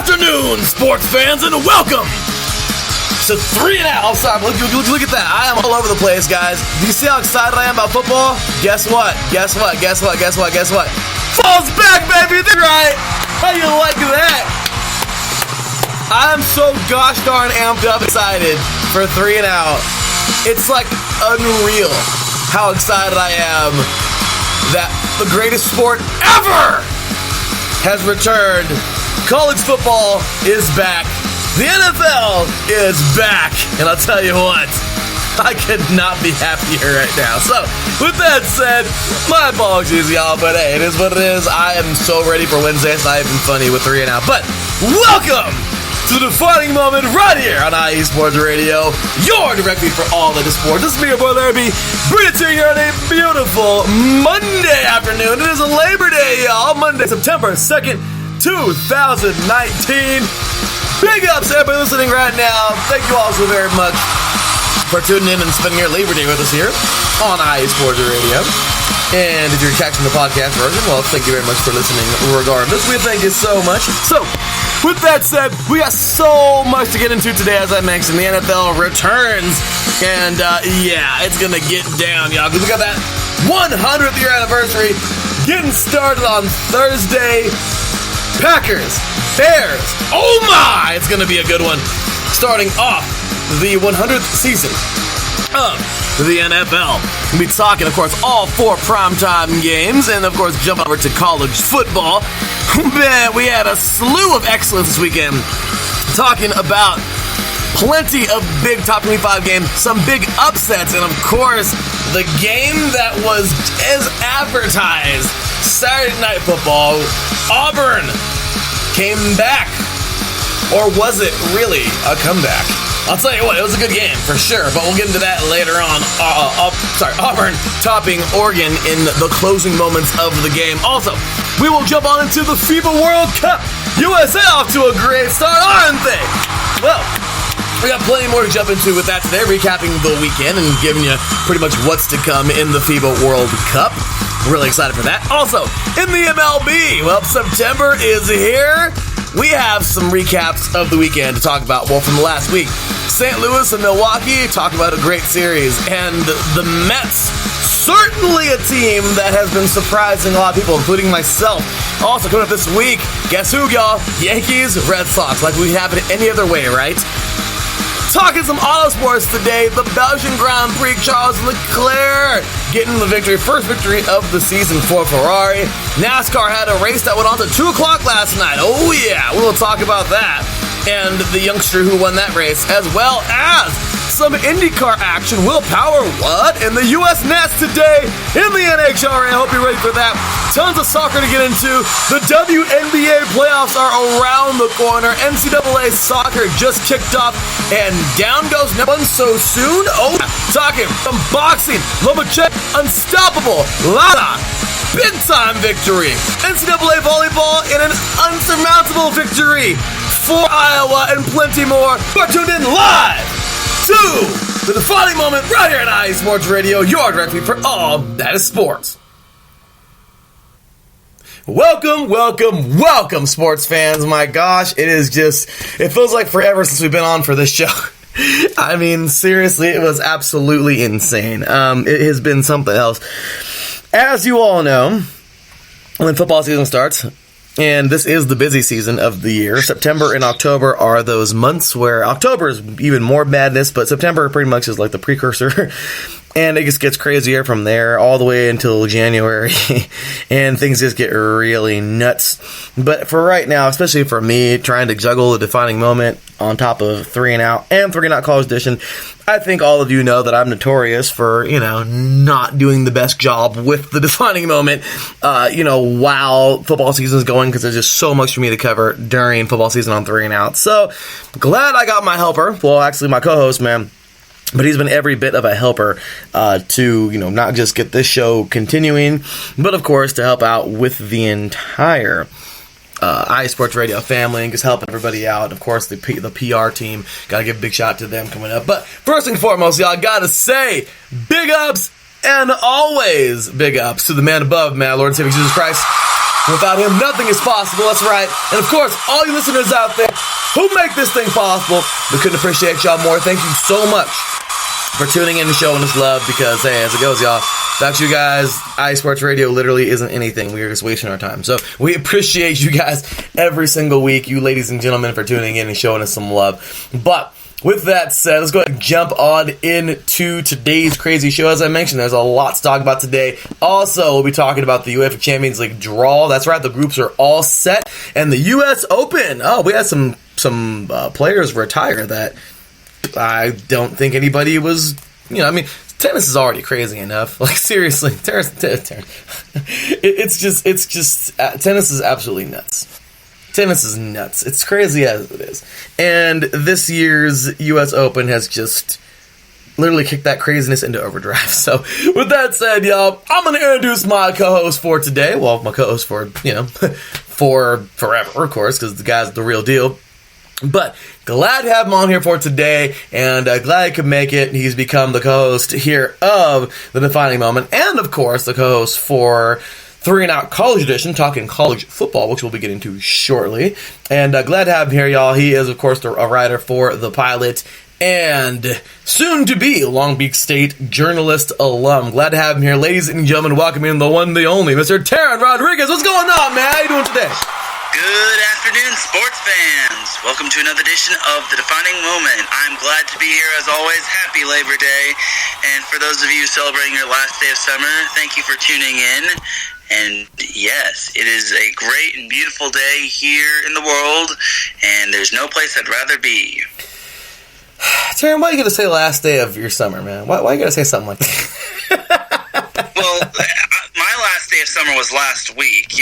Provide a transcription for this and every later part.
afternoon, sports fans, and welcome to 3 and Out. Sorry, look at that. I am all over the place, guys. Do you see how excited I am about football? Guess what? Fall's back, baby. That's right. How you like that? I'm so gosh darn amped up excited for 3 and Out. It's like unreal how excited I am that the greatest sport ever has returned. College football is back. The NFL is back. And I'll tell you what, I could not be happier right now. So, with that said, my apologies, y'all, but hey, it is what it is. I am so ready for Wednesday. It's not even funny with 3 and Out. But welcome to the defining moment right here on IE Sports Radio, your directly for all that is sports. This is me, your boy Larry B, bringing it to you here on a beautiful Monday afternoon. It is a Labor Day, y'all. Monday, September 2nd, 2019. Big ups to everybody listening right now. Thank you all so very much for tuning in and spending your Labor Day with us here on IE Sports Radio. And if you're catching the podcast version, well, thank you very much for listening regardless. We thank you so much. So, with that said, we got so much to get into today. As I mentioned, the NFL returns. And, yeah, it's going to get down, y'all. Because we got that 100th year anniversary getting started on Thursday. Packers, Bears, oh my! It's going to be a good one. Starting off the 100th season of the NFL. We'll be talking, of course, all 4 primetime games, and, of course, jump over to college football. Man, we had a slew of excellence this weekend. Talking about plenty of big top 25 games, some big upsets, and, of course, the game that was as advertised, Saturday Night Football. Auburn came back. Or was it really a comeback? I'll tell you what, it was a good game for sure, but we'll get into that later on. Auburn topping Oregon in the closing moments of the game. Also, we will jump on into the FIBA World Cup. USA off to a great start, aren't they? Well, we got plenty more to jump into with that today, recapping the weekend and giving you pretty much what's to come in the FIBA World Cup. Really excited for that. Also, in the MLB, well, September is here. We have some recaps of the weekend to talk about. Well, from the last week, St. Louis and Milwaukee talk about a great series. And the Mets, certainly a team that has been surprising a lot of people, including myself. Also, coming up this week, guess who, y'all? Yankees, Red Sox, like we have it any other way, right? Talking some auto sports today, the Belgian Grand Prix, Charles Leclerc getting the victory, first victory of the season for Ferrari. NASCAR had a race that went on to 2 o'clock last night. Oh yeah, we'll talk about that. And the youngster who won that race, as well as some IndyCar action. Will Power what? And the U.S. Nets today in the NHRA. I hope you're ready for that. Tons of soccer to get into. The WNBA playoffs are around the corner. NCAA soccer just kicked off. And down goes no one so soon. Oh, talking some boxing. Lomachenko, unstoppable. Lada, big time victory. NCAA volleyball in an unsurmountable victory for Iowa and plenty more. You're tuned in live to the defining moment right here at IE Sports Radio, your directory for all that is sports. Welcome, sports fans. My gosh, it feels like forever since we've been on for this show. I mean, seriously, it was absolutely insane. It has been something else. As you all know, when football season starts, and this is the busy season of the year. September and October are those months where October is even more madness, but September pretty much is like the precursor. And it just gets crazier from there all the way until January. And things just get really nuts. But for right now, especially for me, trying to juggle the defining moment on top of 3 and Out and 3 and Out College Edition, I think all of you know that I'm notorious for, not doing the best job with the defining moment, while football season is going, because there's just so much for me to cover during football season on 3 and Out. So, glad I got my helper. Well, actually, my co-host, man. But he's been every bit of a helper to, not just get this show continuing, but, of course, to help out with the entire IE Sports Radio family and just helping everybody out. Of course, the PR team, got to give a big shout out to them coming up. But first and foremost, y'all, got to say, big ups And always big ups to the man above, man, Lord and Savior Jesus Christ. Without him, nothing is possible. That's right. And of course, all you listeners out there who make this thing possible, we couldn't appreciate y'all more. Thank you so much for tuning in and showing us love, because, hey, as it goes, y'all, without you guys, iSports Radio literally isn't anything. We are just wasting our time. So we appreciate you guys every single week, you ladies and gentlemen, for tuning in and showing us some love. But with that said, let's go ahead and jump on into today's crazy show. As I mentioned, there's a lot to talk about today. Also, we'll be talking about the UEFA Champions League draw. That's right, the groups are all set. And the U.S. Open. Oh, we had some players retire that I don't think anybody was, tennis is already crazy enough. Like, seriously, tennis is absolutely nuts. Tennis is nuts. It's crazy as it is. And this year's U.S. Open has just literally kicked that craziness into overdrive. So, with that said, y'all, I'm going to introduce my co-host for today. Well, my co-host for, for forever, of course, because the guy's the real deal. But glad to have him on here for today, and glad he could make it. He's become the co-host here of The Defining Moment, and, of course, the co-host for 3 and Out College Edition, talking college football, which we'll be getting to shortly. And glad to have him here, y'all. He is, of course, a writer for The Pilot and soon-to-be Long Beach State journalist alum. Glad to have him here. Ladies and gentlemen, welcome in the one, the only, Mr. Taryn Rodriguez. What's going on, man? How you doing today? Good afternoon, sports fans. Welcome to another edition of The Defining Moment. I'm glad to be here, as always. Happy Labor Day. And for those of you celebrating your last day of summer, thank you for tuning in. And yes, it is a great and beautiful day here in the world, and there's no place I'd rather be. Taryn, why you gotta say last day of your summer, man? Why you gotta say something like that? Well, my last day of summer was last week.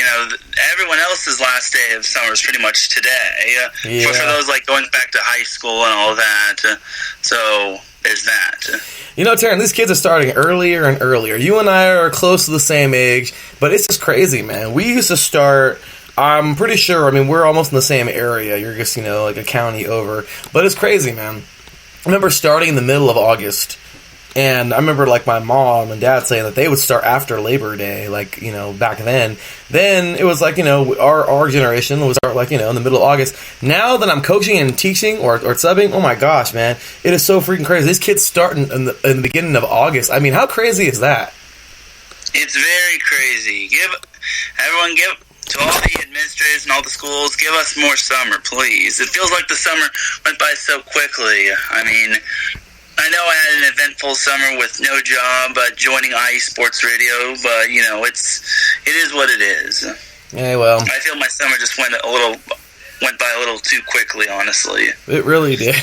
Everyone else's last day of summer is pretty much today. Yeah. For those going back to high school and all that. So there's that. Taryn, these kids are starting earlier and earlier. You and I are close to the same age, but it's just crazy, man. We used to start, I'm pretty sure, we're almost in the same area. You're just, like a county over. But it's crazy, man. I remember starting in the middle of August, and I remember, my mom and dad saying that they would start after Labor Day, back then. Then it was, our generation would start, in the middle of August. Now that I'm coaching and teaching or subbing, oh, my gosh, man, it is so freaking crazy. These kids start in the beginning of August. How crazy is that? It's very crazy. Give to all the administrators and all the schools, give us more summer, please. It feels like the summer went by so quickly. I know I had an eventful summer with no job, joining iSports Radio, but it is what it is. Yeah, well, I feel my summer just went by a little too quickly, honestly. It really did.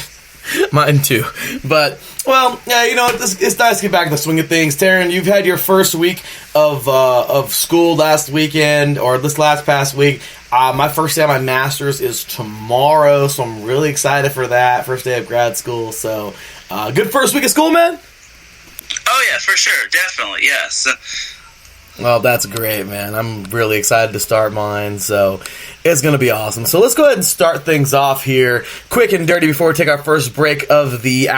Mine too. But, well, yeah, it's nice to get back in the swing of things. Taryn, you've had your first week of school last weekend, or this past week. My first day of my master's is tomorrow, so I'm really excited for that. First day of grad school, so good first week of school, man? Oh, yeah, for sure. Definitely, yes. Well, that's great, man. I'm really excited to start mine, so it's going to be awesome. So let's go ahead and start things off here, quick and dirty, before we take our first break of the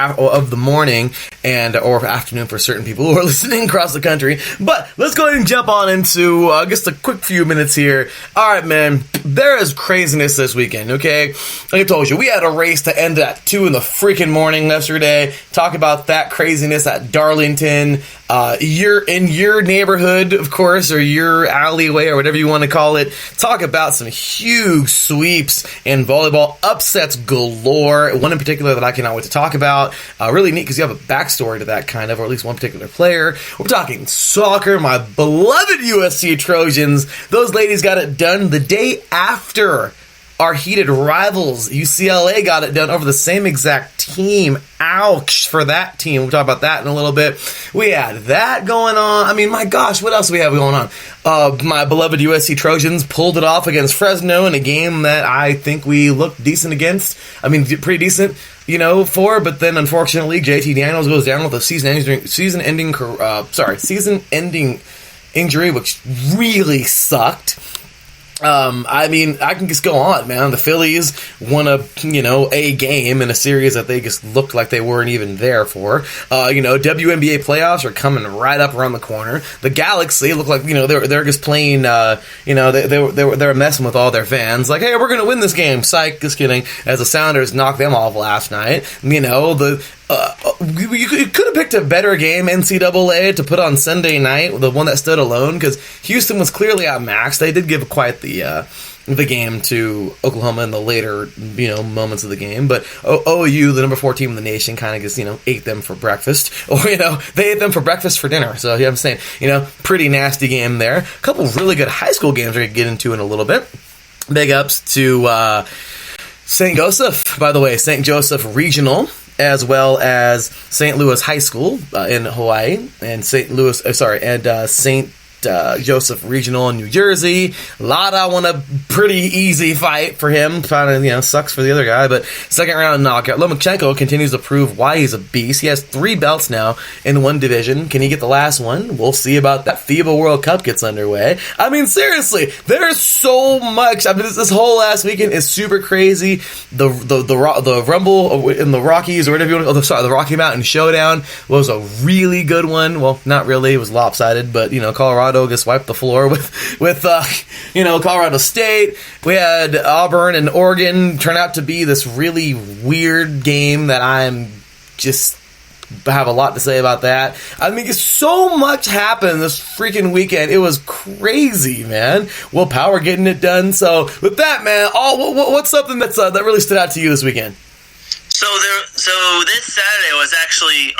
morning or afternoon for certain people who are listening across the country. But let's go ahead and jump on into just a quick few minutes here. All right, man. There is craziness this weekend, okay? Like I told you, we had a race to end at 2 in the freaking morning yesterday. Talk about that craziness at Darlington. You're in your neighborhood, of course, or your alleyway, or whatever you want to call it. Talk about some huge sweeps in volleyball, upsets galore. One in particular that I cannot wait to talk about. Really neat because you have a backstory to that kind of, or at least one particular player. We're talking soccer, my beloved USC Trojans. Those ladies got it done the day after our heated rivals. UCLA got it done over the same exact team. Ouch for that team. We'll talk about that in a little bit. We had that going on. My gosh, what else do we have going on? My beloved USC Trojans pulled it off against Fresno in a game that I think we looked decent against. Pretty decent, but then unfortunately JT Daniels goes down with a season-ending injury, which really sucked. I mean, I can just go on, man. The Phillies won a game in a series that they just looked like they weren't even there for. WNBA playoffs are coming right up around the corner. The Galaxy look like, they're just playing, they're messing with all their fans. Like, hey, we're going to win this game. Psych, just kidding. As the Sounders knocked them off last night. You could have picked a better game, NCAA, to put on Sunday night, the one that stood alone, because Houston was clearly outmatched. They did give quite the game to Oklahoma in the later, moments of the game, but OU, the number 4 team in the nation, kind of just, ate them for breakfast, or, they ate them for breakfast for dinner, so I'm saying, pretty nasty game there. A couple really good high school games we're going to get into in a little bit. Big ups to St. Joseph, by the way, St. Joseph Regional, as well as St. Louis High School in Hawaii, and St. Joseph Regional in New Jersey. Lada won a pretty easy fight for him. Kind of, sucks for the other guy, but second round knockout. Lomachenko continues to prove why he's a beast. He has 3 belts now in one division. Can he get the last one? We'll see about that. FIBA World Cup gets underway. I mean, seriously, there's so much. I mean, this whole last weekend is super crazy. The Rumble in the Rockies, or whatever you want to, the Rocky Mountain Showdown was a really good one. Well, not really. It was lopsided, but, Colorado just wiped the floor with Colorado State. We had Auburn and Oregon turn out to be this really weird game that I'm just have a lot to say about that. I mean, so much happened this freaking weekend. It was crazy, man. Will Power getting it done. So with that, man, what's something that really stood out to you this weekend? So this Sunday was actually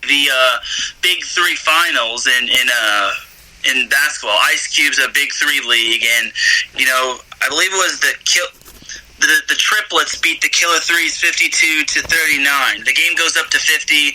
the Big 3 finals in basketball. Ice Cube's a Big 3 league, and I believe it was the triplets beat the Killer Threes 52-39. The game goes up to 50.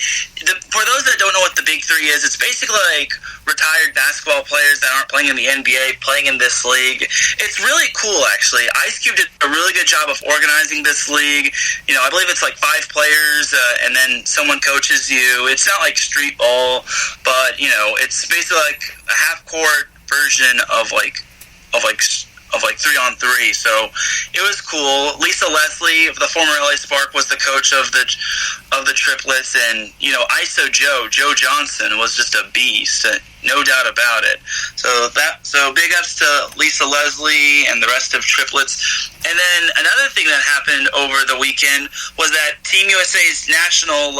For those that don't know what the Big 3 is, it's basically like retired basketball players that aren't playing in the NBA playing in this league. It's really cool, actually. Ice Cube did a really good job of organizing this league. I believe it's like 5 players, and then someone coaches you. It's not like street ball, but it's basically like a half-court version of 3-on-3, so it was cool. Lisa Leslie, the former LA Spark, was the coach of the triplets, and ISO Joe Johnson was just a beast, no doubt about it. So big ups to Lisa Leslie and the rest of triplets. And then another thing that happened over the weekend was that Team USA's national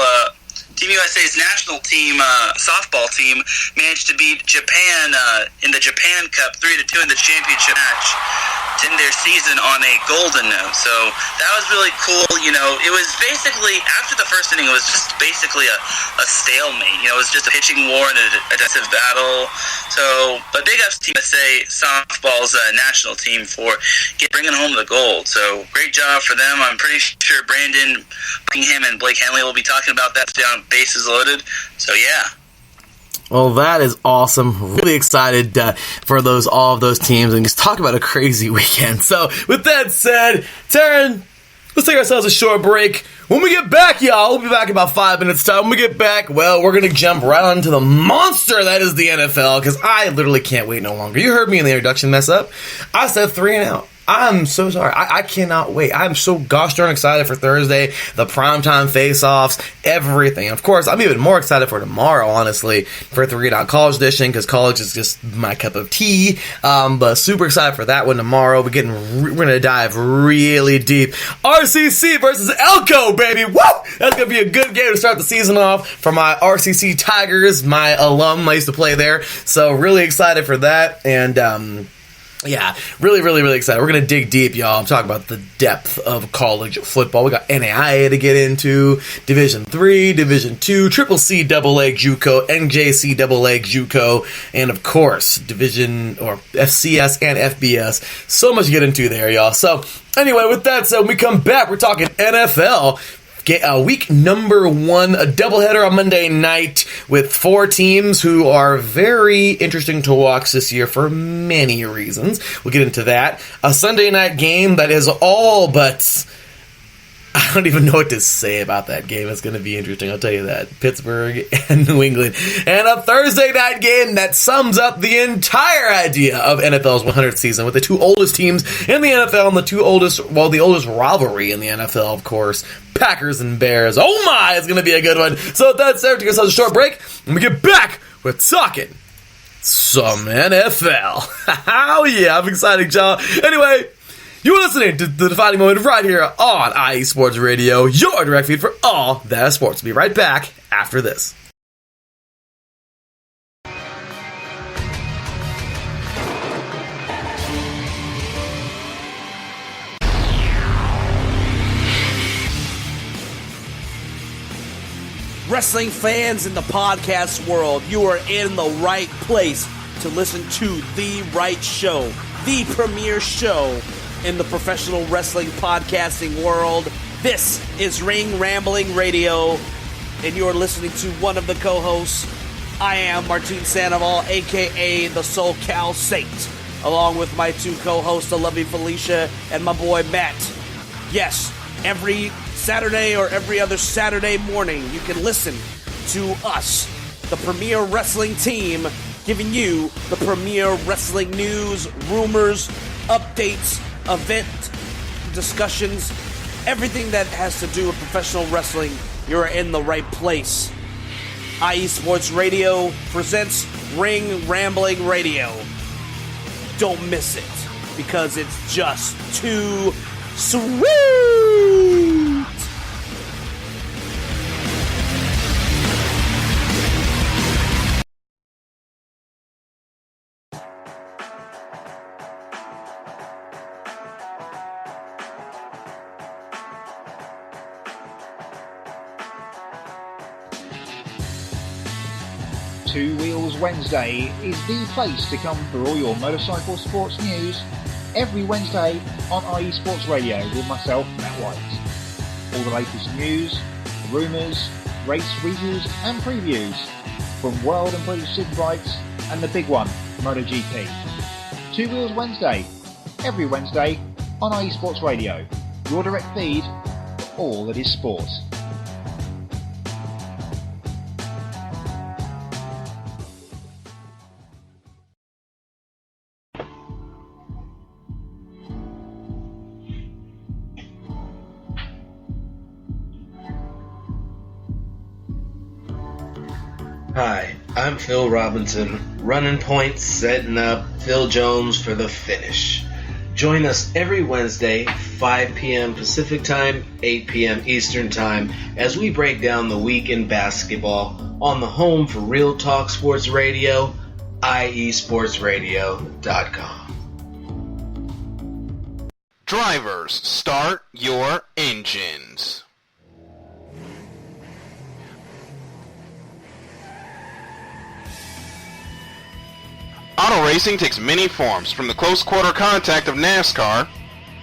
team, softball team, managed to beat Japan in the Japan Cup 3-2 in the championship match to end their season on a golden note. So that was really cool. It was basically, after the first inning, it was just basically a stalemate. It was just a pitching war and a decisive battle. So, but big ups to USA softball's national team for bringing home the gold. So great job for them. I'm pretty sure Brandon Buckingham and Blake Henley will be talking about that down Bases Loaded. So yeah. Well, that is awesome. Really excited for all of those teams, and just talk about a crazy weekend. So with that said, Taryn, let's take ourselves a short break. When we get back, y'all, we'll be back in about 5 minutes time. When we get back, well, we're going to jump right onto the monster that is the NFL, because I literally can't wait no longer. You heard me in the introduction mess up. I said 3 and out. I'm so sorry. I cannot wait. I'm so gosh darn excited for Thursday, the primetime face-offs, everything. Of course, I'm even more excited for tomorrow, honestly, for 3 and Out College Edition, because college is just my cup of tea. But super excited for that one tomorrow. We're going to dive really deep. RCC versus Elko, baby. Woo! That's going to be a good game to start the season off for my RCC Tigers, my alum. I used to play there. So really excited for that. And, yeah, really, really, really excited. We're going to dig deep, y'all. I'm talking about the depth of college football. We got NAIA to get into, Division III, Division II, Triple C AA JUCO, NJCAA JUCO, and of course, Division or FCS and FBS. So much to get into there, y'all. So, anyway, with that said, when we come back, we're talking NFL. Week number 1, a doubleheader on Monday night with 4 teams who are very interesting to watch this year for many reasons. We'll get into that. A Sunday night game that is all but I don't even know what to say about that game. It's going to be interesting, I'll tell you that. Pittsburgh and New England. And a Thursday night game that sums up the entire idea of NFL's 100th season with the two oldest teams in the NFL and the oldest rivalry in the NFL, of course. Packers and Bears. Oh my, it's going to be a good one. So with that said, we're going to take a short break, and we get back with talking some NFL. Oh yeah, I'm excited, y'all. Anyway, you're listening to The Defining Moment right here on IE Sports Radio, your direct feed for all that sports. We'll be right back after this. Wrestling fans in the podcast world, you are in the right place to listen to the right show, the premier show in the professional wrestling podcasting world. This is Ring Rambling Radio, and you're listening to one of the co-hosts. I am Martin Sandoval, a.k.a. the SoCal Saint, along with my two co-hosts, the lovely Felicia and my boy Matt. Yes, every Saturday or every other Saturday morning, you can listen to us, the premier wrestling team, giving you the premier wrestling news, rumors, updates, event discussions, everything that has to do with professional wrestling. You're in the right place. IE Sports Radio presents Ring Rambling Radio. Don't miss it, because it's just too sweet. Two Wheels Wednesday is the place to come for all your motorcycle sports news every Wednesday on IE Sports Radio with myself, Matt White. All the latest news, rumours, race reviews and previews from World and British Superbikes and the big one, MotoGP. Two Wheels Wednesday, every Wednesday on IE Sports Radio, your direct feed for all that is sport. Hi, I'm Phil Robinson, running points, setting up Phil Jones for the finish. Join us every Wednesday, 5 p.m. Pacific Time, 8 p.m. Eastern Time, as we break down the week in basketball on the home for Real Talk Sports Radio, iesportsradio.com. Drivers, start your engines. Auto racing takes many forms, from the close quarter contact of NASCAR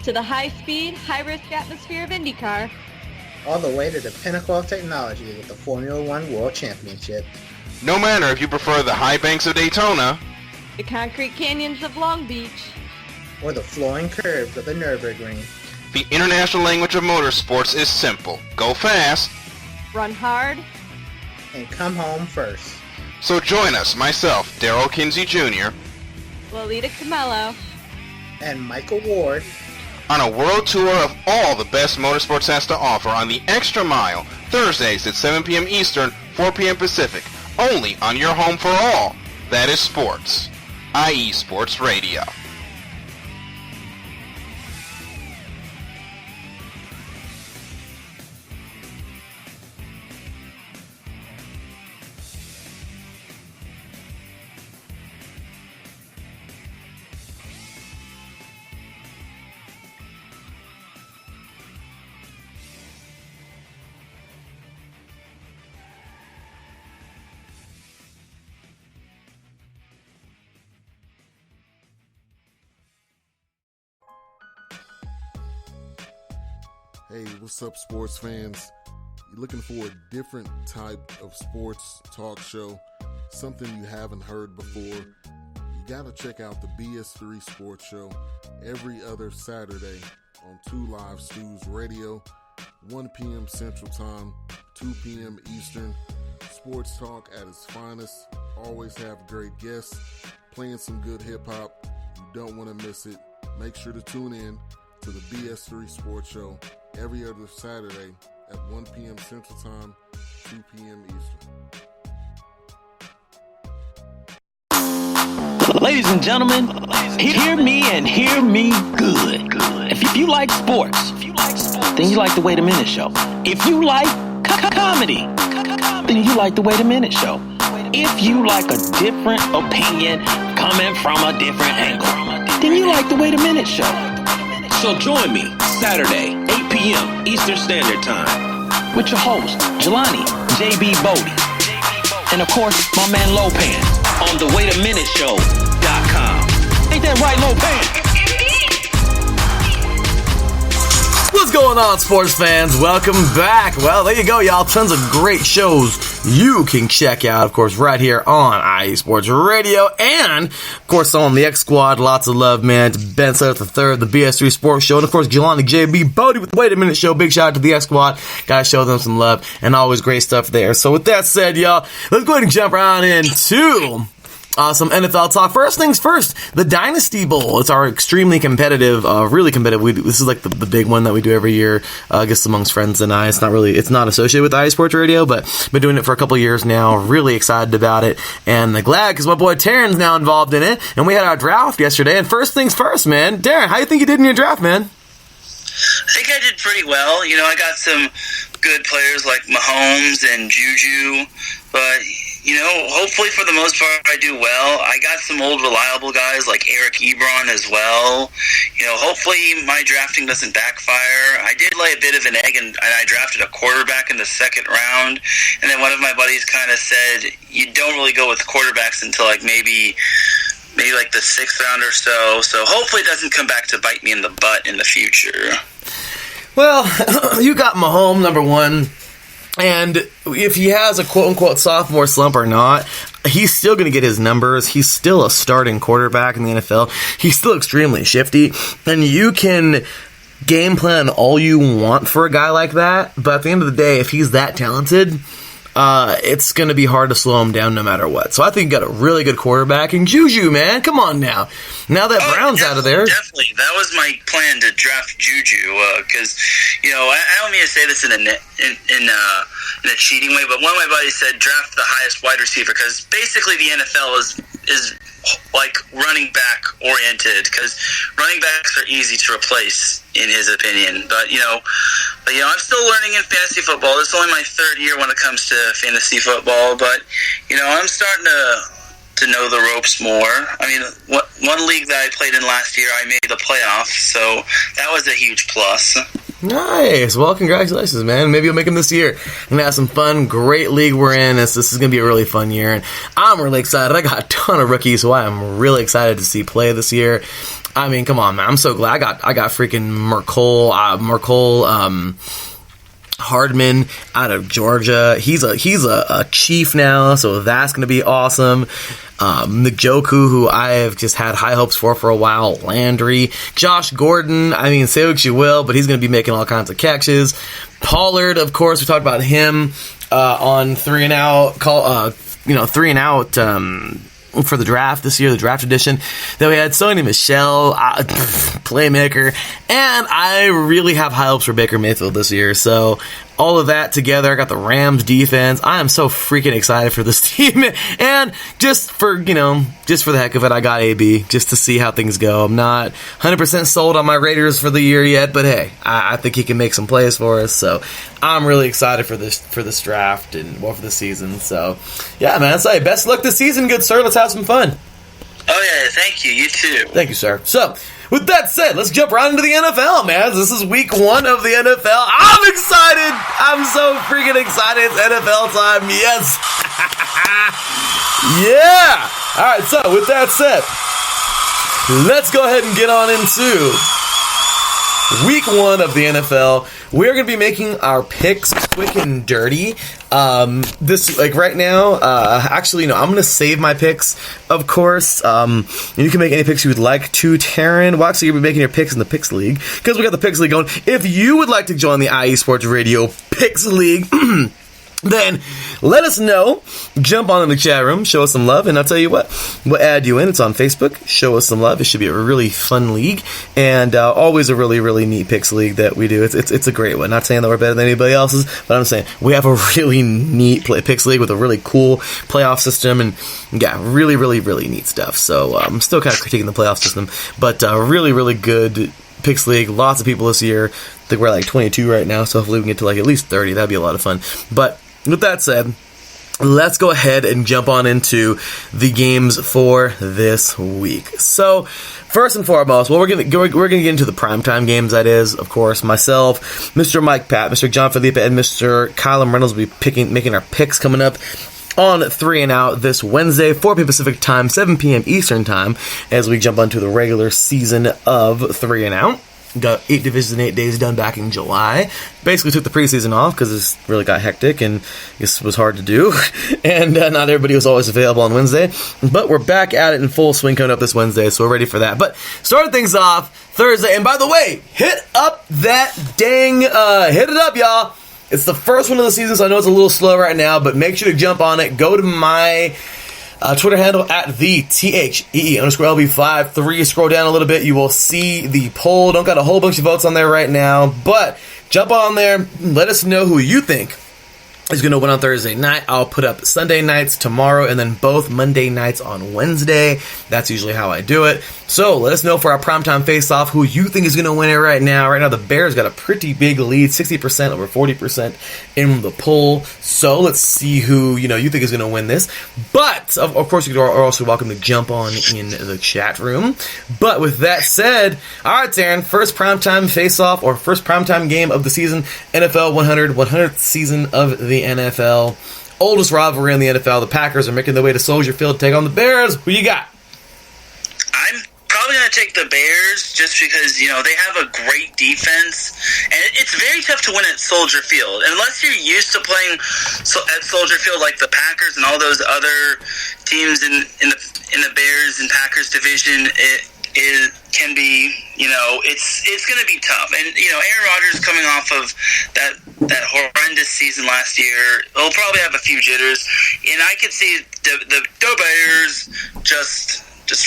to the high-speed, high-risk atmosphere of IndyCar, all the way to the pinnacle of technology with the Formula One World Championship. No matter if you prefer the high banks of Daytona, the concrete canyons of Long Beach, or the flowing curves of the Nürburgring. The international language of motorsports is simple. Go fast, run hard, and come home first. So join us, myself, Darrell Kinsey Jr., Lolita Camello, and Michael Ward, on a world tour of all the best motorsports has to offer on the Extra Mile, Thursdays at 7 p.m. Eastern, 4 p.m. Pacific, only on your home for all. That is sports. IE Sports Radio. Hey, what's up, sports fans? You're looking for a different type of sports talk show, something you haven't heard before? You gotta check out the BS3 Sports Show every other Saturday on 2 Live Stews Radio. 1 p.m. Central Time, 2 p.m. Eastern. Sports talk at its finest. Always have great guests, playing some good hip-hop. You don't want to miss it. Make sure to tune in to the BS3 Sports Show every other Saturday at 1 p.m. Central Time, 2 p.m. Eastern. Ladies and gentlemen, hear me and hear me good. If you like sports, then you like the Wait a Minute Show. If you like comedy, then you like the Wait a Minute Show. If you like a different opinion coming from a different angle, then you like the Wait a Minute Show. So join me Saturday, 8 p.m. Eastern Standard Time with your host, Jelani J.B. Bodie. And of course, my man Lopan on the WaitAMinuteShow.com. Ain't that right, Lopan? What's going on, sports fans? Welcome back. Well, there you go, y'all. Tons of great shows you can check out, of course, right here on IE Sports Radio. And, of course, on the X Squad, lots of love, man, to Ben Sutter III, the BS3 Sports Show. And, of course, Jelani JB Bodie with the Wait a Minute Show. Big shout out to the X Squad. Gotta show them some love. And always great stuff there. So, with that said, y'all, let's go ahead and jump right into some NFL talk. First things first, the Dynasty Bowl. It's our extremely competitive, really competitive. This is like the big one that we do every year, I guess amongst friends and I. It's not associated with IE Sports Radio, but been doing it for a couple years now. Really excited about it, and glad because my boy Taryn's now involved in it. And we had our draft yesterday. And first things first, man, Darren, how you think you did in your draft, man? I think I did pretty well. You know, I got some good players like Mahomes and Juju, but you know, hopefully for the most part I do well. I got some old reliable guys like Eric Ebron as well. You know, hopefully my drafting doesn't backfire. I did lay a bit of an egg and I drafted a quarterback in the second round, and then one of my buddies kind of said you don't really go with quarterbacks until like maybe like the 6th round or so. So hopefully it doesn't come back to bite me in the butt in the future. Well, you got Mahomes, number one. And if he has a quote-unquote sophomore slump or not, he's still going to get his numbers. He's still a starting quarterback in the NFL. He's still extremely shifty. And you can game plan all you want for a guy like that, but at the end of the day, if he's that talented, it's going to be hard to slow him down no matter what. So I think you got a really good quarterback. And Juju, man, come on now. Now that Brown's out of there. Definitely. That was my plan to draft Juju because, you know, I don't mean to say this in a cheating way, but one of my buddies said draft the highest wide receiver because basically the NFL is like running back oriented because running backs are easy to replace in his opinion. But you know, I'm still learning in fantasy football. This is only my 3rd year when it comes to fantasy football, but you know, I'm starting to know the ropes more. I mean, one league that I played in last year, I made the playoffs, so that was a huge plus. Nice. Well, congratulations, man. Maybe you'll make them this year. We're going to have some fun. Great league we're in. This is going to be a really fun year, and I'm really excited. I got a ton of rookies who I am really excited to see play this year. I mean, come on, man. I'm so glad. I got freaking Mercole Hardman out of Georgia. He's a Chief now, so that's going to be awesome. Njoku, who I have just had high hopes for a while. Landry. Josh Gordon, I mean, say what you will, but he's going to be making all kinds of catches. Pollard, of course, we talked about him on 3 and Out. 3 and Out for the draft this year, the draft edition. Then we had Sony Michel, playmaker, and I really have high hopes for Baker Mayfield this year. So all of that together, I got the Rams defense. I am so freaking excited for this team, and just for the heck of it, I got AB just to see how things go. I'm not 100% sold on my Raiders for the year yet, but hey, I think he can make some plays for us. So I'm really excited for this draft and for the season. So yeah, man, I'd say best luck this season, good sir. Let's have some fun. Oh yeah, thank you. You too. Thank you, sir. So with that said, let's jump right into the NFL, man. This is week 1 of the NFL. I'm excited. I'm so freaking excited. It's NFL time. Yes. Yeah. All right, so with that said, let's go ahead and get on into week 1 of the NFL. we're going to be making our picks quick and dirty. Right now, actually, no, I'm going to save my picks, of course. You can make any picks you would like to, Taryn. Well, actually, you'll be making your picks in the Picks League, because we got the Picks League going. If you would like to join the IE Sports Radio Picks League, then let us know. Jump on in the chat room, show us some love, and I'll tell you what, we'll add you in. It's on Facebook. Show us some love. It should be a really fun league, and always a really, really neat picks league that we do. It's a great one. Not saying that we're better than anybody else's, but I'm saying we have a really neat picks league with a really cool playoff system, and yeah, really, really, really neat stuff. So I'm still kind of critiquing the playoff system, but really, really good picks league. Lots of people this year. I think we're like 22 right now, so hopefully we can get to like at least 30. That'd be a lot of fun. But with that said, let's go ahead and jump on into the games for this week. So, first and foremost, well, we're gonna get into the primetime games. That is, of course, myself, Mr. Mike Pat, Mr. John Felipe, and Mr. Kylam Reynolds will be making our picks coming up on 3 and Out this Wednesday, 4 p.m. Pacific time, 7 p.m. Eastern time, as we jump onto the regular season of 3 and Out. Got 8 divisions in 8 days done back in July. Basically took the preseason off because it really got hectic and this was hard to do. And not everybody was always available on Wednesday. But we're back at it in full swing coming up this Wednesday, so we're ready for that. But starting things off Thursday. And by the way, hit up that dang, hit it up, y'all. It's the first one of the season, so I know it's a little slow right now, but make sure to jump on it. Go to my Twitter handle at the THEE_LB53. Scroll down a little bit. You will see the poll. Don't got a whole bunch of votes on there right now, but jump on there. Let us know who you think is going to win on Thursday night. I'll put up Sunday nights tomorrow and then both Monday nights on Wednesday. That's usually how I do it. So let us know for our primetime face-off who you think is going to win it right now. Right now, the Bears got a pretty big lead, 60% over 40% in the poll. So let's see who you think is going to win this. But, of course, you are also welcome to jump on in the chat room. But with that said, all right, Taryn, first primetime face-off or first primetime game of the season, NFL 100th season of the NFL. Oldest rivalry in the NFL. The Packers are making their way to Soldier Field to take on the Bears. Who you got? I'm probably going to take the Bears just because, they have a great defense. And it's very tough to win at Soldier Field. Unless you're used to playing at Soldier Field like the Packers and all those other teams in the Bears and Packers division, it can be, it's going to be tough. And, Aaron Rodgers coming off of that horrendous season last year, he'll probably have a few jitters. And I could see the Bears just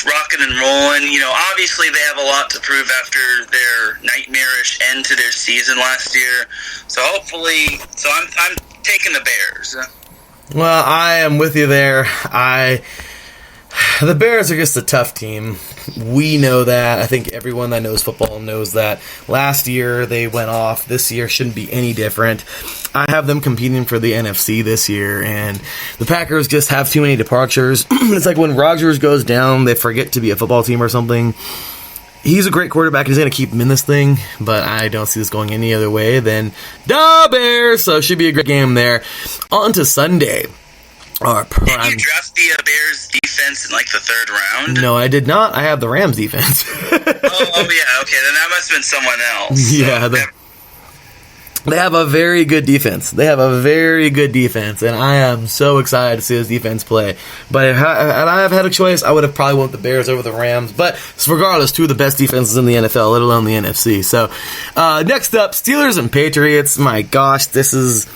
rocking and rolling. Obviously they have a lot to prove after their nightmarish end to their season last year. So hopefully, I'm taking the Bears. Well, I am with you there. The Bears are just a tough team. We know that. I think everyone that knows football knows that. Last year, they went off. This year shouldn't be any different. I have them competing for the NFC this year, and the Packers just have too many departures. It's like when Rodgers goes down, they forget to be a football team or something. He's a great quarterback, and he's going to keep him in this thing, but I don't see this going any other way than the Bears, so it should be a great game there. On to Sunday. Did you draft the Bears defense in the 3rd round? No, I did not. I have the Rams defense. yeah, okay. Then that must have been someone else. Yeah, they have a very good defense. And I am so excited to see this defense play. But if I have had a choice, I would have probably went the Bears over the Rams. But regardless, 2 of the best defenses in the NFL, let alone the NFC. So, next up, Steelers and Patriots. My gosh, this is...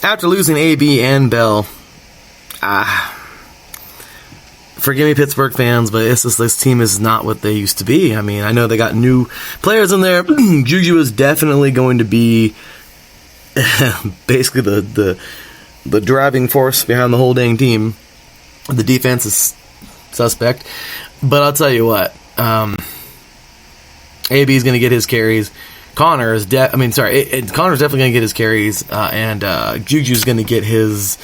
after losing AB and Bell, forgive me, Pittsburgh fans, but this team is not what they used to be. I mean, I know they got new players in there. Juju is definitely going to be basically the driving force behind the whole dang team. The defense is suspect, but I'll tell you what, AB is going to get his carries. Connor's definitely going to get his carries, and Juju's going to get his,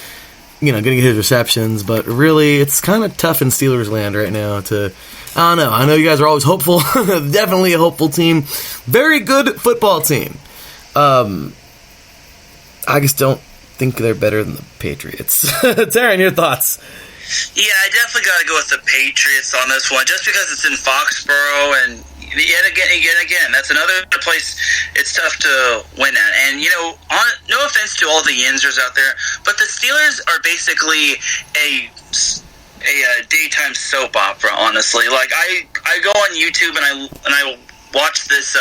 receptions. But really, it's kind of tough in Steelers land right now. I don't know. I know you guys are always hopeful. Definitely a hopeful team. Very good football team. I just don't think they're better than the Patriots. Taryn, your thoughts? Yeah, I definitely got to go with the Patriots on this one, just because it's in Foxborough, and Yet again, that's another place it's tough to win at. And, no offense to all the Yinzers out there, but the Steelers are basically a daytime soap opera, honestly. Like, I go on YouTube and I watch this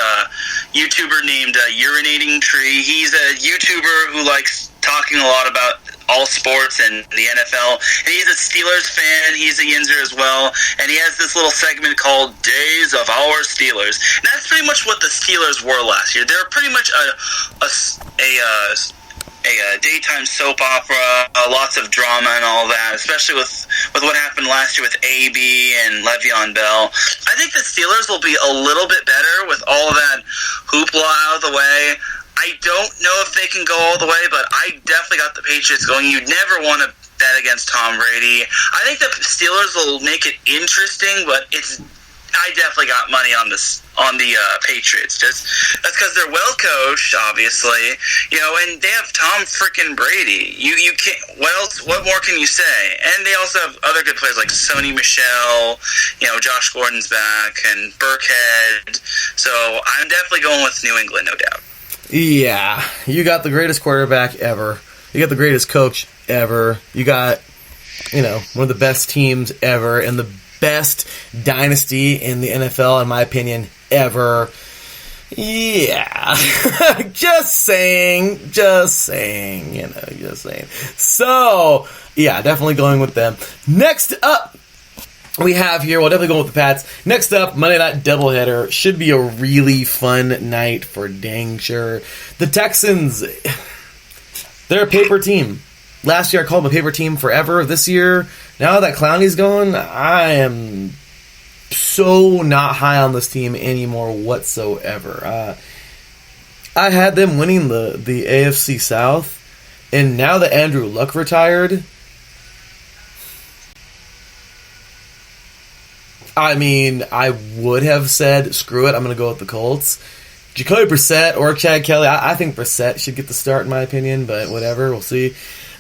YouTuber named Urinating Tree. He's a YouTuber who likes talking a lot about all sports and the NFL, and he's a Steelers fan. He's a Yinzer as well, and he has this little segment called Days of Our Steelers, and that's pretty much what the Steelers were last year. They're pretty much a daytime soap opera, lots of drama and all that, especially with what happened last year with AB and Le'Veon Bell. I think the Steelers will be a little bit better with all of that hoopla out of the way. I don't know if they can go all the way, but I definitely got the Patriots going. You'd never want to bet against Tom Brady. I think the Steelers will make it interesting, but I definitely got money on the Patriots. That's because they're well coached, obviously, and they have Tom frickin' Brady. You can't. What more can you say? And they also have other good players like Sony Michel. Josh Gordon's back and Burkhead. So I'm definitely going with New England, no doubt. Yeah, you got the greatest quarterback ever. You got the greatest coach ever. You got, one of the best teams ever and the best dynasty in the NFL, in my opinion, ever. Yeah. just saying. So, yeah, definitely going with them. Next up, we have here, definitely going with the Pats. Next up, Monday Night Doubleheader. Should be a really fun night for dang sure. The Texans, they're a paper team. Last year I called them a paper team forever. This year, now that Clowney's gone, I am so not high on this team anymore whatsoever. I had them winning the AFC South, and now that Andrew Luck retired, I mean, I would have said, screw it, I'm going to go with the Colts. Jacoby Brissett or Chad Kelly, I think Brissett should get the start in my opinion, but whatever, we'll see.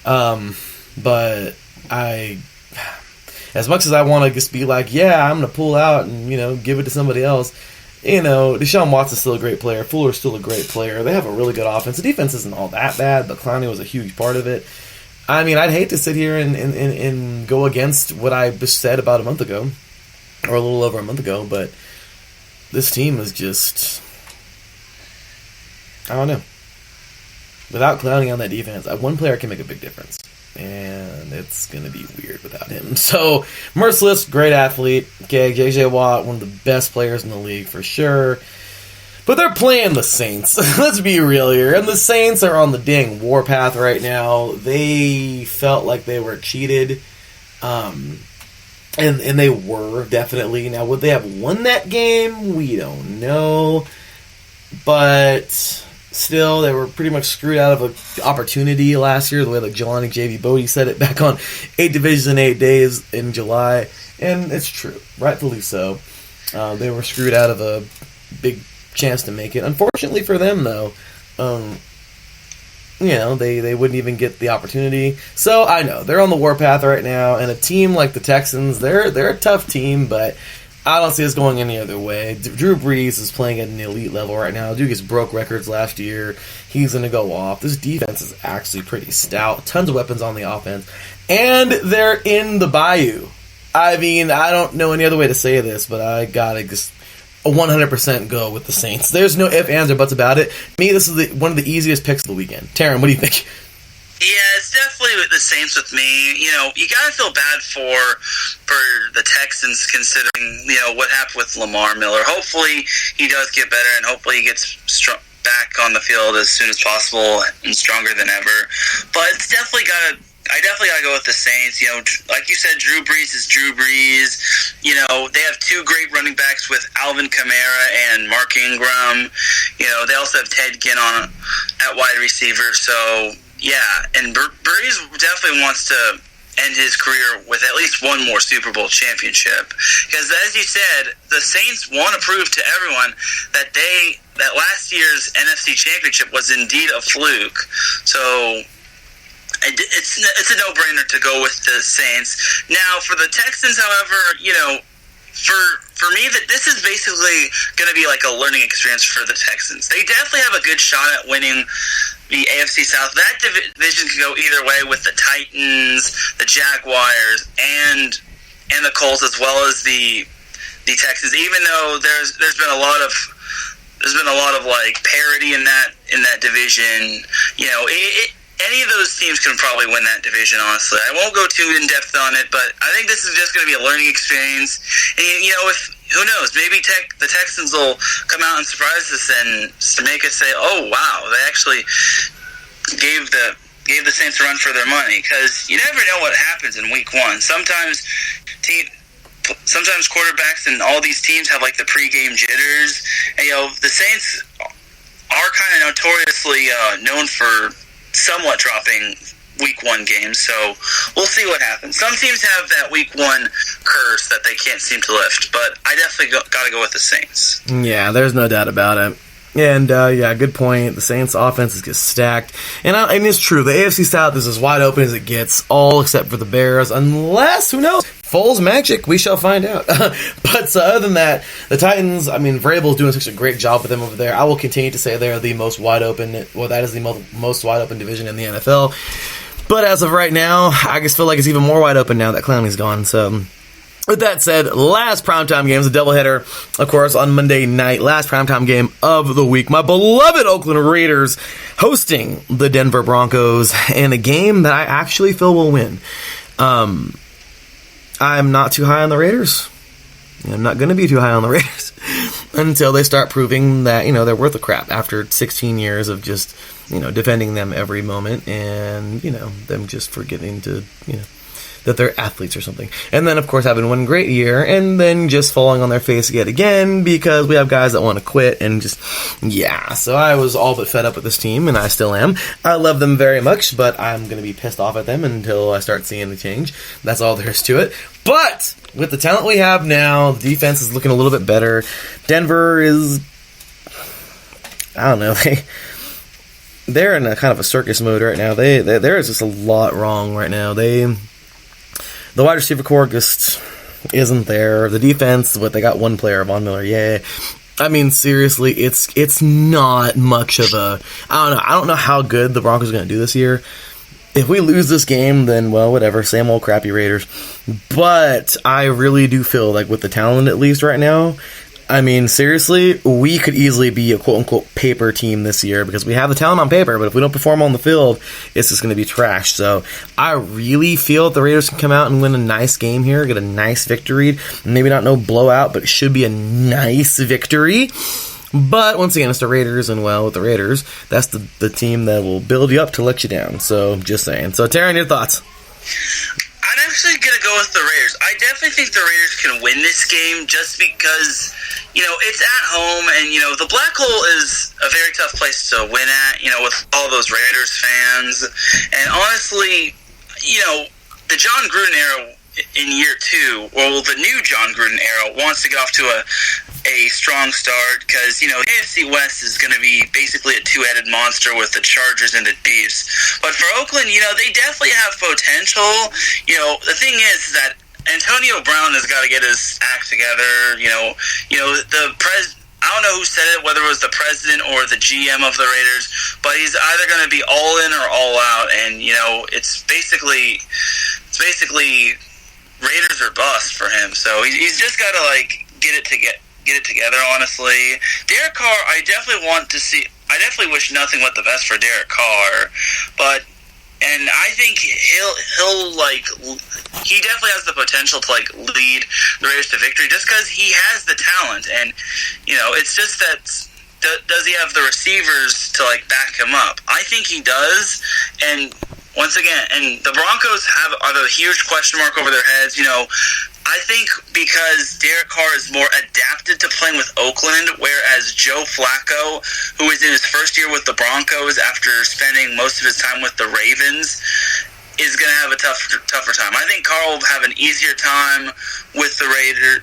But as much as I want to just be like, yeah, I'm going to pull out and, give it to somebody else, Deshaun Watson's still a great player. Fuller's still a great player. They have a really good offense. The defense isn't all that bad, but Clowney was a huge part of it. I mean, I'd hate to sit here and go against what I just said about a month ago, or a little over a month ago, but this team is just, I don't know. Without Clowney on that defense, one player can make a big difference, and it's going to be weird without him. So, Merciless, great athlete. Okay, J.J. Watt, one of the best players in the league for sure. But they're playing the Saints. Let's be real here. And the Saints are on the dang warpath right now. They felt like they were cheated. And they were, definitely. Now, would they have won that game? We don't know. But still, they were pretty much screwed out of an opportunity last year, the way like Jelani J.V. Bodie said it back on 8 Divisions in 8 Days in July. And it's true, rightfully so. They were screwed out of a big chance to make it. Unfortunately for them, though, they wouldn't even get the opportunity. So I know they're on the warpath right now, and a team like the Texans, they're a tough team, but I don't see us going any other way. Drew Brees is playing at an elite level right now. Dude just broke records last year. He's going to go off. This defense is actually pretty stout. Tons of weapons on the offense, and they're in the Bayou. I mean, I don't know any other way to say this, but I gotta just 100% go with the Saints. There's no ifs, ands, or buts about it. To me, this is one of the easiest picks of the weekend. Taryn, what do you think? Yeah, it's definitely with the Saints with me. You gotta feel bad for the Texans considering, what happened with Lamar Miller. Hopefully he does get better, and hopefully he gets back on the field as soon as possible and stronger than ever. But it's definitely I definitely got to go with the Saints. Like you said, Drew Brees is Drew Brees. They have two great running backs with Alvin Kamara and Mark Ingram. They also have Ted Ginn at wide receiver. So, yeah, and Brees definitely wants to end his career with at least one more Super Bowl championship. Because, as you said, the Saints want to prove to everyone that last year's NFC championship was indeed a fluke. So it's a no-brainer to go with the Saints. Now, for the Texans, however, for me, that this is basically going to be like a learning experience for the Texans. They definitely have a good shot at winning the AFC South. That division can go either way with the Titans, the Jaguars, and the Colts, as well as the Texans. Even though there's been a lot of like parity in that division, you know, any of those teams can probably win that division, honestly. I won't go too in-depth on it, but I think this is just going to be a learning experience. And, you know, who knows, maybe the Texans will come out and surprise us and to make us say, oh, wow, they actually gave the Saints a run for their money. Because you never know what happens in week one. Sometimes quarterbacks and all these teams have, like, the pregame jitters. And, you know, the Saints are kind of notoriously known for somewhat dropping week one games, so we'll see what happens. Some teams have that week one curse that they can't seem to lift, but I definitely got to go with the Saints. Yeah, there's no doubt about it. And, yeah, good point. The Saints' offenses get stacked. And it's true, the AFC South is as wide open as it gets, all except for the Bears, unless, who knows, Foles magic, we shall find out. But other than that, the Titans, I mean, Vrabel's doing such a great job with them over there. I will continue to say they're the most wide open, well, that is the most wide open division in the NFL. But as of right now, I just feel like it's even more wide open now that Clowney's gone, so... With that said, last primetime game is a doubleheader, of course, on Monday night. Last primetime game of the week. My beloved Oakland Raiders hosting the Denver Broncos in a game that I actually feel will win. I'm not too high on the Raiders. I'm not going to be too high on the Raiders until they start proving that, you know, they're worth a crap after 16 years of just, you know, defending them every moment and, you know, them just forgetting to, you know, that they're athletes or something. And then, of course, having one great year and then just falling on their face yet again because we have guys that want to quit and just, yeah. So I was all but fed up with this team, and I still am. I love them very much, but I'm going to be pissed off at them until I start seeing the change. That's all there is to it. But with the talent we have now, the defense is looking a little bit better. Denver is, I don't know, they're in a kind of a circus mode right now. There is just a lot wrong right now. The wide receiver core just isn't there. The defense, they got one player, Von Miller, yay. I mean, seriously, it's not much of a... I don't know how good the Broncos are going to do this year. If we lose this game, then, well, whatever, same old crappy Raiders. But I really do feel like with the talent, at least right now, I mean, seriously, we could easily be a quote-unquote paper team this year because we have the talent on paper, but if we don't perform on the field, it's just going to be trash. So I really feel that the Raiders can come out and win a nice game here, get a nice victory. Maybe not no blowout, but it should be a nice victory. But once again, it's the Raiders, and well, with the Raiders, that's the team that will build you up to let you down. So just saying. So, Taryn, your thoughts? I'm actually going to go with the Raiders. I definitely think the Raiders can win this game just because, you know, it's at home, and, you know, the Black Hole is a very tough place to win at, you know, with all those Raiders fans. And honestly, you know, the John Gruden era in year two, well, the new John Gruden era wants to get off to a strong start because, you know, the AFC West is going to be basically a two-headed monster with the Chargers and the Chiefs. But for Oakland, you know, they definitely have potential. You know, the thing is that Antonio Brown has got to get his act together. You know, I don't know who said it, whether it was the president or the GM of the Raiders, but he's either going to be all in or all out, and, you know, it's basically Raiders or bust for him. So he's just got to, like, get it together, honestly. Derek Carr, I definitely wish nothing but the best for Derek Carr, and I think he definitely has the potential to, like, lead the Raiders to victory just because he has the talent, and, you know, it's just that, does he have the receivers to, like, back him up? I think he does, and once again, and the Broncos are the huge question mark over their heads, you know. I think because Derek Carr is more adapted to playing with Oakland, whereas Joe Flacco, who is in his first year with the Broncos after spending most of his time with the Ravens, is going to have a tougher time. I think Carr will have an easier time with the Raiders,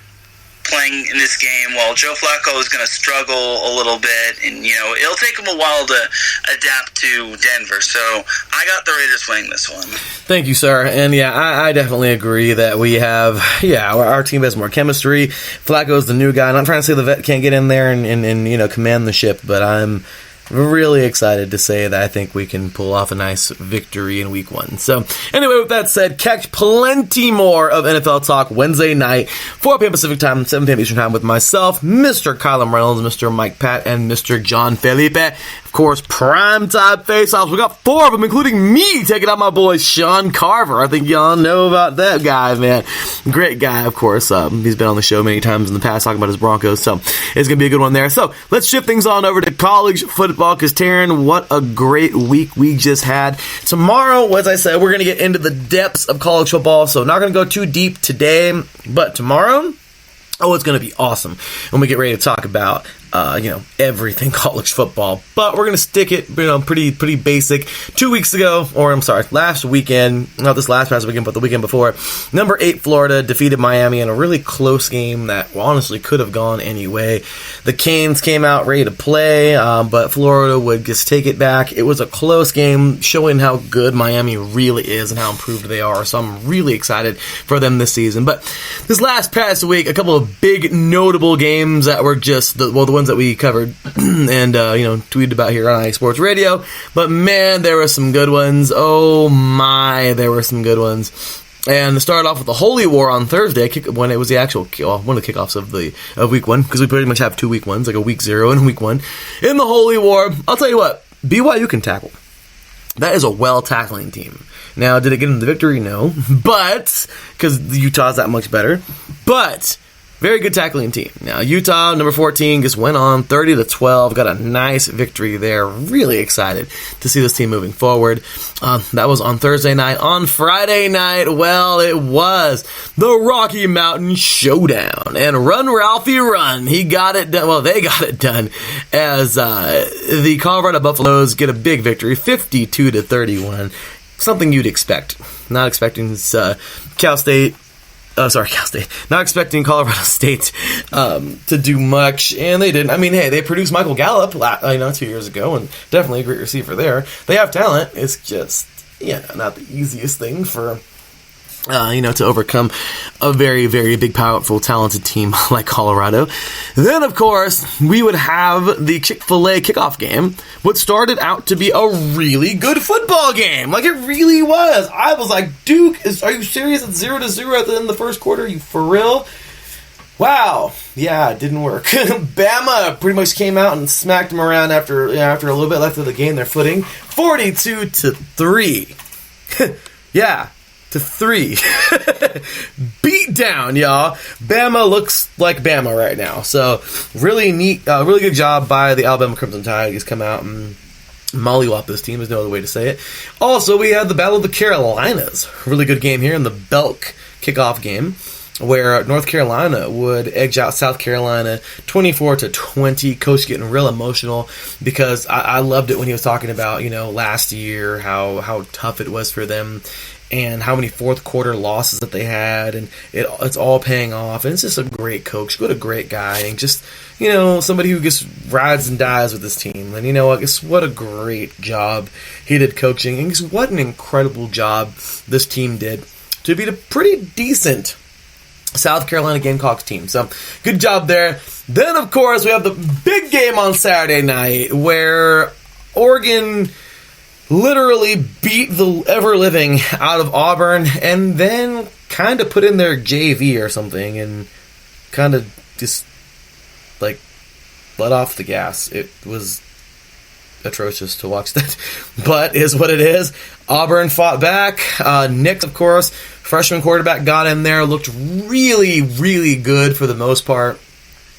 playing in this game, while Joe Flacco is going to struggle a little bit, and it'll take him a while to adapt to Denver. So I got the Raiders winning this one. Thank you, sir. And yeah, I definitely agree that we have, our team has more chemistry. Flacco's the new guy. I'm not trying to say the vet can't get in there and command the ship, but I'm really excited to say that I think we can pull off a nice victory in week 1. So, anyway, with that said, catch plenty more of NFL Talk Wednesday night, 4 p.m. Pacific Time, 7 p.m. Eastern Time with myself, Mr. Kyler Reynolds, Mr. Mike Pat, and Mr. John Felipe. Of course, primetime face-offs. We got 4 of them, including me, taking out my boy Sean Carver. I think y'all know about that guy, man. Great guy, of course. He's been on the show many times in the past talking about his Broncos, so it's going to be a good one there. So, let's shift things on over to college football. Because, Taryn, what a great week we just had. Tomorrow, as I said, we're going to get into the depths of college football, so not going to go too deep today, but tomorrow, it's going to be awesome when we get ready to talk about everything college football. But we're going to stick it, pretty basic. 2 weeks ago, last weekend, not this last past weekend, but the weekend before, number 8 Florida defeated Miami in a really close game that honestly could have gone any way. The Canes came out ready to play, but Florida would just take it back. It was a close game, showing how good Miami really is and how improved they are. So I'm really excited for them this season. But this last past week, a couple of big notable games that were just the ones that we covered and tweeted about here on iSports Radio. But man, there were some good ones. Oh my, there were some good ones. And to start off with the Holy War on Thursday, when it was the actual one of the kickoffs of week 1, because we pretty much have 2 week ones, like a week 0 and week 1. In the Holy War, I'll tell you what, BYU can tackle. That is a well-tackling team. Now, did it get them the victory? No. But, because Utah's that much better. But very good tackling team. Now, Utah, number 14, just went on 30-12, got a nice victory there. Really excited to see this team moving forward. That was on Thursday night. On Friday night, well, it was the Rocky Mountain Showdown. And Run, Ralphie, Run. He got it done. Well, they got it done as the Colorado Buffaloes get a big victory, 52-31. Something you'd expect. Not expecting Cal State. Not expecting Colorado State to do much, and they didn't. I mean, hey, they produced Michael Gallup 2 years ago, and definitely a great receiver there. They have talent. It's just, not the easiest thing for to overcome a very, very big, powerful, talented team like Colorado. Then, of course, we would have the Chick-fil-A kickoff game, what started out to be a really good football game. Like, it really was. I was like, Duke, are you serious? It's 0-0 at the end of the first quarter? You for real? Wow. Yeah, it didn't work. Bama pretty much came out and smacked them around after a little bit left of the game. They're footing 42-3. Yeah. To 3. Beat down, y'all. Bama looks like Bama right now. So, really neat, really good job by the Alabama Crimson Tide. He's come out and mollywop this team. There's no other way to say it. Also, we had the Battle of the Carolinas. Really good game here in the Belk kickoff game, where North Carolina would edge out South Carolina 24-20. Coach getting real emotional because I loved it when he was talking about, last year, how tough it was for them and how many fourth quarter losses that they had, and it's all paying off. And it's just a great coach, what a great guy, and just, somebody who just rides and dies with this team. And I guess what a great job he did coaching, and just what an incredible job this team did to beat a pretty decent South Carolina Gamecocks team. So, good job there. Then, of course, we have the big game on Saturday night where Oregon literally beat the ever-living out of Auburn and then kind of put in their JV or something and kind of just, let off the gas. It was atrocious to watch that, but is what it is. Auburn fought back. Nick, of course, freshman quarterback, got in there, looked really, really good for the most part.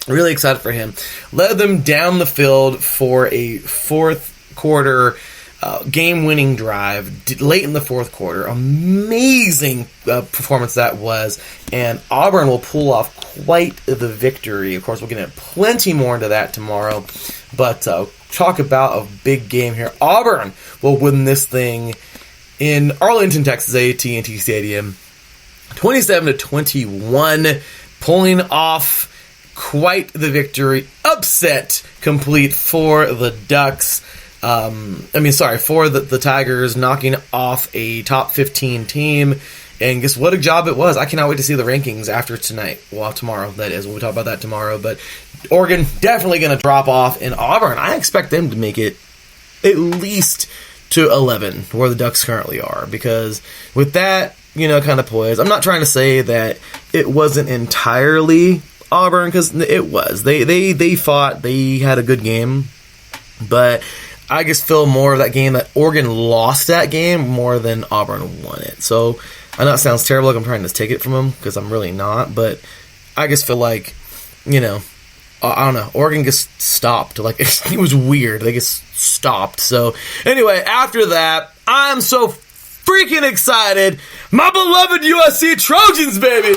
Really excited for him. Led them down the field for a fourth quarter game-winning drive late in the fourth quarter. Amazing performance that was, and Auburn will pull off quite the victory. Of course, we'll get into plenty more into that tomorrow, but talk about a big game here. Auburn will win this thing in Arlington, Texas, AT&T Stadium, 27-21, pulling off quite the victory. Upset complete for the Ducks. For the Tigers, knocking off a top 15 team. And guess what a job it was. I cannot wait to see the rankings after tonight. Well, tomorrow, that is. We'll talk about that tomorrow. But Oregon definitely going to drop off. In Auburn, I expect them to make it at least to 11, where the Ducks currently are. Because with that, kind of poise, I'm not trying to say that it wasn't entirely Auburn, because it was. They fought. They had a good game. But I just feel more of that game that Oregon lost that game more than Auburn won it. So I know it sounds terrible, like I'm trying to take it from them, because I'm really not, but I just feel like, I don't know, Oregon just stopped. Like, it was weird. They just stopped. So, anyway, after that, I'm so freaking excited. My beloved USC Trojans, baby!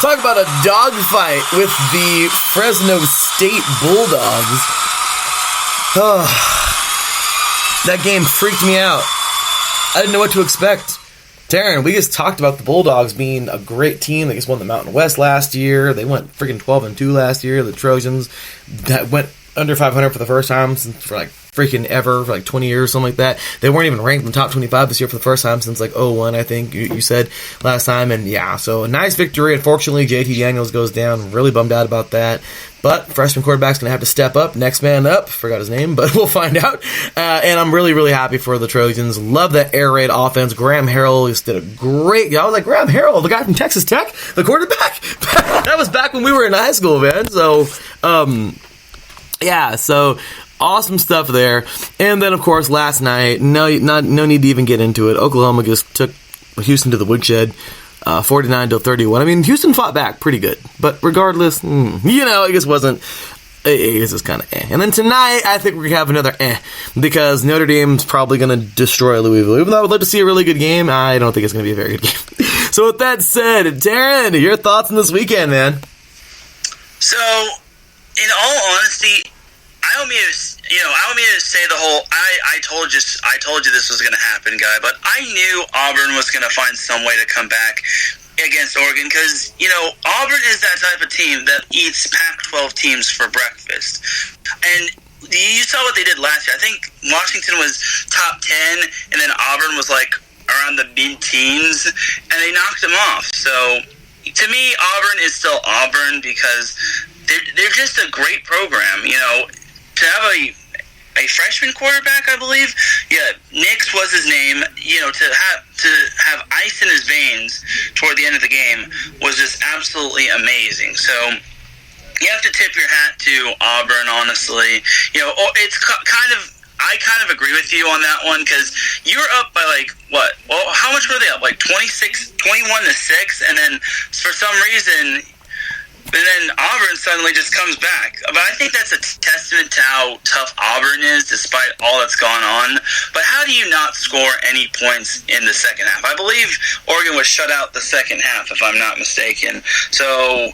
Talk about a dogfight with the Fresno State Bulldogs. That game freaked me out. I didn't know what to expect. Darren, we just talked about the Bulldogs being a great team. They just won the Mountain West last year. They went freaking 12-2 last year. The Trojans that went under 500 for the first time for like freaking ever, for like 20 years, something like that. They weren't even ranked in the top 25 this year for the first time since like 2001, I think you said last time. And yeah, so a nice victory. Unfortunately, JT Daniels goes down. Really bummed out about that. But freshman quarterback's going to have to step up. Next man up. Forgot his name, but we'll find out. And I'm really, really happy for the Trojans. Love that air raid offense. Graham Harrell just did a great job. I was like, Graham Harrell, the guy from Texas Tech? The quarterback? That was back when we were in high school, man. So, yeah, so awesome stuff there. And then, of course, last night, no need to even get into it. Oklahoma just took Houston to the woodshed. 49-31. I mean, Houston fought back pretty good, but regardless, it just wasn't. It was just kind of eh. And then tonight, I think we're gonna have another because Notre Dame's probably gonna destroy Louisville. Even though I would love to see a really good game, I don't think it's gonna be a very good game. So with that said, Darren, your thoughts on this weekend, man? So, in all honesty, I don't mean to say the whole I told you this was going to happen, guy, but I knew Auburn was going to find some way to come back against Oregon because, Auburn is that type of team that eats Pac-12 teams for breakfast. And you saw what they did last year. I think Washington was top 10, and then Auburn was like around the mid-teens, and they knocked them off. So, to me, Auburn is still Auburn because they're just a great program, To have a freshman quarterback, I believe, Nix was his name. To have ice in his veins toward the end of the game was just absolutely amazing. So you have to tip your hat to Auburn, honestly. It's I kind of agree with you on that one because you were up by like what? Well, how much were they up? Like 21-6, and then for some reason. And then Auburn suddenly just comes back. But I think that's a testament to how tough Auburn is, despite all that's gone on. But how do you not score any points in the second half? I believe Oregon was shut out the second half, if I'm not mistaken. So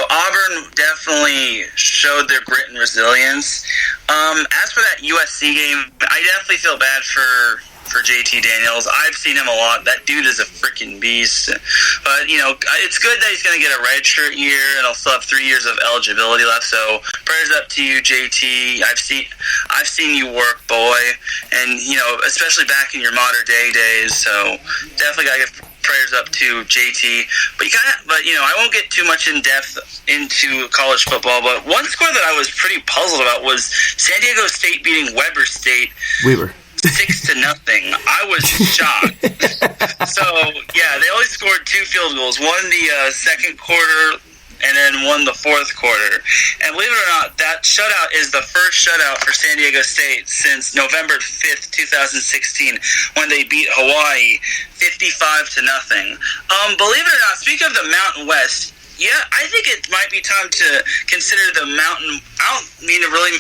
Auburn definitely showed their grit and resilience. As for that USC game, I definitely feel bad for JT Daniels. I've seen him a lot. That dude is a freaking beast. But, it's good that he's going to get a redshirt year, and he'll still have 3 years of eligibility left. So, prayers up to you, JT. I've seen you work, boy. And, especially back in your modern day days. So, definitely got to give prayers up to JT. But I won't get too much in depth into college football. But one score that I was pretty puzzled about was San Diego State beating Weber State. 6-0. I was shocked. So, they only scored 2 field goals. One the second quarter and then won the fourth quarter. And believe it or not, that shutout is the first shutout for San Diego State since November 5th, 2016, when they beat Hawaii 55-0. Believe it or not, speaking of the Mountain West, I think it might be time to consider the Mountain. I don't mean to really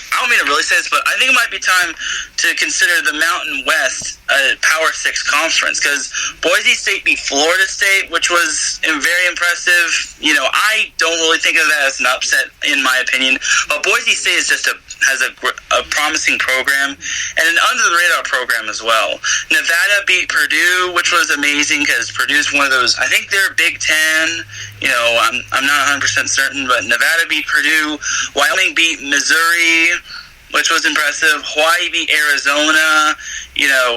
say this, but I think it might be time to consider the Mountain West a Power 6 conference because Boise State beat Florida State, which was very impressive. I don't really think of that as an upset, in my opinion. But Boise State is just a has a promising program and an under-the-radar program as well. Nevada beat Purdue, which was amazing because Purdue's one of those, I think they're Big Ten, I'm not 100% certain, but Nevada beat Purdue. Wyoming beat Missouri, which was impressive. Hawaii beat Arizona.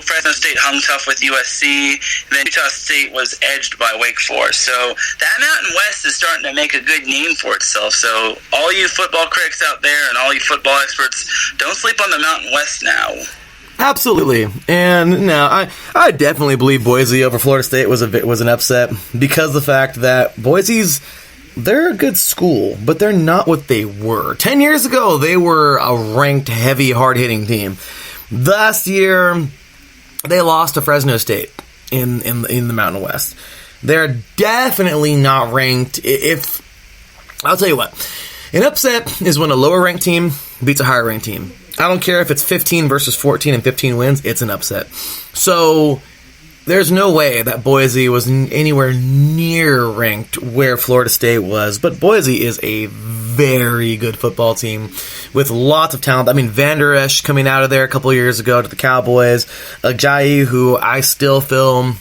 Fresno State hung tough with USC. And then Utah State was edged by Wake Forest. So that Mountain West is starting to make a good name for itself. So all you football critics out there and all you football experts, don't sleep on the Mountain West now. Absolutely. And no, I definitely believe Boise over Florida State was an upset because of the fact that they're a good school, but they're not what they were. 10 years ago, they were a ranked, heavy, hard-hitting team. Last year, they lost to Fresno State in the Mountain West. They're definitely not ranked. I'll tell you what, an upset is when a lower-ranked team beats a higher-ranked team. I don't care if it's 15 versus 14 and 15 wins, it's an upset. So there's no way that Boise was anywhere near ranked where Florida State was, but Boise is a very good football team with lots of talent. I mean, Van Der Esch coming out of there a couple of years ago to the Cowboys, Ajayi, who I still feel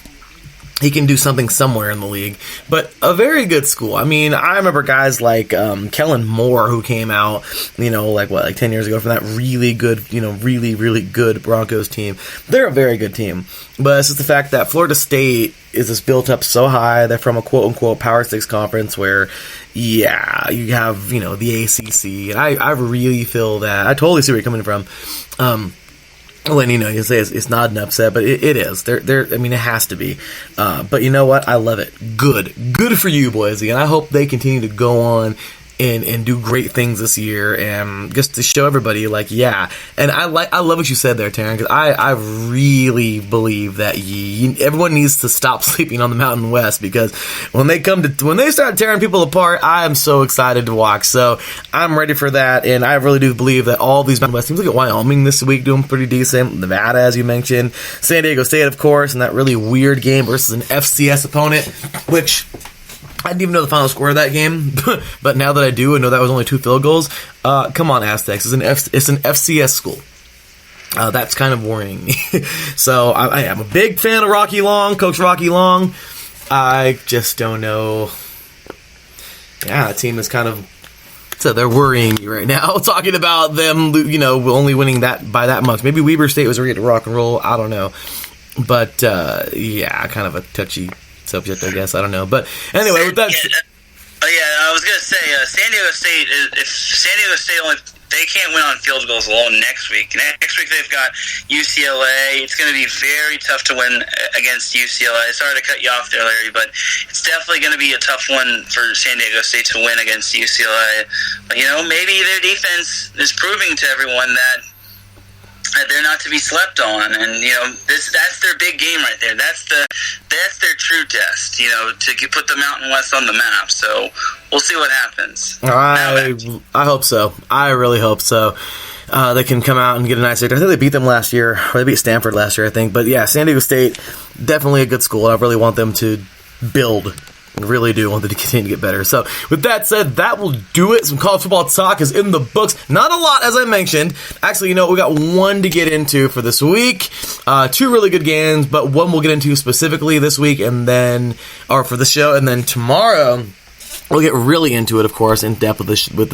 he can do something somewhere in the league, but a very good school. I mean, I remember guys like Kellen Moore who came out, like 10 years ago from that really good, really, really good Broncos team. They're a very good team, but it's just the fact that Florida State is just built up so high. They're from a quote-unquote Power 6 conference where, you have, the ACC, and I really feel that. I totally see where you're coming from. When you say it's not an upset, but it is. It has to be. But you know what? I love it. Good for you, Boise, and I hope they continue to go on and do great things this year, and just to show everybody, And I love what you said there, Taryn, because I really believe that everyone needs to stop sleeping on the Mountain West, because when they start tearing people apart, I am so excited to watch. So I'm ready for that, and I really do believe that all these Mountain West teams, look at Wyoming this week doing pretty decent, Nevada, as you mentioned, San Diego State, of course, and that really weird game versus an FCS opponent, which I didn't even know the final score of that game, but now that I do and know that was only 2 field goals, come on, Aztecs. It's an FCS school. That's kind of worrying me. So I am a big fan of Rocky Long, Coach Rocky Long. I just don't know. Yeah, the team is kind of... So they're worrying me right now, talking about them, only winning that by that much. Maybe Weber State was ready to rock and roll. I don't know. But, kind of a touchy subject, I guess. I don't know. But anyway, with that... I was going to say, San Diego State, if San Diego State they can't win on field goals alone next week. Next week they've got UCLA. It's going to be very tough to win against UCLA. Sorry to cut you off there, Larry, but it's definitely going to be a tough one for San Diego State to win against UCLA. But, maybe their defense is proving to everyone that they're not to be slept on, and that's their big game right there. That's their true test, to put the Mountain West on the map. So we'll see what happens. I hope so. I really hope so. They can come out and get a nice victory. I think they beat them last year, or they beat Stanford last year, I think. But yeah, San Diego State, definitely a good school. I really want them to build. I really do want them to continue to get better. So, with that said, that will do it. Some college football talk is in the books. Not a lot, as I mentioned. Actually, we got one to get into for this week. 2 really good games, but one we'll get into specifically this week, or for the show, and then tomorrow we'll get really into it, of course, in depth with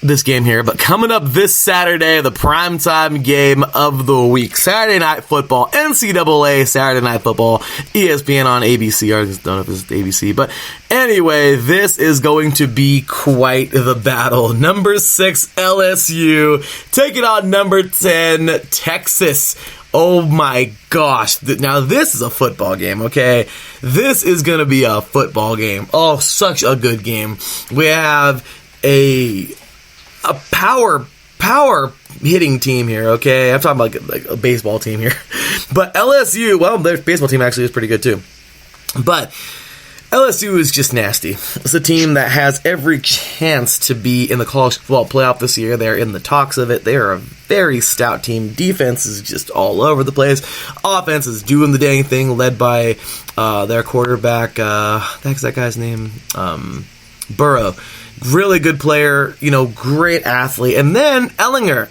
this game here. But coming up this Saturday, the primetime game of the week, Saturday Night Football, NCAA Saturday Night Football, ESPN on ABC. I don't know if it's ABC, but anyway, this is going to be quite the battle. Number 6 LSU taking on number 10 Texas. Oh my gosh. Now this is a football game, okay? This is going to be a football game. Oh, such a good game. We have a power hitting team here, okay? I'm talking about like a baseball team here. But LSU, well, their baseball team actually is pretty good too. But LSU is just nasty. It's a team that has every chance to be in the college football playoff this year. They're in the talks of it. They are a very stout team. Defense is just all over the place. Offense is doing the dang thing, led by their quarterback. That's that guy's name. Burrow, really good player, great athlete. And then Ellinger,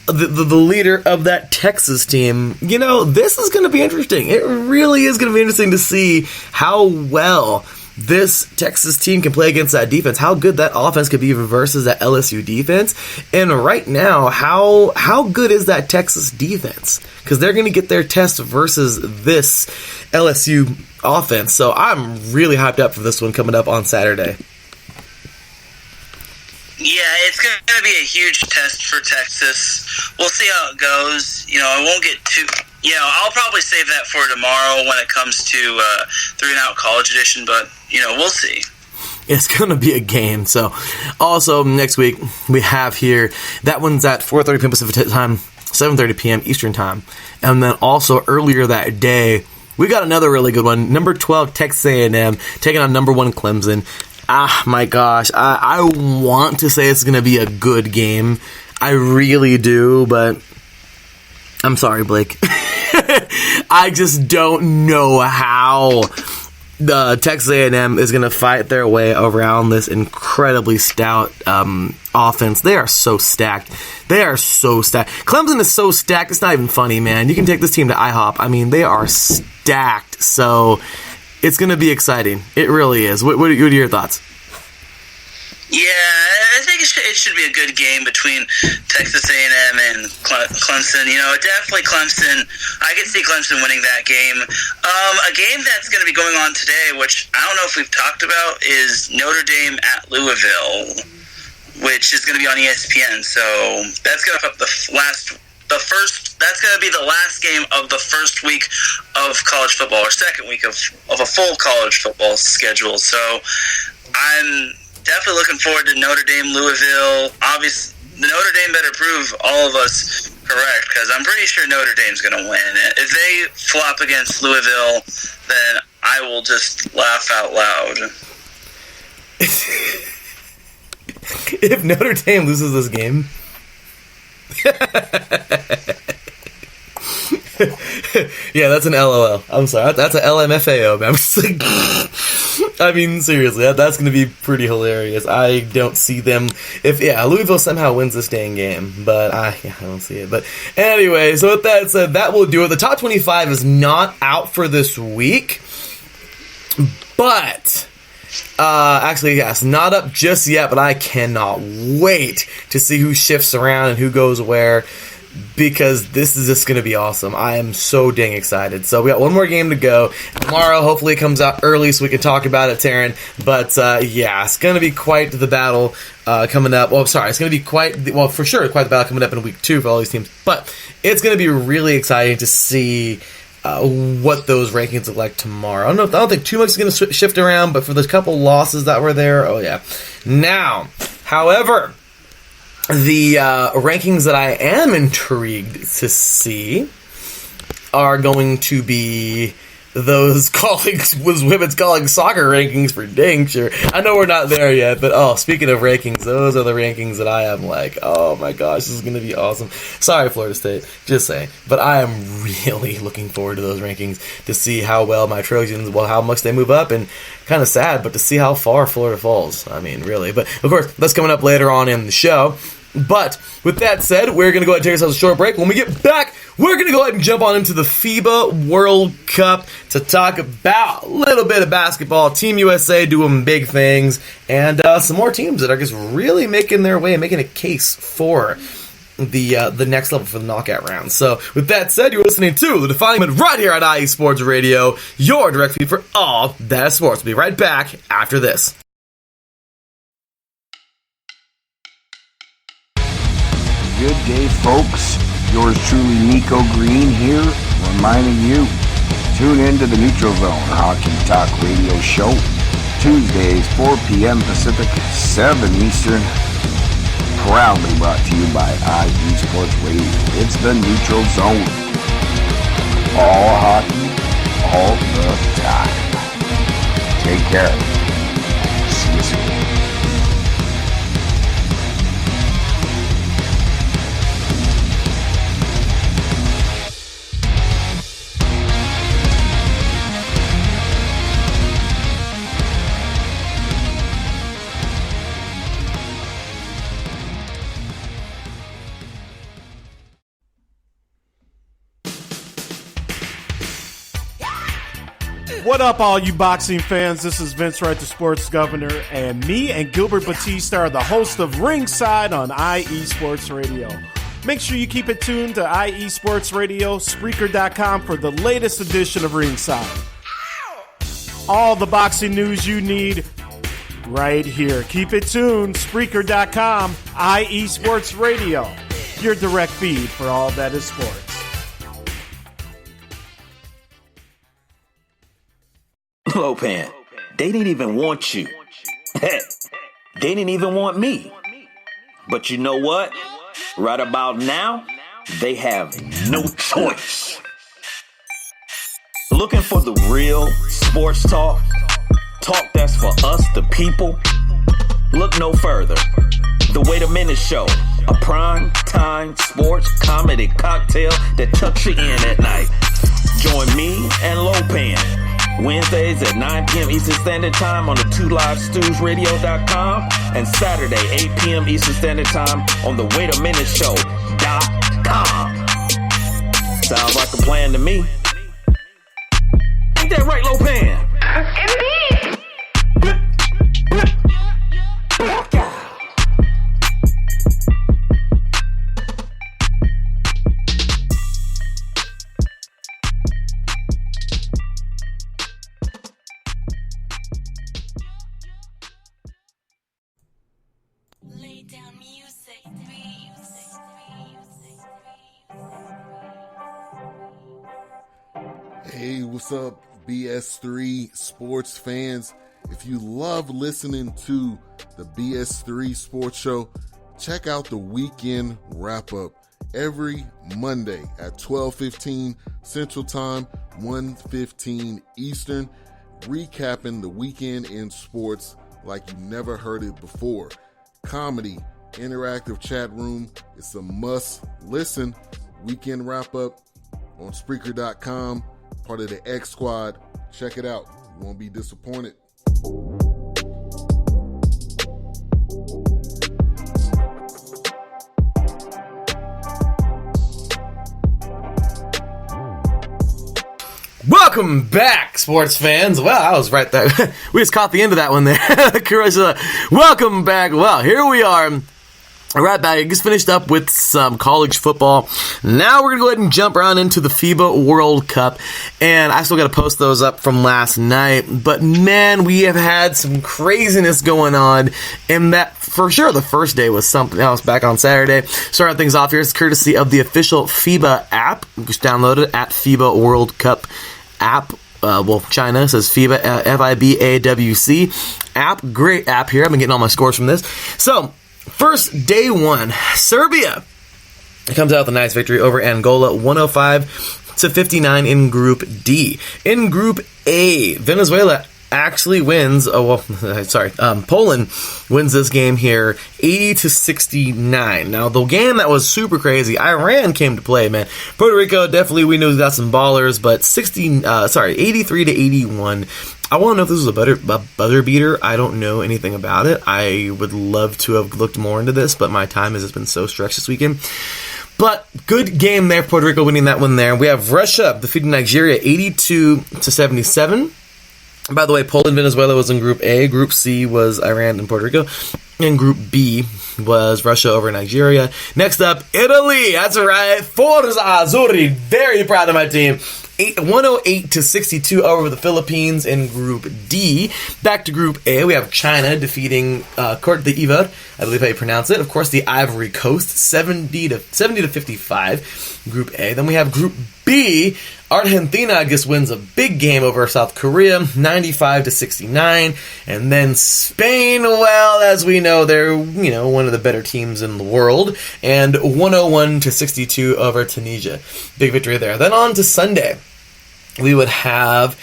the leader of that Texas team. This is going to be interesting. It really is going to be interesting to see how well this Texas team can play against that defense, how good that offense could be versus that LSU defense. And right now, how good is that Texas defense? Because they're going to get their test versus this LSU offense. So I'm really hyped up for this one coming up on Saturday. Yeah, it's going to be a huge test for Texas. We'll see how it goes. I won't get too... I'll probably save that for tomorrow when it comes to 3-and-Out College Edition, but, we'll see. It's going to be a game. So, also, next week, we have here, that one's at 4:30 p.m. Pacific time, 7:30 p.m. Eastern time. And then also, earlier that day, we got another really good one. Number 12, Texas A&M, taking on number 1, Clemson. My gosh, I want to say it's going to be a good game. I really do, but I'm sorry, Blake. I just don't know how the Texas A&M is going to fight their way around this incredibly stout offense. They are so stacked. Clemson is so stacked, it's not even funny, man. You can take this team to IHOP. I mean, they are stacked, so it's going to be exciting. It really is. What are your thoughts? Yeah, I think it should be a good game between Texas A&M and Clemson. Definitely Clemson. I can see Clemson winning that game. A game that's going to be going on today, which I don't know if we've talked about, is Notre Dame at Louisville, which is going to be on ESPN. So that's going to be that's going to be the last game of the first week of college football, or second week of a full college football schedule. So I'm definitely looking forward to Notre Dame, Louisville. Obviously, Notre Dame better prove all of us correct, because I'm pretty sure Notre Dame's going to win. If they flop against Louisville, then I will just laugh out loud. If Notre Dame loses this game... yeah, that's an LOL. I'm sorry. That's an LMFAO. I'm just like, I mean, seriously, that's going to be pretty hilarious. I don't see them Louisville somehow wins this dang game, but I don't see it. But anyway, so with that said, that will do it. The top 25 is not out for this week, but actually, yes, not up just yet, but I cannot wait to see who shifts around and who goes where, because this is just going to be awesome. I am so dang excited. So we got one more game to go. Tomorrow, hopefully it comes out early so we can talk about it, Taryn. But it's going to be quite the battle coming up. Well, sorry, it's going to be for sure, quite the battle coming up in week 2 for all these teams. But it's going to be really exciting to see what those rankings look like tomorrow. I don't think too much is going to shift around, but for the couple losses that were there, oh yeah. Now, however, the rankings that I am intrigued to see are going to be those women's college soccer rankings for dang sure. I know we're not there yet, but speaking of rankings, those are the rankings that I am like, oh my gosh, this is going to be awesome. Sorry, Florida State, just saying. But I am really looking forward to those rankings to see how well my Trojans, how much they move up, and kind of sad, but to see how far Florida falls. I mean, really. But of course, that's coming up later on in the show. But with that said, we're going to go ahead and take ourselves a short break. When we get back, we're going to go ahead and jump on into the FIBA World Cup to talk about a little bit of basketball, Team USA doing big things, and some more teams that are just really making their way and making a case for the next level for the knockout round. So with that said, you're listening to The Defining Moment right here on IE Sports Radio, your direct feed for all that sports. We'll be right back after this. Good day, folks. Yours truly, Nico Green here, reminding you, tune in to the Neutral Zone Hockey Talk Radio Show, Tuesdays, 4 p.m. Pacific, 7 Eastern, proudly brought to you by IE Sports Radio. It's the Neutral Zone. All hockey, all the time. Take care. See you soon. What up, all you boxing fans? This is Vince Wright, the sports governor, and me and Gilbert Batista are the host of Ringside on IE Sports Radio. Make sure you keep it tuned to IE Sports Radio, Spreaker.com for the latest edition of Ringside. All the boxing news you need right here. Keep it tuned, Spreaker.com, IE Sports Radio, your direct feed for all that is sports. Lopan, they didn't even want you. Heck, they didn't even want me. But you know what? Right about now, they have no choice. Looking for the real sports talk? Talk that's for us, the people? Look no further. The Wait a Minute Show, a prime time sports comedy cocktail that tucks you in at night. Join me and Lopan Wednesdays at 9 p.m. Eastern Standard Time on the 2livestewsradio.com and Saturday 8 p.m. Eastern Standard Time on the waitaminuteShow.com. Sounds like a plan to me. Ain't that right, Lopan? Indeed. Hey, what's up, BS3 sports fans? If you love listening to the BS3 Sports Show, check out the weekend wrap-up every Monday at 12:15 Central Time, 1:15 Eastern, recapping the weekend in sports like you never heard it before. Comedy, interactive chat room, it's a must-listen. Weekend wrap-up on Spreaker.com, part of the X Squad. Check it out. You won't be disappointed. Welcome back, sports fans. Well, I was right there. We just caught the end of that one there. Welcome back. Well, here we are. Right back. I just finished up with some college football. Now we're going to go ahead and jump around into the FIBA World Cup. And I still got to post those up from last night. But man, we have had some craziness going on. And that, for sure, the first day was something else back on Saturday. Starting things off here, it's courtesy of the official FIBA app. Just download it at FIBA World Cup app. China says FIBA, FIBAWC app. Great app here. I've been getting all my scores from this. So, first, day one, Serbia. It comes out with a nice victory over Angola, 105-59 in Group D. In Group A, Venezuela actually wins. Poland wins this game here, 80-69. Now, the game that was super crazy, Iran came to play, man. Puerto Rico, definitely, we know we got some ballers, but 83-81. I want to know if this was a buzzer beater. I don't know anything about it. I would love to have looked more into this, but my time has just been so stretched this weekend. But good game there, Puerto Rico winning that one there. We have Russia defeating Nigeria 82-77. By the way, Poland, Venezuela was in Group A. Group C was Iran and Puerto Rico. And Group B was Russia over Nigeria. Next up, Italy. That's right. Forza Azzurri. Very proud of my team. 108-62 over the Philippines in Group D. Back to Group A, we have China defeating Côte d'Ivoire, I believe how you pronounce it. Of course, the Ivory Coast, 70-55, Group A. Then we have Group B. Argentina, I guess, wins a big game over South Korea, 95-69. And then Spain, well, as we know, they're, one of the better teams in the world. And 101-62 over Tunisia. Big victory there. Then on to Sunday. We would have,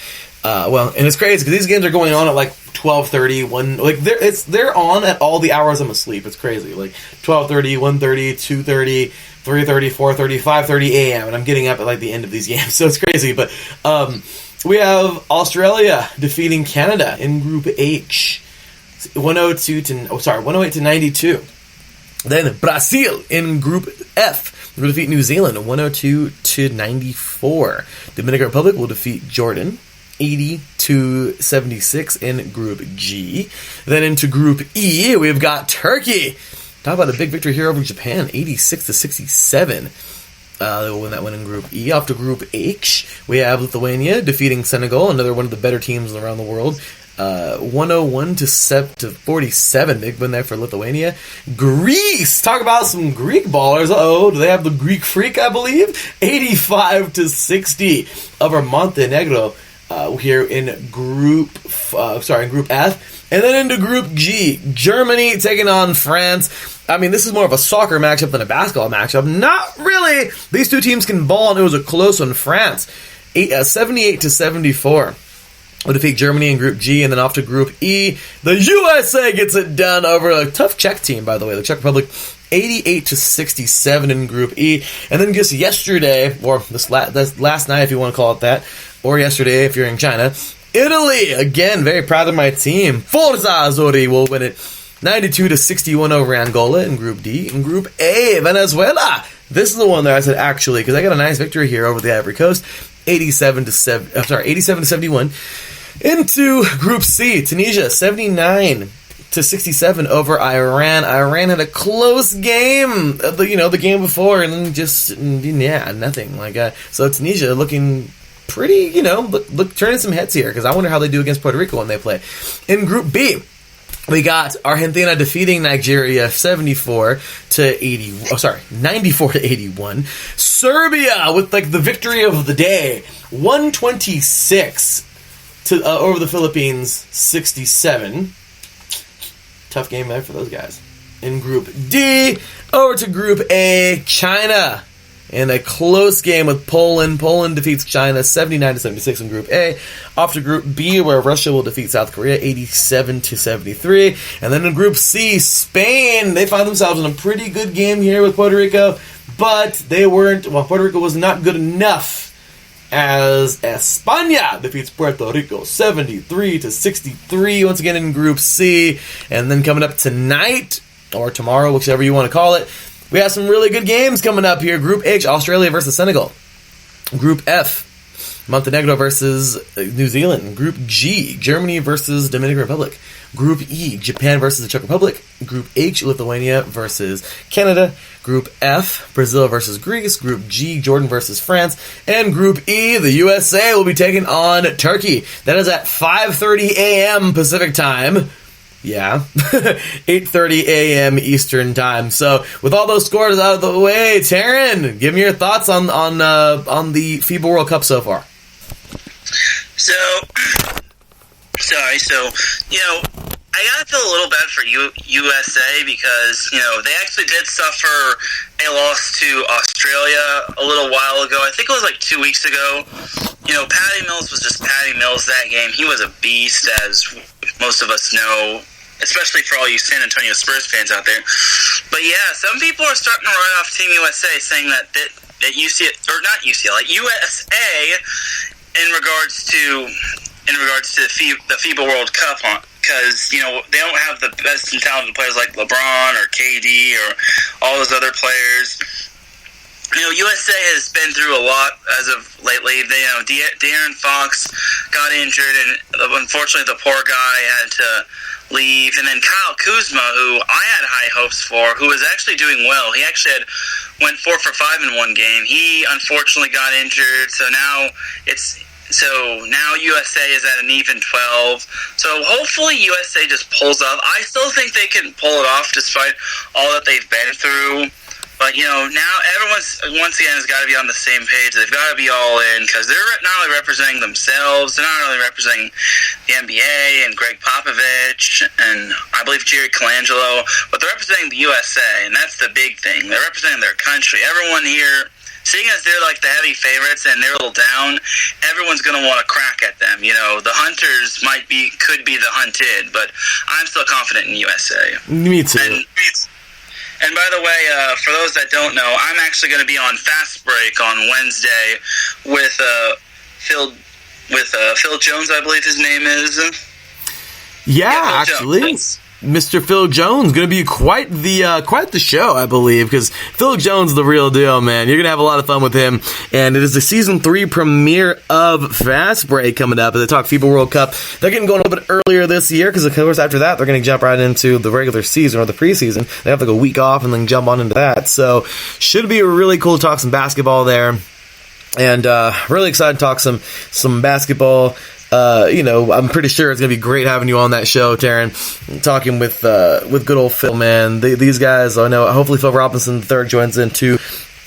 and it's crazy because these games are going on at like 12:30, 1, like they're on at all the hours I'm asleep. It's crazy, like 12:30, 1:30, 2:30, 3:30, 4:30, 5:30 a.m. and I'm getting up at like the end of these games, so it's crazy. But we have Australia defeating Canada in Group H, 108-92. Then Brazil in Group F will defeat New Zealand 102-94. Dominican Republic will defeat Jordan 80-76 in Group G. Then into Group E, we've got Turkey. Talk about a big victory here over Japan, 86-67. They will win that one in Group E. Off to Group H, we have Lithuania defeating Senegal, another one of the better teams around the world. 101-47. Big win there for Lithuania. Greece, talk about some Greek ballers. Do they have the Greek freak, I believe? 85-60 over Montenegro here in Group F. And then into Group G, Germany taking on France. I mean, this is more of a soccer matchup than a basketball matchup. Not really. These two teams can ball, and it was a close one. France, 78-74. Will defeat Germany in Group G, and then off to Group E. The USA gets it done over a tough Czech team, by the way. The Czech Republic, 88-67 in Group E. And then just yesterday, or this last night if you want to call it that, or yesterday if you're in China, Italy, again, very proud of my team. Forza Azzurri will win it 92-61 over Angola in Group D. In Group A, Venezuela. This is the one that I said actually, because I got a nice victory here over the Ivory Coast, 87-71. Into Group C, Tunisia, 79-67 over Iran. Iran had a close game, the game before, and then just nothing. So Tunisia looking pretty, turning some heads here, because I wonder how they do against Puerto Rico when they play. In Group B, we got Argentina defeating Nigeria 94-81. Serbia with the victory of the day, 126 over the Philippines 67. Tough game there for those guys. In Group D, over to Group A, China. In a close game with Poland. Poland defeats China 79-76 in Group A. Off to Group B, where Russia will defeat South Korea 87-73. And then in Group C, Spain. They find themselves in a pretty good game here with Puerto Rico, but Puerto Rico was not good enough, as España defeats Puerto Rico 73-63 once again in Group C. And then coming up tonight, or tomorrow, whichever you want to call it, we have some really good games coming up here. Group H, Australia versus Senegal. Group F, Montenegro versus New Zealand. Group G, Germany versus Dominican Republic. Group E, Japan versus the Czech Republic. Group H, Lithuania versus Canada. Group F, Brazil versus Greece. Group G, Jordan versus France. And Group E, the USA will be taking on Turkey. That is at 5:30 a.m. Pacific time. Yeah, 8:30 a.m. Eastern time. So, with all those scores out of the way, Taryn, give me your thoughts on the FIBA World Cup so far. I gotta feel a little bad for USA because they actually did suffer a loss to Australia a little while ago. I think it was 2 weeks ago. Patty Mills was just Patty Mills that game. He was a beast, as most of us know, especially for all you San Antonio Spurs fans out there. But yeah, some people are starting to write off Team USA, saying that USA in regards to the FIBA World Cup, because they don't have the best and talented players like LeBron or KD or all those other players. USA has been through a lot as of lately. De'Aaron Fox got injured, and unfortunately the poor guy had to leave. And then Kyle Kuzma, who I had high hopes for, who was actually doing well. He actually went 4 for 5 in one game. He unfortunately got injured, so now USA is at an even 12. So hopefully USA just pulls off. I still think they can pull it off despite all that they've been through. But, now everyone's, once again, has got to be on the same page. They've got to be all in, because they're not only representing themselves, they're not only representing the NBA and Greg Popovich and I believe Jerry Colangelo, but they're representing the USA, and that's the big thing. They're representing their country. Everyone here, seeing as they're the heavy favorites and they're a little down, everyone's going to want to crack at them. The hunters could be the hunted, but I'm still confident in USA. Me too. And by the way, for those that don't know, I'm actually going to be on Fast Break on Wednesday with Phil Jones, I believe his name is. Yeah, actually. Mr. Phil Jones. Going to be quite the show, I believe, because Phil Jones is the real deal, man. You're going to have a lot of fun with him, and it is the Season 3 premiere of Fast Break coming up as they talk FIBA World Cup. They're getting going a little bit earlier this year, because of course after that, they're going to jump right into the regular season or the preseason. They have like a week off and then jump on into that, so should be really cool to talk some basketball there, and really excited to talk some basketball. I'm pretty sure it's going to be great having you on that show, Taryn, talking with good old Phil, man. These guys, I know, hopefully Phil Robinson III joins in too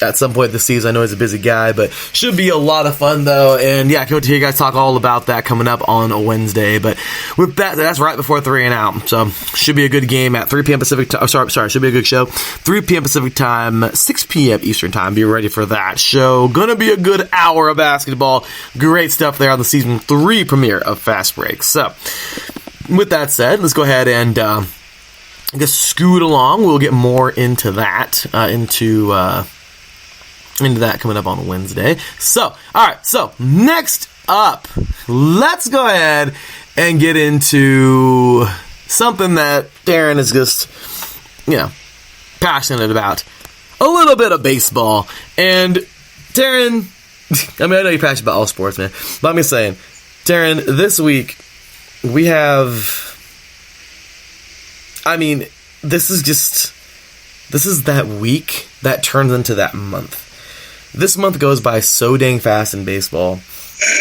at some point this season. I know he's a busy guy, but should be a lot of fun, though. And yeah, I can't wait to hear you guys talk all about that coming up on a Wednesday. But with that, that's right before 3 and out. So should be a good game at 3 p.m. Pacific time. Sorry, should be a good show. 3 p.m. Pacific time, 6 p.m. Eastern time. Be ready for that show. Gonna be a good hour of basketball. Great stuff there on the Season 3 premiere of Fast Break. So with that said, let's go ahead and I guess scoot along. We'll get more into that, into that coming up on Wednesday. So, alright, so next up, let's go ahead and get into something that Darren is just, passionate about. A little bit of baseball. And Darren, I know you're passionate about all sports, man, but I'm just saying, Darren, this week, we have, this is that week that turns into that month. This month goes by so dang fast in baseball,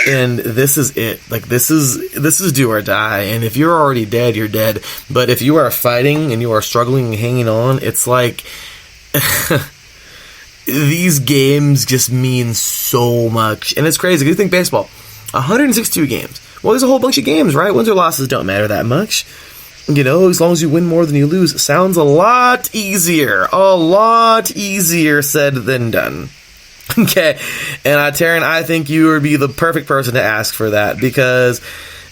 and this is it. Like, this is do or die, and if you're already dead, you're dead. But if you are fighting and you are struggling and hanging on, it's like these games just mean so much, and it's crazy. You think baseball, 162 games. Well, there's a whole bunch of games, right? Wins or losses don't matter that much. As long as you win more than you lose, sounds a lot easier said than done. Okay, and Taryn, I think you would be the perfect person to ask for that because,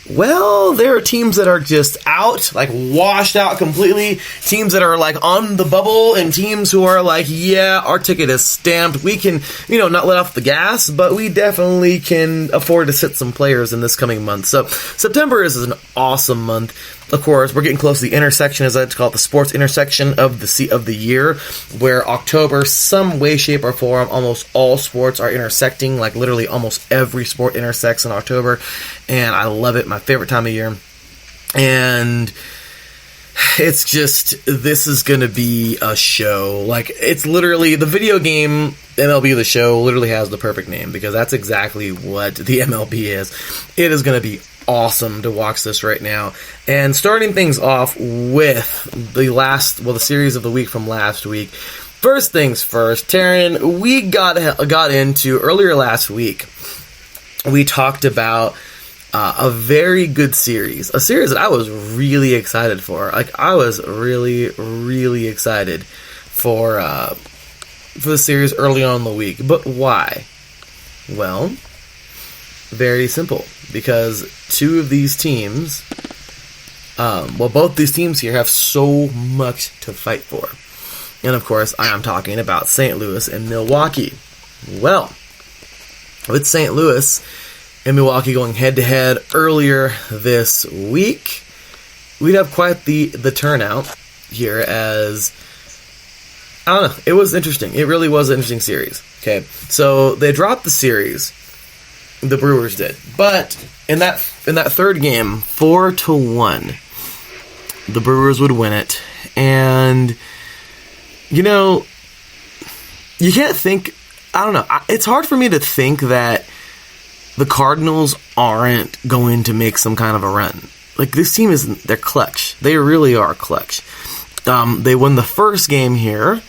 well, there are teams that are just out, like washed out completely, teams that are like on the bubble, and teams who are like, yeah, our ticket is stamped. We can, not let off the gas, but we definitely can afford to sit some players in this coming month. So September is an awesome month. Of course, we're getting close to the intersection, as I like to call it, the sports intersection of the year, where October, some way, shape, or form, almost all sports are intersecting. Like, literally almost every sport intersects in October, and I love it. My favorite time of year. And it's just, this is going to be a show. Like, it's literally, the video game MLB The Show literally has the perfect name, because that's exactly what the MLB is. It is going to be awesome to watch this right now. And starting things off with the series of the week from last week. First things first, Taryn, we got into earlier last week. We talked about a very good series, a series that I was really excited for. Like, I was really, really excited for the series early on in the week. But why? Well, very simple. Because two of these teams, both these teams here have so much to fight for. And of course, I am talking about St. Louis and Milwaukee. Well, with St. Louis and Milwaukee going head-to-head earlier this week, we'd have quite the turnout here, as, I don't know, it was interesting. It really was an interesting series. Okay, so they dropped the series. The Brewers did. But in that third game, 4-1, the Brewers would win it. And, you can't think, I don't know, it's hard for me to think that the Cardinals aren't going to make some kind of a run. Like, this team they're clutch. They really are clutch. They won the first game here,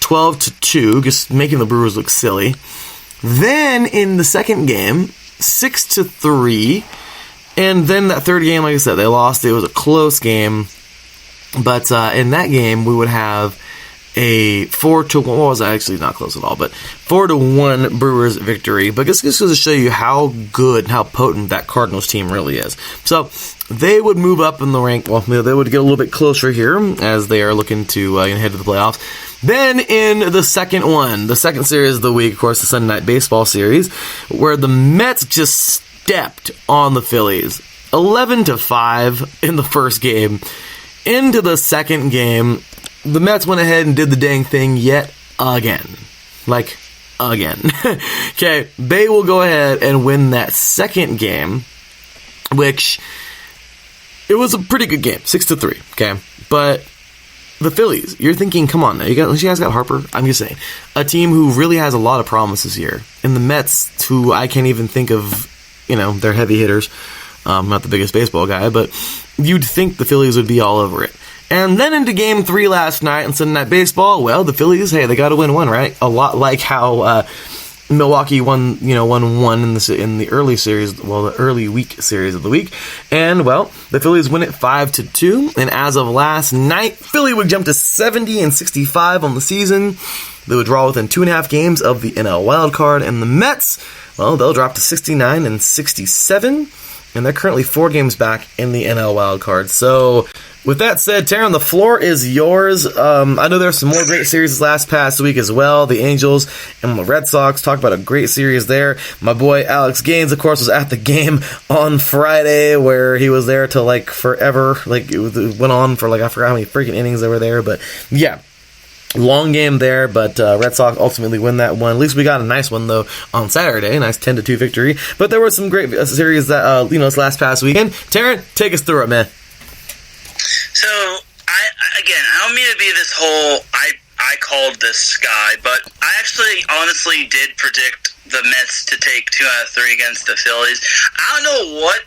12-2, just making the Brewers look silly. Then, in the second game, 6-3, and then that third game, like I said, they lost. It was a close game, but in that game, we would have a 4-1, well, it was actually not close at all, but 4-1 Brewers victory. But this goes to show you how good, how potent that Cardinals team really is. So, they would move up in the rank. Well, they would get a little bit closer here as they are looking to head to the playoffs. Then in the second series of the week, of course, the Sunday Night Baseball series, where the Mets just stepped on the Phillies, 11-5 in the first game. into the second game, the Mets went ahead and did the dang thing yet again. Like, again. Okay, they will go ahead and win that second game, which, it was a pretty good game, 6-3, okay? But the Phillies, you're thinking, come on now, you guys got Harper? I'm just saying. A team who really has a lot of promise this year. And the Mets, who I can't even think of, they're heavy hitters. I'm not the biggest baseball guy, but you'd think the Phillies would be all over it. And then into Game 3 last night on Sunday Night Baseball, well, the Phillies, hey, they got to win one, right? A lot like how Milwaukee won one in the early series, the early week series of the week. And, well, the Phillies win it 5-2. And as of last night, Philly would jump to 70-65 on the season. They would draw within 2.5 games of the NL wildcard. And the Mets, well, they'll drop to 69-67. And they're currently 4 games back in the NL wildcard. So, with that said, Taryn, the floor is yours. I know there's some more great series last past week as well. The Angels and the Red Sox talked about a great series there. My boy Alex Gaines, of course, was at the game on Friday where he was there till forever. It went on for I forgot how many freaking innings there were there. But yeah, long game there, but Red Sox ultimately win that one. At least we got a nice one, though, on Saturday. A nice 10-2 victory. But there were some great series that, this last past weekend. Taryn, take us through it, man. So, I don't mean to be this whole, I called this guy, but I actually honestly did predict the Mets to take 2 out of 3 against the Phillies. I don't know what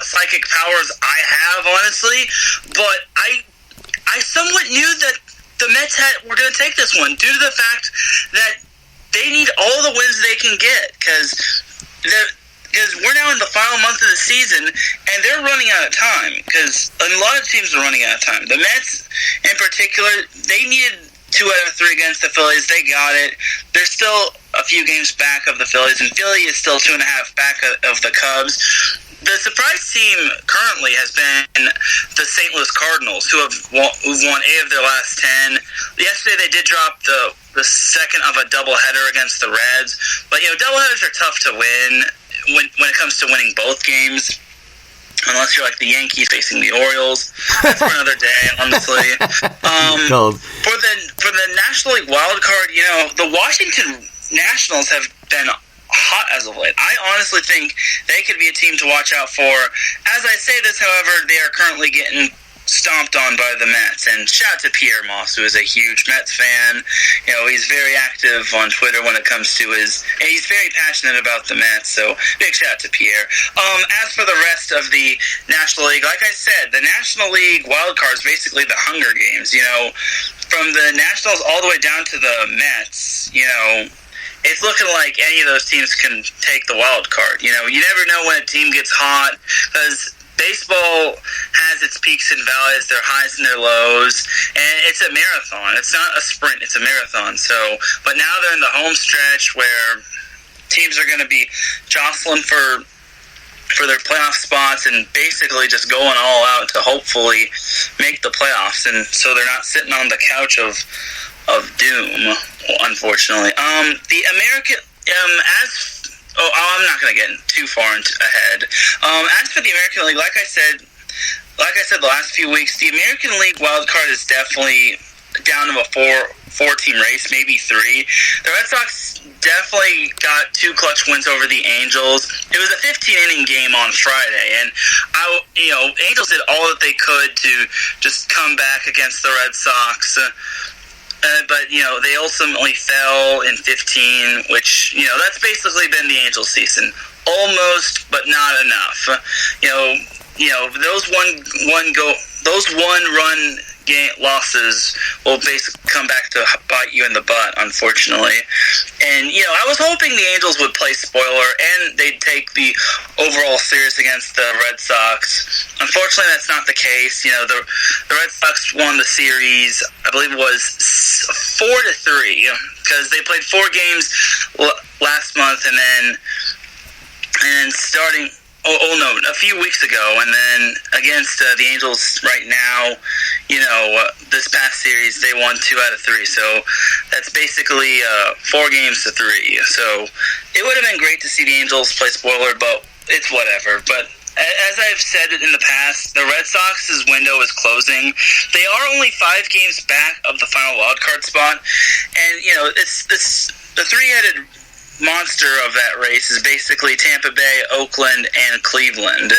psychic powers I have, honestly, but I somewhat knew that the Mets were going to take this one due to the fact that they need all the wins they can get, because we're now in the final month of the season, and they're running out of time, because a lot of teams are running out of time. The Mets, in particular, they needed 2 out of 3 against the Phillies. They got it. They're still a few games back of the Phillies, and Philly is still 2.5 back of the Cubs. The surprise team currently has been the St. Louis Cardinals, who've won 8 of their last 10. Yesterday, they did drop the second of a doubleheader against the Reds, but doubleheaders are tough to win when it comes to winning both games, unless you're like the Yankees facing the Orioles. That's for another day, honestly. For the National League wild card, the Washington Nationals have been hot as of late. I honestly think they could be a team to watch out for. As I say this, however, they are currently getting stomped on by the Mets. And shout out to Pierre Moss, who is a huge Mets fan. He's very active on Twitter when it comes to he's very passionate about the Mets, so big shout out to Pierre. As for the rest of the National League, like I said, the National League wild card is basically the Hunger Games. From the Nationals all the way down to the Mets, it's looking like any of those teams can take the wild card. You never know when a team gets hot, because baseball has its peaks and valleys, their highs and their lows, and it's a marathon. It's not a sprint, it's a marathon. But now they're in the home stretch where teams are going to be jostling for their playoff spots and basically just going all out to hopefully make the playoffs, and so they're not sitting on the couch of doom, unfortunately. The American, I'm not going to get too far ahead. As for the American League, like I said the last few weeks, the American League wild card is definitely down to a four-team race, maybe 3. The Red Sox definitely got 2 clutch wins over the Angels. It was a 15-inning game on Friday, and Angels did all that they could to just come back against the Red Sox. But, they ultimately fell in 15, which, that's basically been the Angels season. Almost, but not enough. Those one-run losses will basically come back to bite you in the butt, unfortunately. And, I was hoping the Angels would play spoiler and they'd take the overall series against the Red Sox. Unfortunately, that's not the case. The Red Sox won the series, I believe it was 4-3, because they played 4 games last month and then starting... a few weeks ago, and then against the Angels right now, this past series, they won 2 out of 3, so that's basically 4 games to 3, so it would have been great to see the Angels play spoiler, but it's whatever. But as I've said in the past, the Red Sox's window is closing. They are only 5 games back of the final wildcard spot, and it's the three-headed monster of that race is basically Tampa Bay, Oakland, and Cleveland.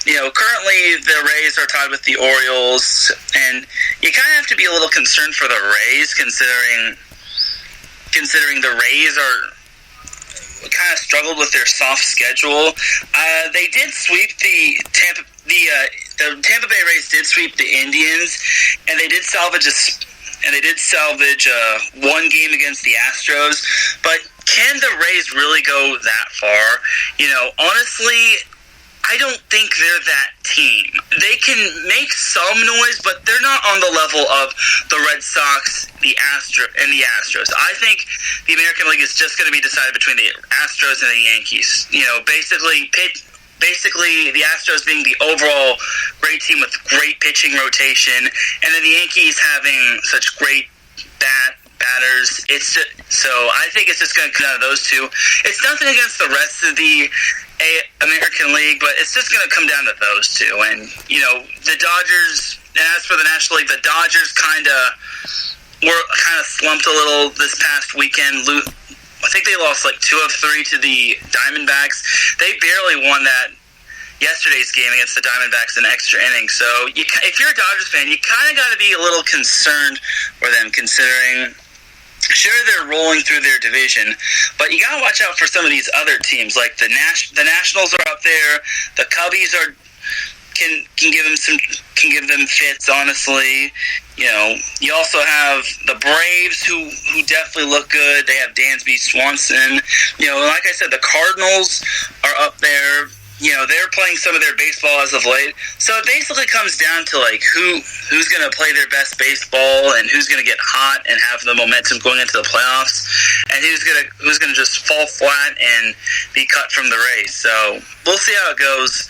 Currently the Rays are tied with the Orioles, and you kind of have to be a little concerned for the Rays, considering the Rays are kind of struggled with their soft schedule. They did sweep the Tampa Bay Rays did sweep the Indians, and they did salvage one game against the Astros. But can the Rays really go that far? Honestly, I don't think they're that team. They can make some noise, but they're not on the level of the Red Sox, the Astros. I think the American League is just going to be decided between the Astros and the Yankees. Basically, the Astros being the overall great team with great pitching rotation, and then the Yankees having such great batters. So I think it's just going to come out of those two. It's nothing against the rest of the American League, but it's just going to come down to those two. And, the Dodgers, and as for the National League, the Dodgers kind of slumped a little this past weekend. I think they lost 2 of 3 to the Diamondbacks. They barely won that yesterday's game against the Diamondbacks in extra innings. So if you're a Dodgers fan, you kind of got to be a little concerned for them, considering sure they're rolling through their division, but you got to watch out for some of these other teams. Like the Nationals are up there. The Cubbies can give them fits, honestly. You also have the Braves who definitely look good. They have Dansby Swanson. Like I said, the Cardinals are up there. They're playing some of their baseball as of late. So it basically comes down to who's going to play their best baseball and who's going to get hot and have the momentum going into the playoffs, and who's going to just fall flat and be cut from the race. So we'll see how it goes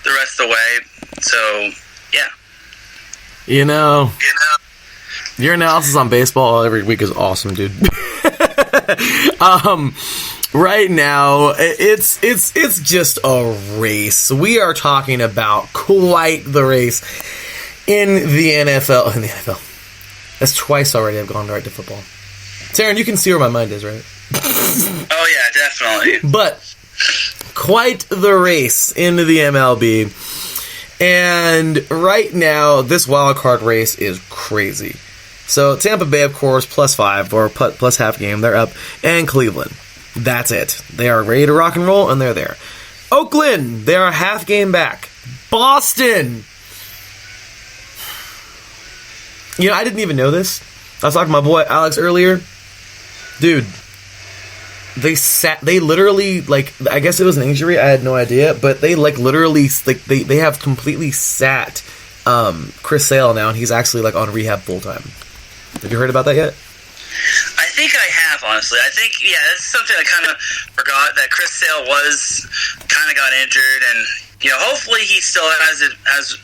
the rest of the way. So yeah. Your analysis on baseball every week is awesome, dude. Right now, it's just a race. We are talking about quite the race in the NFL. In the NFL, that's twice already I've gone right to football. Taryn, you can see where my mind is, right? Oh yeah, definitely. But quite the race into the MLB, and right now this wild card race is crazy. So Tampa Bay, of course, +5 or plus half game, they're up, and Cleveland. That's it. They are ready to rock and roll, and they're there. Oakland, they are a half game back. Boston. I didn't even know this. I was talking to my boy Alex earlier. Dude, they literally, I guess it was an injury, I had no idea, but they literally, they have completely sat Chris Sale now, and he's actually on rehab full time. Have you heard about that yet? I think I have, honestly. I think, that's something I kind of forgot, that Chris Sale kind of got injured, and hopefully he still has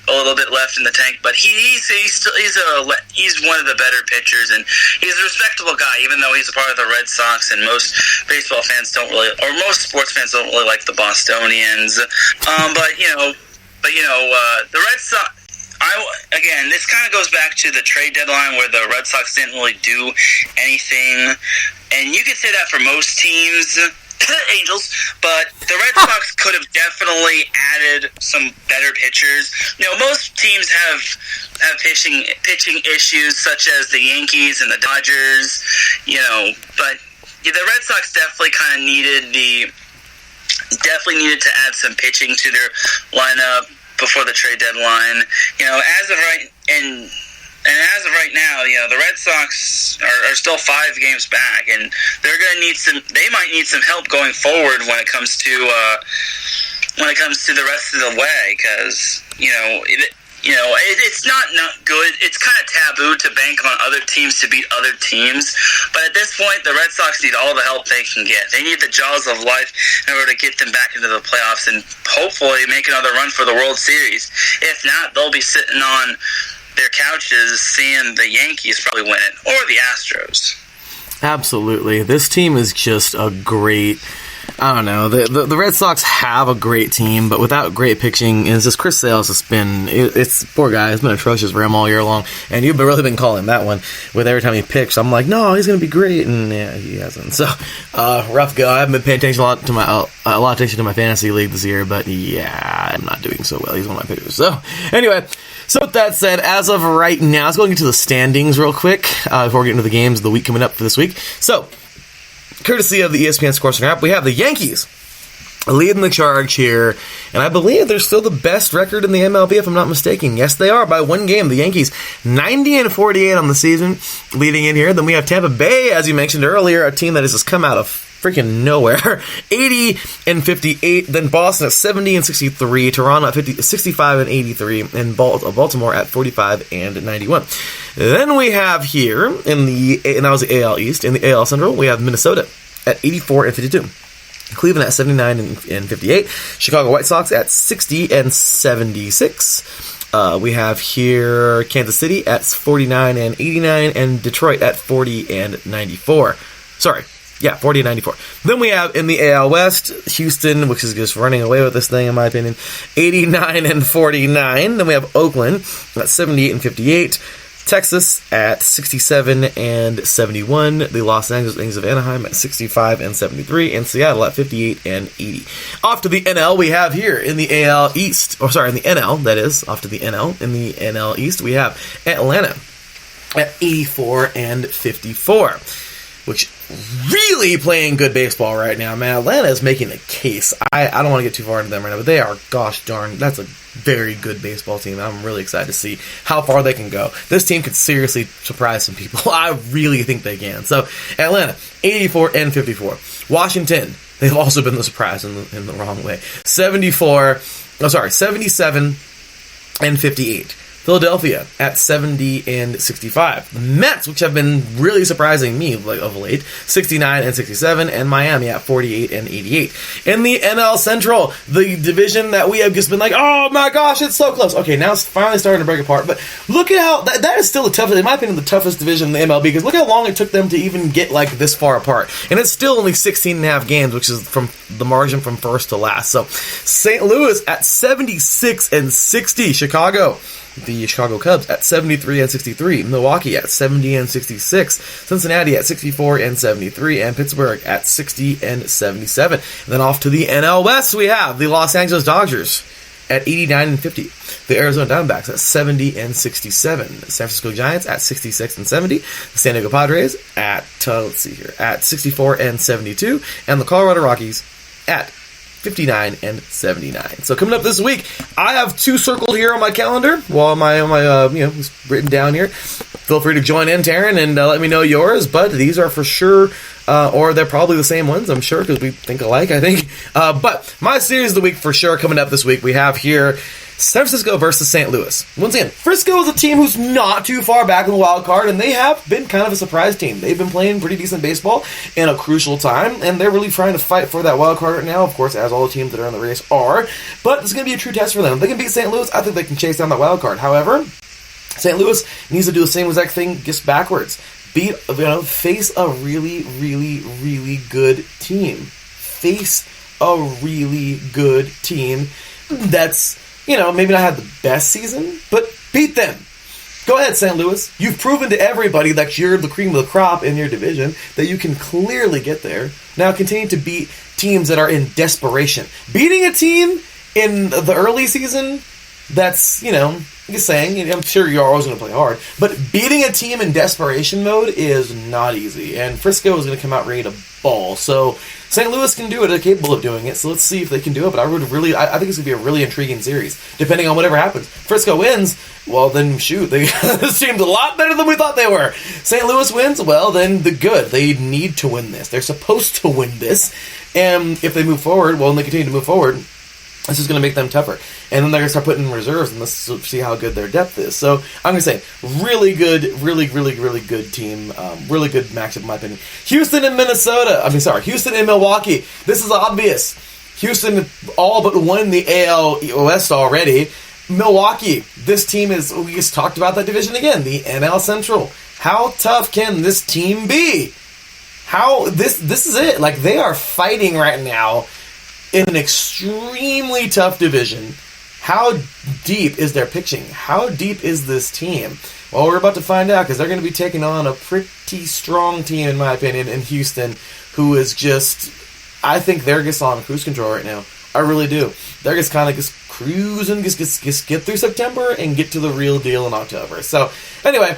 a little bit left in the tank. But he's one of the better pitchers, and he's a respectable guy, even though he's a part of the Red Sox, and most baseball fans most sports fans don't really like the Bostonians. But the Red Sox. This kind of goes back to the trade deadline where the Red Sox didn't really do anything, and you could say that for most teams, Angels, but the Red Sox could have definitely added some better pitchers. Most teams have pitching issues, such as the Yankees and the Dodgers, but the Red Sox definitely kind of needed to add some pitching to their lineup before the trade deadline. As of right now, the Red Sox are still 5 games back, and they're going to need they might need some help going forward when it comes to the rest of the way, because it's not good. It's kind of taboo to bank on other teams to beat other teams, but at this point, the Red Sox need all the help they can get. They need the jaws of life in order to get them back into the playoffs and hopefully make another run for the World Series. If not, they'll be sitting on their couches seeing the Yankees probably win it, or the Astros. Absolutely. This team is just a great I don't know. The Red Sox have a great team, but without great pitching, it's just Chris Sale's has been, it's poor guy. It's been atrocious for him all year long, and you've really been calling that one with every time he picks. I'm like, no, he's going to be great, and yeah, he hasn't. So, rough go. I haven't been paying attention a lot of attention to my fantasy league this year, but yeah, I'm not doing so well. He's one of my pitchers. So, anyway. So with that said, as of right now, let's go into the standings real quick before we get into the games of the week coming up for this week. So, courtesy of the ESPN ScoreCenter app, we have the Yankees leading the charge here, and I believe they're still the best record in the MLB, if I'm not mistaken. Yes, they are, by one game. The Yankees, 90-48 on the season, leading in here. Then we have Tampa Bay, as you mentioned earlier, a team that has just come out of freaking nowhere, 80-58. Then Boston at 70-63, Toronto at 65-83, and Baltimore at 45-91. Then we have here and that was the AL East. In the AL Central, we have Minnesota at 84-52. Cleveland at 79-58. Chicago White Sox at 60-76. We have here Kansas City at 49-89, and Detroit at 40-94. Sorry. Yeah, 40-94. Then we have in the AL West, Houston, which is just running away with this thing, in my opinion, 89-49. Then we have Oakland at 78-58. Texas at 67-71. The Los Angeles Angels of Anaheim at 65-73. And Seattle at 58-80. Off to the NL we have here in the AL East. In the NL, that is. Off to the NL. In the NL East, we have Atlanta at 84-54. Which really playing good baseball right now, man. Atlanta is making a case. I don't want to get too far into them right now, but they are, gosh darn, that's a very good baseball team. I'm really excited to see how far they can go. This team could seriously surprise some people. I really think they can. So, Atlanta, 84-54. Washington, they've also been the surprise in the wrong way. 77-58. Philadelphia at 70-65. The Mets, which have been really surprising me of late, 69-67, and Miami at 48-88. In the NL Central, the division that we have just been like, oh my gosh, it's so close. Okay, now it's finally starting to break apart, but look at how that is still the toughest, in my opinion, the toughest division in the MLB, because look how long it took them to even get like this far apart, and it's still only 16.5 games, which is from the margin from first to last. So St. Louis at 76-60. Chicago, the Chicago Cubs at 73-63, Milwaukee at 70-66, Cincinnati at 64-73, and Pittsburgh at 60-77. And then off to the NL West, we have the Los Angeles Dodgers at 89-50, the Arizona Diamondbacks at 70-67, San Francisco Giants at 66-70, the San Diego Padres at 64-72, and the Colorado Rockies at 59-79. So coming up this week, I have 2 circled here on my calendar. While my it's written down here. Feel free to join in, Taryn, and let me know yours. But these are for sure, or they're probably the same ones, I'm sure, because we think alike, I think. But my series of the week for sure coming up this week, we have here San Francisco versus St. Louis. Once again, Frisco is a team who's not too far back in the wild card, and they have been kind of a surprise team. They've been playing pretty decent baseball in a crucial time, and they're really trying to fight for that wild card right now, of course, as all the teams that are in the race are. But it's going to be a true test for them. If they can beat St. Louis, I think they can chase down that wild card. However, St. Louis needs to do the same exact thing, just backwards. Face a really, really, really good team. Face a really good team that's, maybe not have the best season, but beat them. Go ahead, St. Louis. You've proven to everybody that you're the cream of the crop in your division, that you can clearly get there. Now continue to beat teams that are in desperation. Beating a team in the early season, that's, just saying, I'm sure you're always going to play hard, but beating a team in desperation mode is not easy, and Frisco is going to come out ready to ball. So St. Louis can do it, they're capable of doing it, so let's see if they can do it, but I think it's going to be a really intriguing series, depending on whatever happens. Frisco wins, well then shoot, this team's a lot better than we thought they were. St. Louis wins, well then they need to win this. They're supposed to win this, and if they move forward, well, and they continue to move forward, this is going to make them tougher. And then they're going to start putting in reserves, and let's see how good their depth is. So I'm going to say, really good, really, really, really good team. Really good matchup, in my opinion. Houston and Milwaukee. This is obvious. Houston all but won the AL West already. Milwaukee, this team is, we just talked about that division again, the NL Central. How tough can this team be? How this is it. Like, they are fighting right now in an extremely tough division. How deep is their pitching? How deep is this team? Well, we're about to find out, because they're going to be taking on a pretty strong team, in my opinion, in Houston, who is just, I think they're just on cruise control right now. I really do. They're just kind of just cruising, just get through September and get to the real deal in October. So, anyway,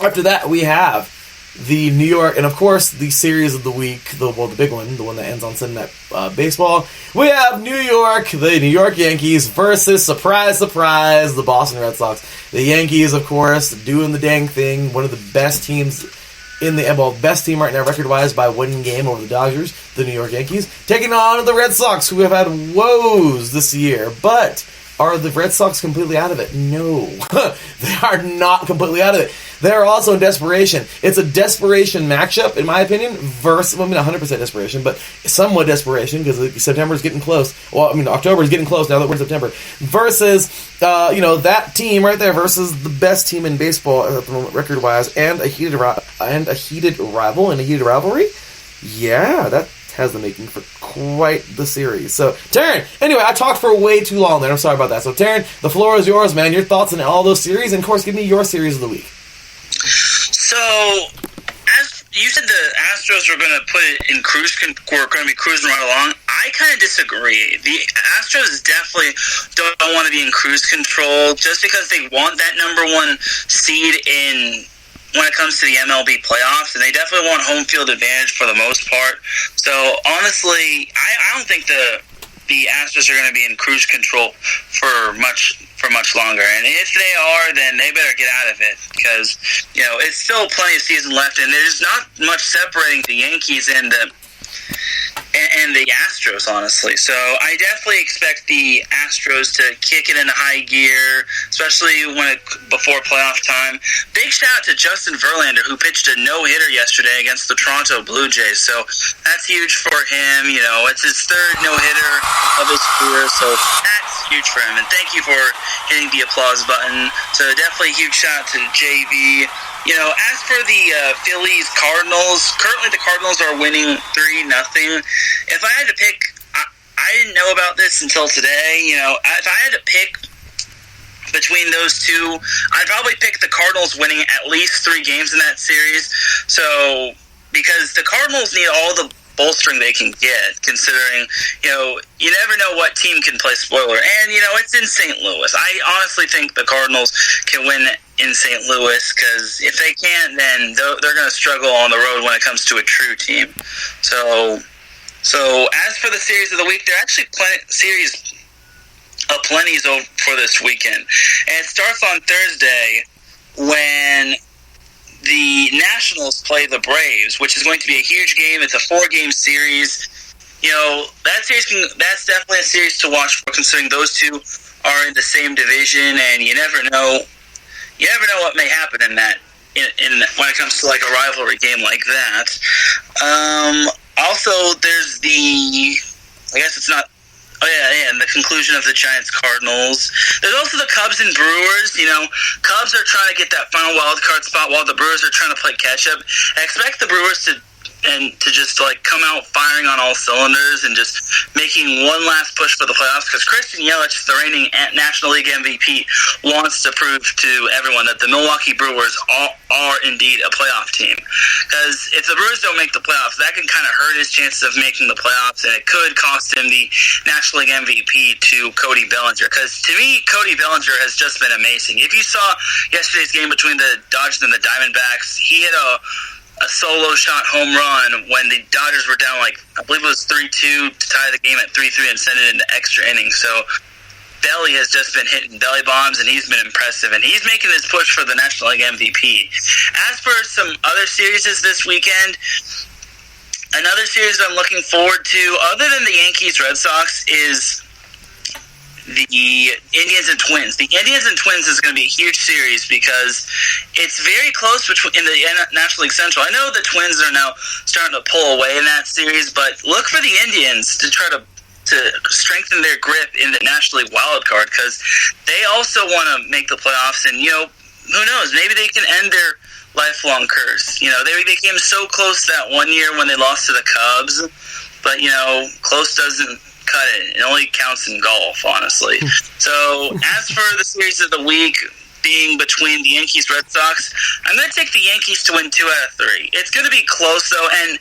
after that, we have the New York, and of course, the series of the week, the big one, the one that ends on Sunday Night Baseball. We have the New York Yankees versus, surprise, surprise, the Boston Red Sox. The Yankees, of course, doing the dang thing, one of the best teams in the best team right now, record-wise, by winning game over the Dodgers, the New York Yankees, taking on the Red Sox, who have had woes this year. But are the Red Sox completely out of it? No. They are not completely out of it. They're also in desperation. It's a desperation matchup, in my opinion, versus, 100% desperation, but somewhat desperation, because September is getting close. October is getting close now that we're in September. Versus, that team right there versus the best team in baseball at the moment, record-wise, and a heated rival and a heated rivalry. Yeah, that has the making for quite the series. So, Taryn, anyway, I talked for way too long there. I'm sorry about that. So, Taryn, the floor is yours, man. Your thoughts on all those series, and of course, give me your series of the week. So, as you said, the Astros were going to put it in were going to be cruising right along. I kind of disagree. The Astros definitely don't want to be in cruise control just because they want that number one seed when it comes to the MLB playoffs, and they definitely want home field advantage for the most part. So, honestly, I don't think the Astros are going to be in cruise control for much longer. And if they are, then they better get out of it, because it's still plenty of season left, and there's not much separating the Yankees and the Astros, honestly. So I definitely expect the Astros to kick it into high gear, especially before playoff time. Big shout out to Justin Verlander, who pitched a no-hitter yesterday against the Toronto Blue Jays. So that's huge for him. It's his third no-hitter of his career, so that's huge for him. And thank you for hitting the applause button. So definitely a huge shout out to JV. As for the Phillies-Cardinals, currently the Cardinals are winning 3-0. If I had to pick, I didn't know about this until today. If I had to pick between those two, I'd probably pick the Cardinals winning at least 3 games in that series. So, because the Cardinals need all the bolstering they can get, considering, you never know what team can play spoiler. And, it's in St. Louis. I honestly think the Cardinals can win in St. Louis, because if they can't, then they're going to struggle on the road when it comes to a true team. So as for the series of the week, there are actually series of plenties for this weekend. And it starts on Thursday when the Nationals play the Braves, which is going to be a huge game. It's a 4-game series. That's definitely a series to watch for, considering those two are in the same division, and you never know what may happen in that when it comes to like a rivalry game like that. Also, there's and the conclusion of the Giants-Cardinals. There's also the Cubs and Brewers. Cubs are trying to get that final wild card spot while the Brewers are trying to play catch-up. I expect the Brewers to just come out firing on all cylinders and just making one last push for the playoffs, because Christian Yelich, the reigning National League MVP, wants to prove to everyone that the Milwaukee Brewers are indeed a playoff team. Because if the Brewers don't make the playoffs, that can kind of hurt his chances of making the playoffs, and it could cost him the National League MVP to Cody Bellinger. Because to me, Cody Bellinger has just been amazing. If you saw yesterday's game between the Dodgers and the Diamondbacks, he hit a solo shot home run when the Dodgers were down, I believe it was 3-2 to tie the game at 3-3 and send it into extra innings. So Belly has just been hitting belly bombs, and he's been impressive, and he's making his push for the National League MVP. As for some other series this weekend, another series I'm looking forward to, other than the Yankees-Red Sox, is the Indians and Twins. The Indians and Twins is going to be a huge series because it's very close in the National League Central. I know the Twins are now starting to pull away in that series, but look for the Indians to try to strengthen their grip in the National League wild card, because they also want to make the playoffs. And who knows? Maybe they can end their lifelong curse. You know, they came so close that one year when they lost to the Cubs, but, you know, close doesn't cut it. It only counts in golf, honestly. So, as for the series of the week being between the Yankees Red Sox, I'm going to take the Yankees to win 2 out of 3. It's going to be close, though, and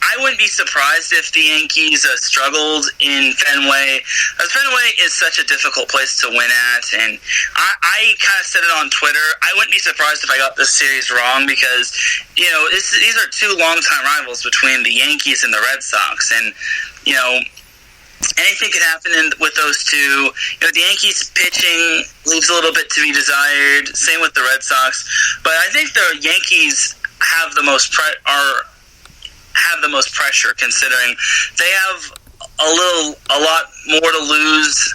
I wouldn't be surprised if the Yankees struggled in Fenway. Fenway is such a difficult place to win at, and I kind of said it on Twitter. I wouldn't be surprised if I got this series wrong because, you know, these are two longtime rivals between the Yankees and the Red Sox, and, you know, anything could happen with those two. You know, the Yankees pitching leaves a little bit to be desired. Same with the Red Sox, but I think the Yankees have the most pressure, considering they have a lot more to lose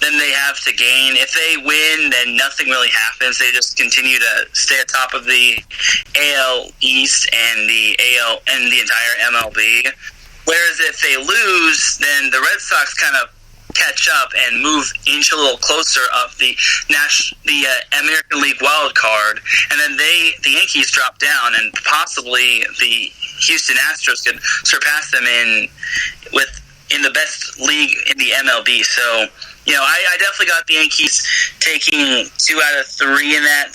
than they have to gain. If they win, then nothing really happens. They just continue to stay atop of the AL East and the AL and the entire MLB. Whereas if they lose, then the Red Sox kind of catch up and inch a little closer up the American League wild card, and then the Yankees drop down, and possibly the Houston Astros could surpass them in the best league in the MLB. So, you know, I definitely got the Yankees taking 2 out of 3 in that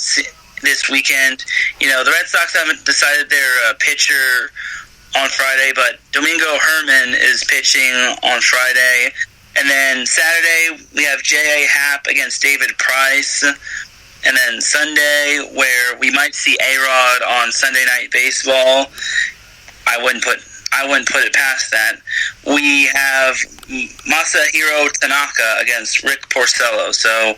this weekend. You know, the Red Sox haven't decided their pitcher on Friday, but Domingo Herman is pitching on Friday. And then Saturday, we have J.A. Happ against David Price. And then Sunday, where we might see A-Rod on Sunday Night Baseball. I wouldn't put it past that. We have Masahiro Tanaka against Rick Porcello. So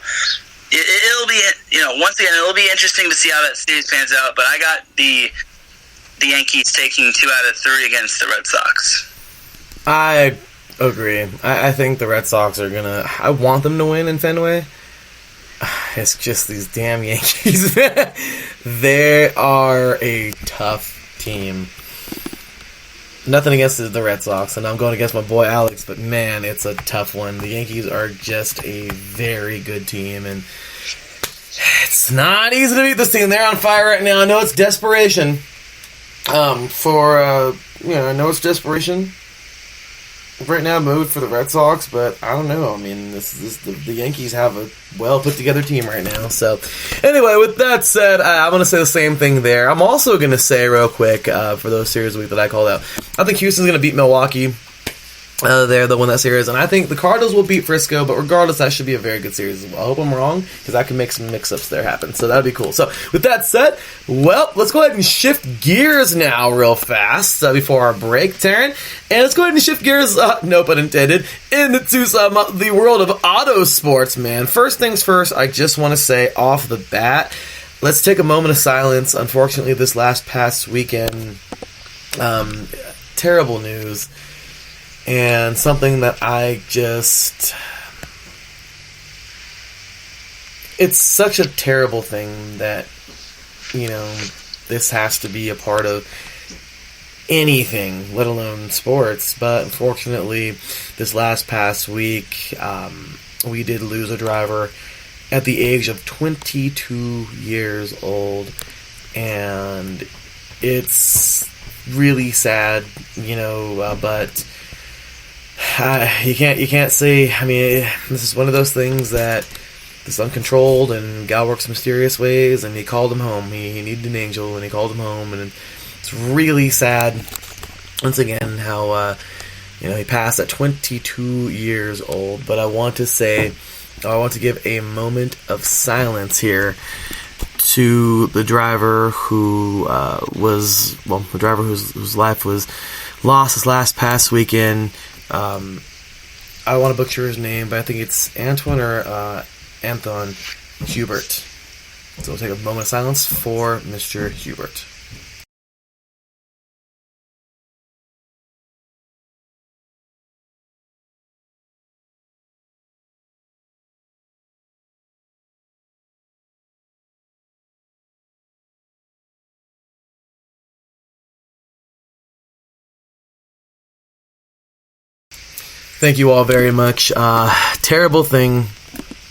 it'll be, you know, once again, it'll be interesting to see how that series pans out. But I got the Yankees taking 2 out of 3 against the Red Sox. I agree. I think the Red Sox are gonna. I want them to win in Fenway. It's just these damn Yankees. They are a tough team. Nothing against the Red Sox, and I'm going against my boy Alex, but man, it's a tough one. The Yankees are just a very good team, and it's not easy to beat this team. They're on fire right now. I know it's desperation. I know it's desperation right now mode for the Red Sox, but I don't know. I mean, the Yankees have a well put together team right now. So, anyway, with that said, I'm going to say the same thing there. I'm also going to say real quick for those series week that I called out, I think Houston's going to beat Milwaukee. They're the one that series, and I think the Cardinals will beat Frisco, but regardless, that should be a very good series as well. I hope I'm wrong, because I can make some mix-ups there happen, so that'd be cool. So, with that said, well, let's go ahead and shift gears now real fast before our break, Taryn, and let's go ahead and shift gears, no pun intended, into the world of auto sports, man. First things first, I just want to say off the bat, let's take a moment of silence. Unfortunately, this past weekend, terrible news. And something that it's such a terrible thing that, you know, this has to be a part of anything, let alone sports. But unfortunately, this past week, we did lose a driver at the age of 22 years old. And it's really sad, you know, but you can't say. I mean, this is one of those things that is uncontrolled, and God works mysterious ways. And he called him home. He needed an angel, and he called him home. And it's really sad. Once again, how he passed at 22 years old. But I want to give a moment of silence here to the driver whose life was lost this past weekend. I want to butcher his name, but I think it's Anton Hubert. So we'll take a moment of silence for Mr. Hubert. Thank you all very much. Terrible thing,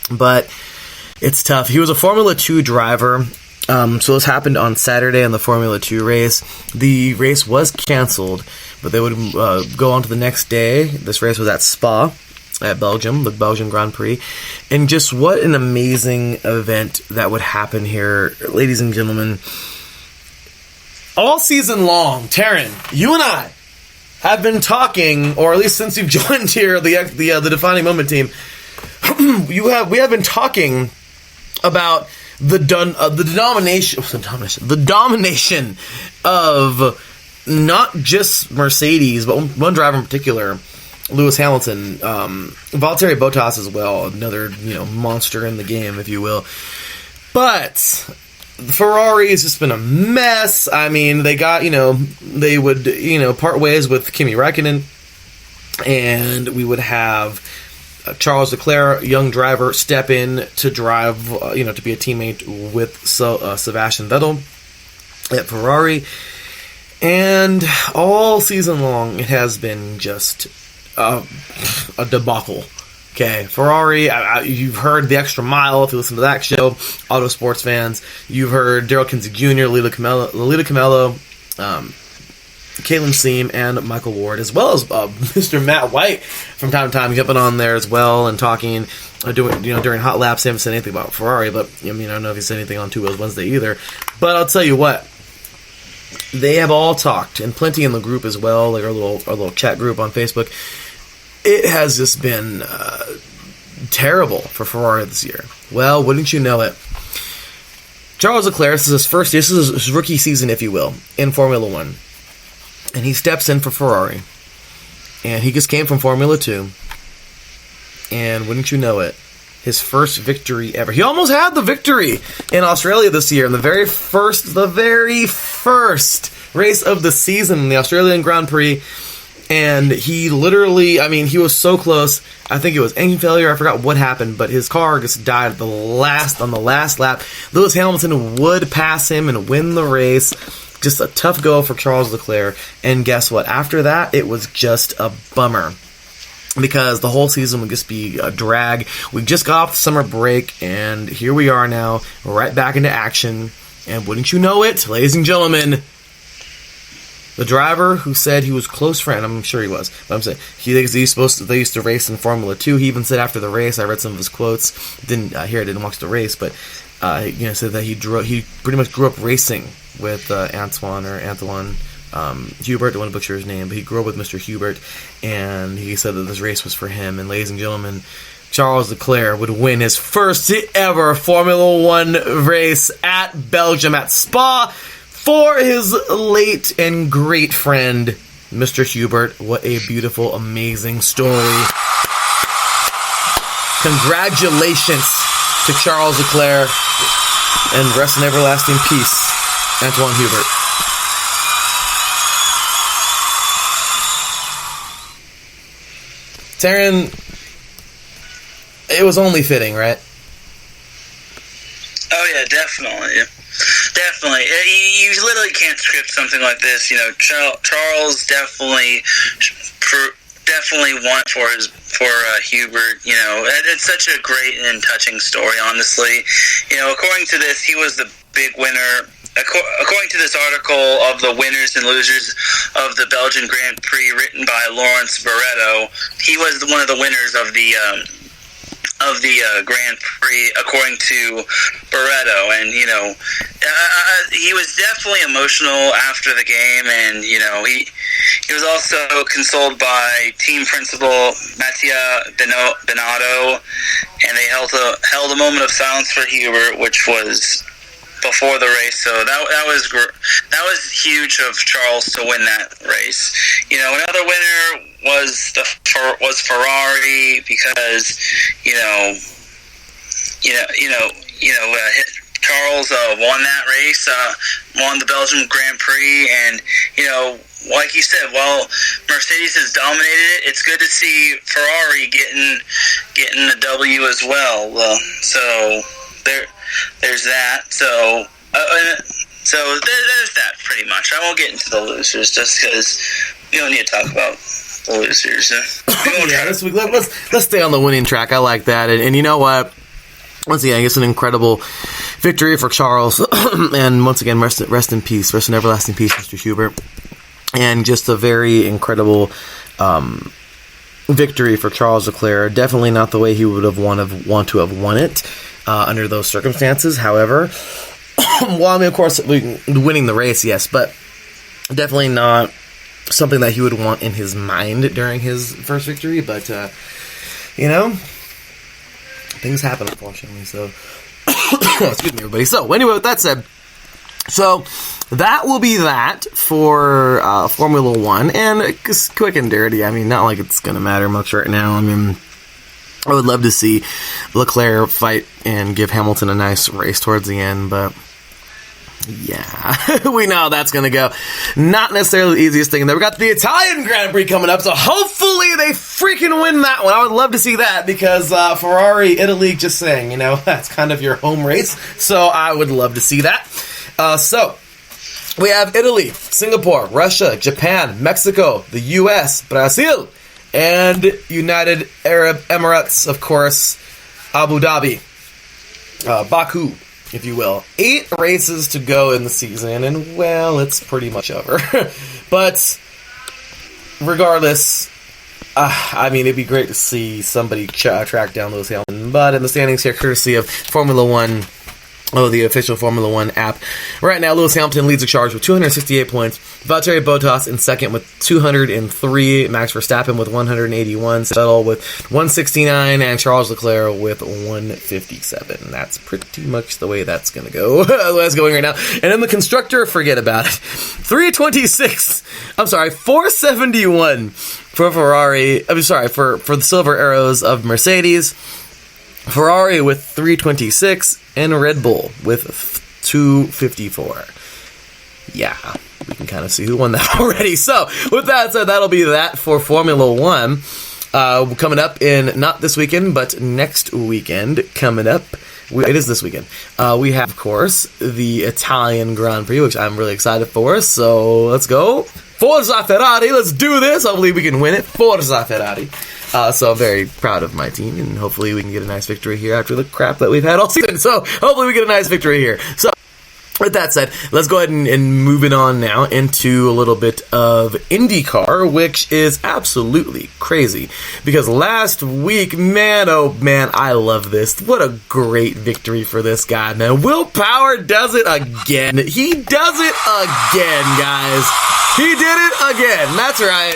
but It's tough. He was a Formula 2 driver. So this happened on Saturday in the Formula 2 race. The race was canceled, but they would go on to the next day. This race was at Spa, at Belgium, the Belgian Grand Prix. And just what an amazing event that would happen here, ladies and gentlemen. All season long, Taryn, you and I have been talking, or at least since you've joined here, the Defining Moment team, we have been talking about the domination of not just Mercedes, but one driver in particular, Lewis Hamilton, Valtteri Bottas as well, another monster in the game, if you will. But Ferrari has just been a mess. I mean, they got they would part ways with Kimi Räikkönen, and we would have Charles Leclerc, young driver, step in to drive, to be a teammate with Sebastian Vettel at Ferrari. And all season long, it has been just a debacle. Okay, Ferrari, you've heard The Extra Mile if you listen to that show, Auto Sports fans. You've heard Daryl Kinsey Jr., Lolita Camello, Caitlin Seam, and Michael Ward, as well as Mr. Matt White from time to time jumping on there as well and talking, during hot laps. They haven't said anything about Ferrari, but I don't know if he said anything on Two Wheels Wednesday either. But I'll tell you what, they have all talked, and plenty in the group as well, like our little chat group on Facebook. It has just been terrible for Ferrari this year. Well, wouldn't you know it? Charles Leclerc, this is his rookie season, if you will, in Formula 1. And he steps in for Ferrari. And he just came from Formula 2. And wouldn't you know it, his first victory ever. He almost had the victory in Australia this year in the very first race of the season, the Australian Grand Prix. And he literally, he was so close. I think it was engine failure. I forgot what happened, but his car just died on the last lap. Lewis Hamilton would pass him and win the race. Just a tough go for Charles Leclerc. And guess what? After that, it was just a bummer, because the whole season would just be a drag. We just got off the summer break, and here we are now, right back into action. And wouldn't you know it, ladies and gentlemen, the driver who said he was close friend, I'm sure he was, but I'm saying they used to race in Formula 2. He even said after the race, I read some of his quotes, didn't watch the race, but said that he pretty much grew up racing with Antoine Hubert. I want to butcher his name, but he grew up with Mr. Hubert, and he said that this race was for him. And ladies and gentlemen, Charles Leclerc would win his first ever Formula 1 race at Belgium, at Spa, for his late and great friend, Mr. Hubert. What a beautiful, amazing story. Congratulations to Charles Leclerc, and rest in everlasting peace, Antoine Hubert. Taryn, it was only fitting, right? Oh yeah, definitely. Definitely. You literally can't script something like this. Charles definitely won for Hubert. It's such a great and touching story, honestly. According to this, he was the big winner. According to this article of the winners and losers of the Belgian Grand Prix, written by Lawrence Barretto, he was one of the winners of the Grand Prix, according to Barretto. And he was definitely emotional after the game, and he was also consoled by team principal Mattia Binotto, and they held a moment of silence for Hubert, which was before the race. So that was huge of Charles to win that race. Another winner was Ferrari, because Charles won that race, won the Belgian Grand Prix, and like you said, while Mercedes has dominated it, it's good to see Ferrari getting the W as well. So there's that. So there's that pretty much. I won't get into the losers just because we don't need to talk about the losers. Yeah, let's stay on the winning track. I like that. And you know what? once again, I guess an incredible victory for Charles. And once again, rest in peace. Rest in everlasting peace, Mr. Hubert. And just a very incredible victory for Charles Leclerc. Definitely not the way he would have want to have won it under those circumstances. However, well, I mean, of course, winning the race, yes, but definitely not something that he would want in his mind during his first victory. But, things happen, unfortunately. So, excuse me, everybody. So, anyway, with that said, so that will be that for Formula One, and just quick and dirty. I mean, not like it's going to matter much right now. I mean, I would love to see Leclerc fight and give Hamilton a nice race towards the end, but yeah, we know how that's going to go. Not necessarily the easiest thing. And then we got the Italian Grand Prix coming up, so hopefully they freaking win that one. I would love to see that because Ferrari, Italy, just saying, that's kind of your home race, so I would love to see that. So, we have Italy, Singapore, Russia, Japan, Mexico, the U.S., Brazil, and United Arab Emirates, of course, Abu Dhabi, Baku, if you will. 8 races to go in the season, and, well, it's pretty much over. But, regardless, I mean, it'd be great to see somebody track down Lewis Hamilton. But in the standings here, courtesy of Formula One, the official Formula One app. Right now, Lewis Hamilton leads the charge with 268 points. Valtteri Bottas in second with 203. Max Verstappen with 181. Vettel with 169. And Charles Leclerc with 157. That's pretty much the way that's going to go. That's going right now. And then the constructor, forget about it. 471 for Ferrari. I'm sorry, for the Silver Arrows of Mercedes. Ferrari with 326, and Red Bull with 254. Yeah, we can kind of see who won that already. So, with that said, that'll be that for Formula One. Coming up in, not this weekend, but next weekend, coming up. It is this weekend. We have, of course, the Italian Grand Prix, which I'm really excited for. So, let's go. Forza Ferrari, let's do this. Hopefully we can win it. Forza Ferrari. So I'm very proud of my team, and hopefully we can get a nice victory here after the crap that we've had all season. So hopefully we get a nice victory here. So with that said, let's go ahead and move it on now into a little bit of IndyCar, which is absolutely crazy. Because last week, man, oh man, I love this. What a great victory for this guy, man. Will Power does it again. He does it again, guys. He did it again. That's right.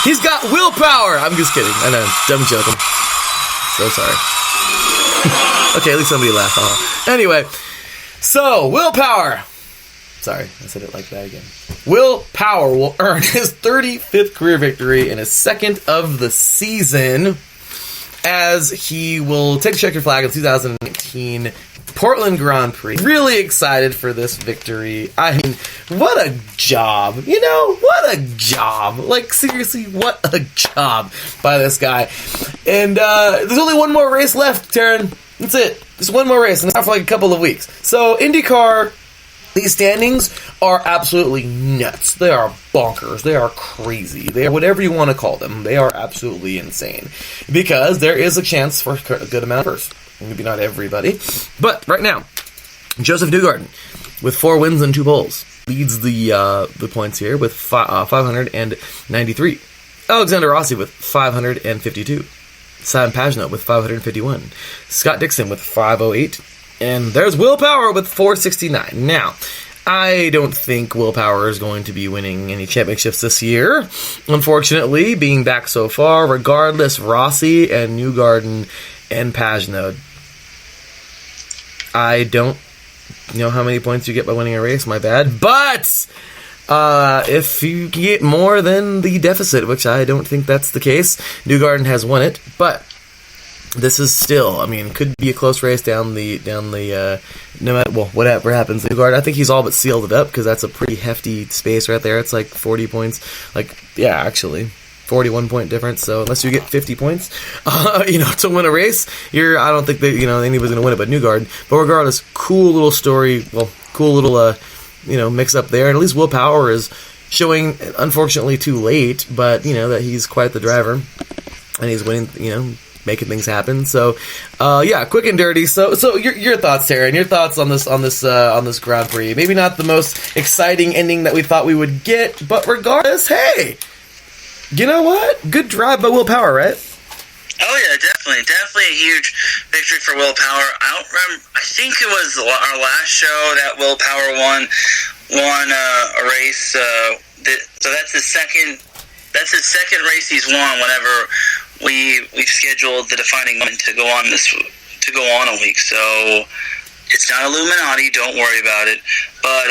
He's got willpower. I'm just kidding. I know. Dumb joke. I'm so sorry. Okay, at least somebody laughed. Anyway, so willpower. Sorry, I said it like that again. Will Power will earn his 35th career victory and his second of the season, as he will take the checkered flag in 2019 Portland Grand Prix. Really excited for this victory. I mean, what a job. What a job. Like, seriously, what a job by this guy. And there's only one more race left, Taryn. That's it. Just one more race, and it's not for like a couple of weeks. So, IndyCar, these standings are absolutely nuts. They are bonkers. They are crazy. They are whatever you want to call them. They are absolutely insane. Because there is a chance for a good amount of first. Maybe not everybody. But right now, Joseph Newgarden, with 4 wins and 2 poles, leads the points here with 593. Alexander Rossi with 552. Simon Pagenaud with 551. Scott Dixon with 508. And there's Will Power with 469. Now, I don't think Will Power is going to be winning any championships this year. Unfortunately, being back so far, regardless, Rossi and Newgarden and Pagenaud, I don't know how many points you get by winning a race, my bad. But if you get more than the deficit, which I don't think that's the case, Newgarden has won it. But this is still, I mean, could be a close race down the no matter, well, whatever happens. Newgarden, I think he's all but sealed it up, because that's a pretty hefty space right there. It's like 40 points. Like, yeah, actually. 41 point difference, so unless you get 50 points, to win a race, I don't think that, anybody's going to win it but Newgarden. But regardless, cool little story, cool little, mix up there. And at least Will Power is showing, unfortunately too late, but, that he's quite the driver. And he's winning, making things happen. So, yeah, quick and dirty. So your thoughts, Taryn, your thoughts on this Grand Prix. Maybe not the most exciting ending that we thought we would get, but regardless, hey, you know what? Good drive by Will Power, right? Oh yeah, definitely a huge victory for Will Power. I don't remember. I think it was our last show that Will Power won a race. So that's his second. That's his second race he's won. Whenever we've scheduled the defining moment to go on a week. So it's not Illuminati. Don't worry about it. But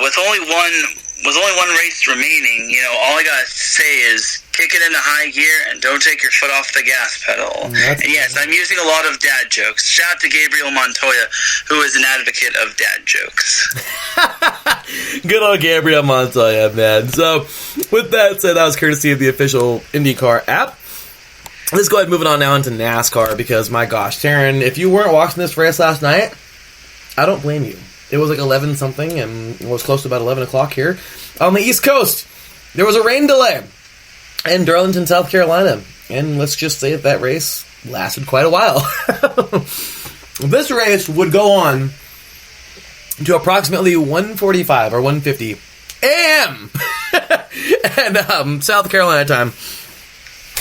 with only one race remaining, all I gotta say is kick it into high gear and don't take your foot off the gas pedal. And yes, I'm using a lot of dad jokes. Shout out to Gabriel Montoya, who is an advocate of dad jokes. Good old Gabriel Montoya, man. So, with that said, that was courtesy of the official IndyCar app. Let's go ahead and move on now into NASCAR, because, my gosh, Taryn, if you weren't watching this race last night, I don't blame you. It was like 11-something, and it was close to about 11 o'clock here. On the East Coast, there was a rain delay in Darlington, South Carolina. And let's just say that race lasted quite a while. This race would go on to approximately 1:45 or 1:50 a.m. and South Carolina time,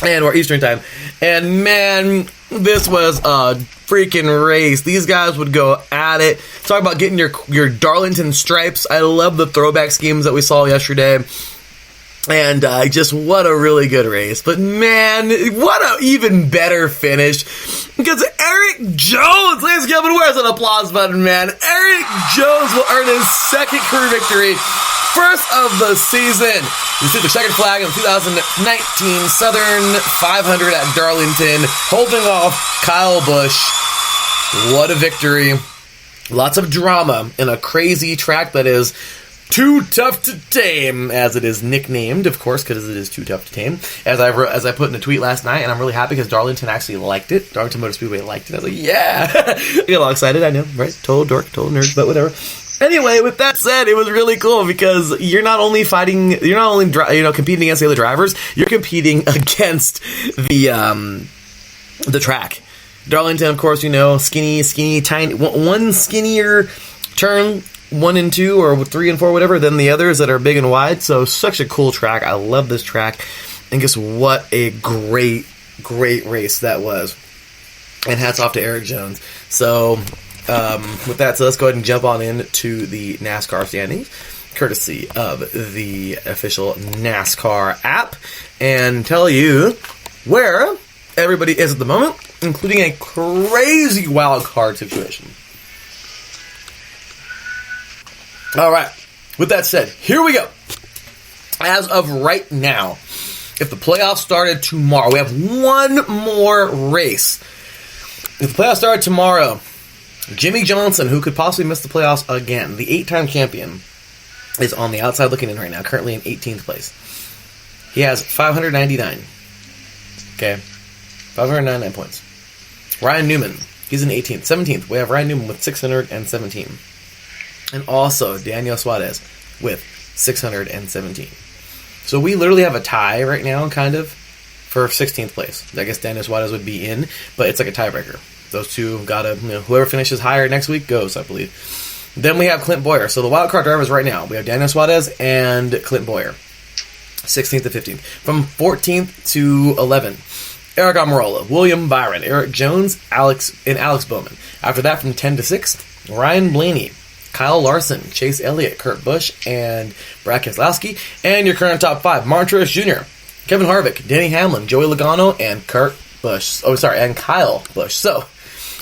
or Eastern time. And man, this was a freaking race. These guys would go at it. Talk about getting your Darlington stripes. I love the throwback schemes that we saw yesterday. And just what a really good race. But man, what an even better finish. Because Eric Jones, ladies and gentlemen, where's an applause button, man? Eric Jones will earn his second career victory. First of the season. You see the checkered flag in the 2019 Southern 500 at Darlington, holding off Kyle Busch. What a victory. Lots of drama in a crazy track that is Too Tough to Tame, as it is nicknamed, of course, because it is too tough to tame. As I put in a tweet last night, and I'm really happy because Darlington actually liked it. Darlington Motor Speedway liked it. I was like, yeah! I get all excited, I know, right? Total dork, total nerd, but whatever. Anyway, with that said, it was really cool because you're not only competing against the other drivers, you're competing against the track. Darlington, of course, skinny, tiny, one skinnier turn, 1 and 2 or 3 and 4, whatever, than the others that are big and wide. So such a cool track. I love this track. And guess what a great race that was. And hats off to Eric Jones. So with that, so let's go ahead and jump on into the NASCAR standings, courtesy of the official NASCAR app, and tell you where everybody is at the moment, including a crazy wild card situation. All right. With that said, here we go. As of right now, if the playoffs started tomorrow, we have one more race. If the playoffs started tomorrow, Jimmy Johnson, who could possibly miss the playoffs again, the 8-time champion, is on the outside looking in right now, currently in 18th place. He has 599. Okay. 599 points. Ryan Newman, he's in 18th. 17th, we have Ryan Newman with 617. And also Daniel Suarez with 617. So we literally have a tie right now, kind of, for 16th place. I guess Daniel Suarez would be in, but it's like a tiebreaker. Those two gotta, whoever finishes higher next week goes, I believe. Then we have Clint Boyer. So the wild card drivers right now, we have Daniel Suarez and Clint Boyer. 16th to 15th. From 14th to 11th, Eric Almirola, William Byron, Eric Jones, Alex Bowman. After that, from 10 to 6th, Ryan Blaney, Kyle Larson, Chase Elliott, Kurt Busch, and Brad Keselowski. And your current top 5, Martin Truex Jr., Kevin Harvick, Denny Hamlin, Joey Logano, and and Kyle Busch. So,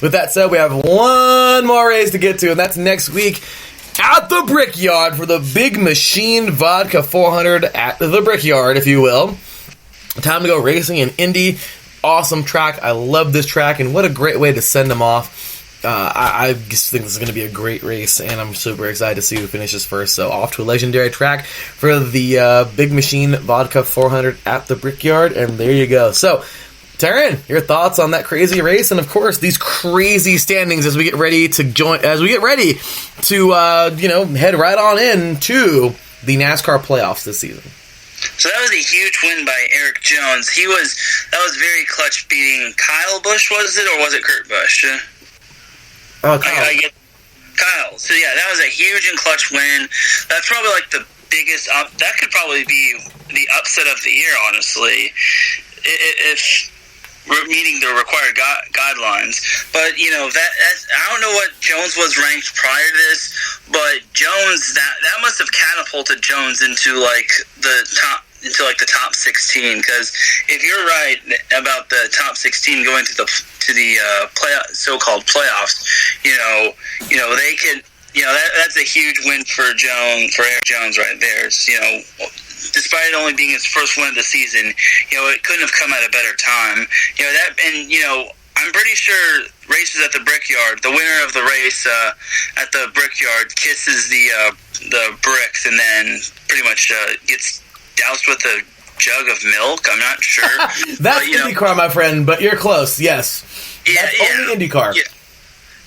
with that said, we have one more race to get to, and that's next week at the Brickyard for the Big Machine Vodka 400 at the Brickyard, if you will. Time to go racing in Indy. Awesome track. I love this track, and what a great way to send them off. I just think this is going to be a great race, and I'm super excited to see who finishes first. So off to a legendary track for the Big Machine Vodka 400 at the Brickyard, and there you go. So, Taryn, your thoughts on that crazy race, and of course these crazy standings as we get ready to head right on in to the NASCAR playoffs this season. So that was a huge win by Eric Jones. That was very clutch, beating Kyle Busch, was it, or was it Kurt Busch? Oh, Kyle. I get Kyle. So yeah, that was a huge and clutch win. That's probably like the biggest that could probably be the upset of the year, honestly, if meeting the required guidelines. But that's, I don't know what Jones was ranked prior to this, but Jones that must have catapulted Jones into the top 16, because if you're right about the top 16 going to the so-called playoffs, they could, that's a huge win for Eric Jones right there. Despite it only being his first win of the season, it couldn't have come at a better time. I'm pretty sure races at the Brickyard, the winner of the race at the Brickyard kisses the bricks and then pretty much gets doused with a jug of milk. I'm not sure. That's IndyCar, my friend, but you're close, yes. That's only IndyCar.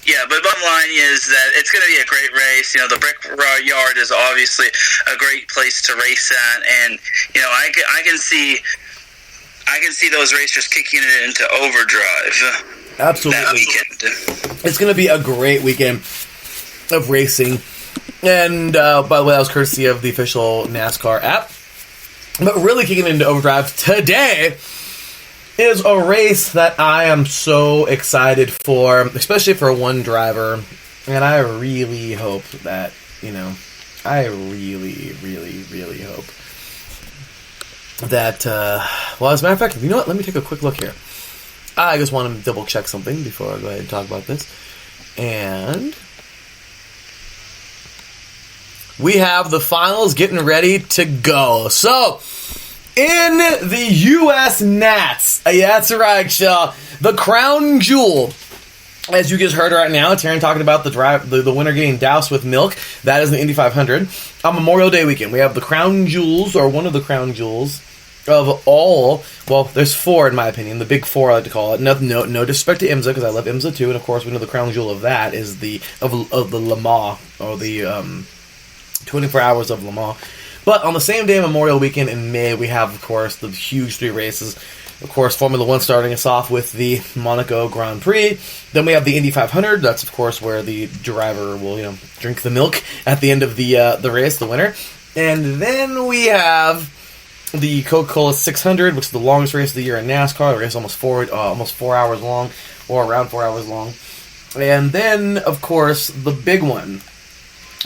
Yeah, but bottom line is that it's going to be a great race. The Brickyard is obviously a great place to race at, and I can see those racers kicking it into overdrive. Absolutely, that weekend. It's going to be a great weekend of racing, and by the way, that was courtesy of the official NASCAR app. But really kicking it into overdrive today is a race that I am so excited for, especially for one driver, and I really hope that, I really, really, really hope that, well, as a matter of fact, you know what, let me take a quick look here. I just want to double check something before I go ahead and talk about this, and we have the finals getting ready to go. So, in the U.S. Nats, yeah, that's right, y'all, the crown jewel, as you just heard right now, Taryn talking about the winner getting doused with milk. That is the Indy 500. On Memorial Day weekend, we have the crown jewels, or one of the crown jewels, of all, well, there's four in my opinion, the big four I like to call it. No disrespect to IMSA, because I love IMSA too, and of course we know the crown jewel of that is the Le Mans, or the 24 hours of Le Mans. But on the same day, Memorial Weekend in May, we have, of course, the huge three races. Of course, Formula One starting us off with the Monaco Grand Prix. Then we have the Indy 500. That's, of course, where the driver will, drink the milk at the end of the race, the winner. And then we have the Coca-Cola 600, which is the longest race of the year in NASCAR. The race is almost 4 hours long, or around 4 hours long. And then, of course, the big one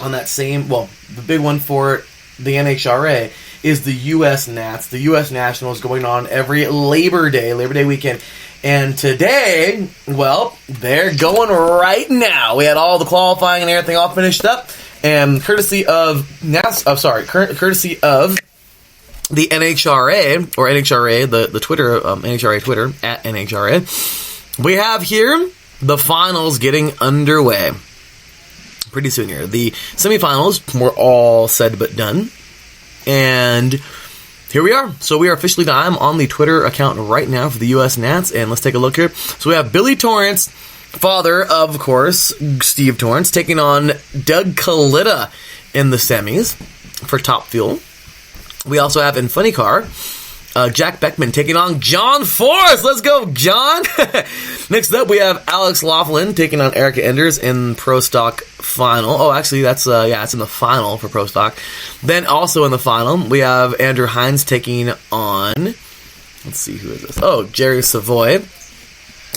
on that same, the big one for the NHRA is the U.S. Nats. The U.S. Nationals going on every Labor Day weekend. And today, well, they're going right now. We had all the qualifying and everything all finished up. And courtesy of courtesy of the NHRA, or NHRA, the Twitter, NHRA Twitter, at NHRA, we have here the finals getting underway pretty soon here. The semifinals were all said but done. And here we are. So we are officially I'm on the Twitter account right now for the U.S. Nats, and let's take a look here. So we have Billy Torrance, father of course, Steve Torrance, taking on Doug Kalita in the semis for Top Fuel. We also have in Funny Car, Jack Beckman taking on John Force. Let's go, John! Next up, we have Alex Laughlin taking on Erica Enders in Pro Stock Final. Oh, actually, that's it's in the final for Pro Stock. Then also in the final, we have Andrew Hines taking on, let's see, who is this? Oh, Jerry Savoy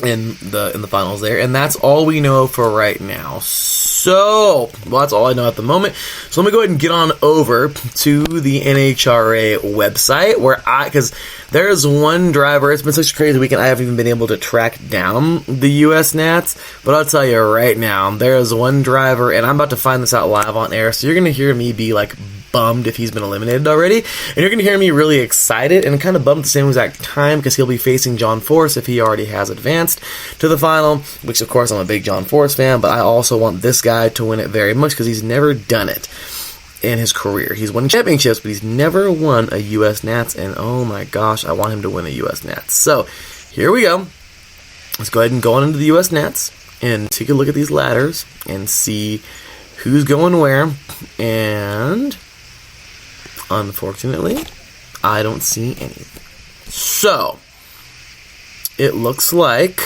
in the finals there. And that's all we know for right now. So, well, that's all I know at the moment. So let me go ahead and get on over to the NHRA website, because there's one driver. It's been such a crazy weekend, I haven't even been able to track down the U.S. Nats. But I'll tell you right now, there's one driver, and I'm about to find this out live on air, so you're going to hear me be like bummed if he's been eliminated already, and you're going to hear me really excited and kind of bummed at the same exact time, because he'll be facing John Force if he already has advanced to the final, which of course I'm a big John Force fan, but I also want this guy to win it very much, because he's never done it in his career. He's won championships, but he's never won a U.S. Nats, and oh my gosh, I want him to win a U.S. Nats. So, here we go. Let's go ahead and go on into the U.S. Nats and take a look at these ladders and see who's going where, and unfortunately, I don't see any. So, it looks like...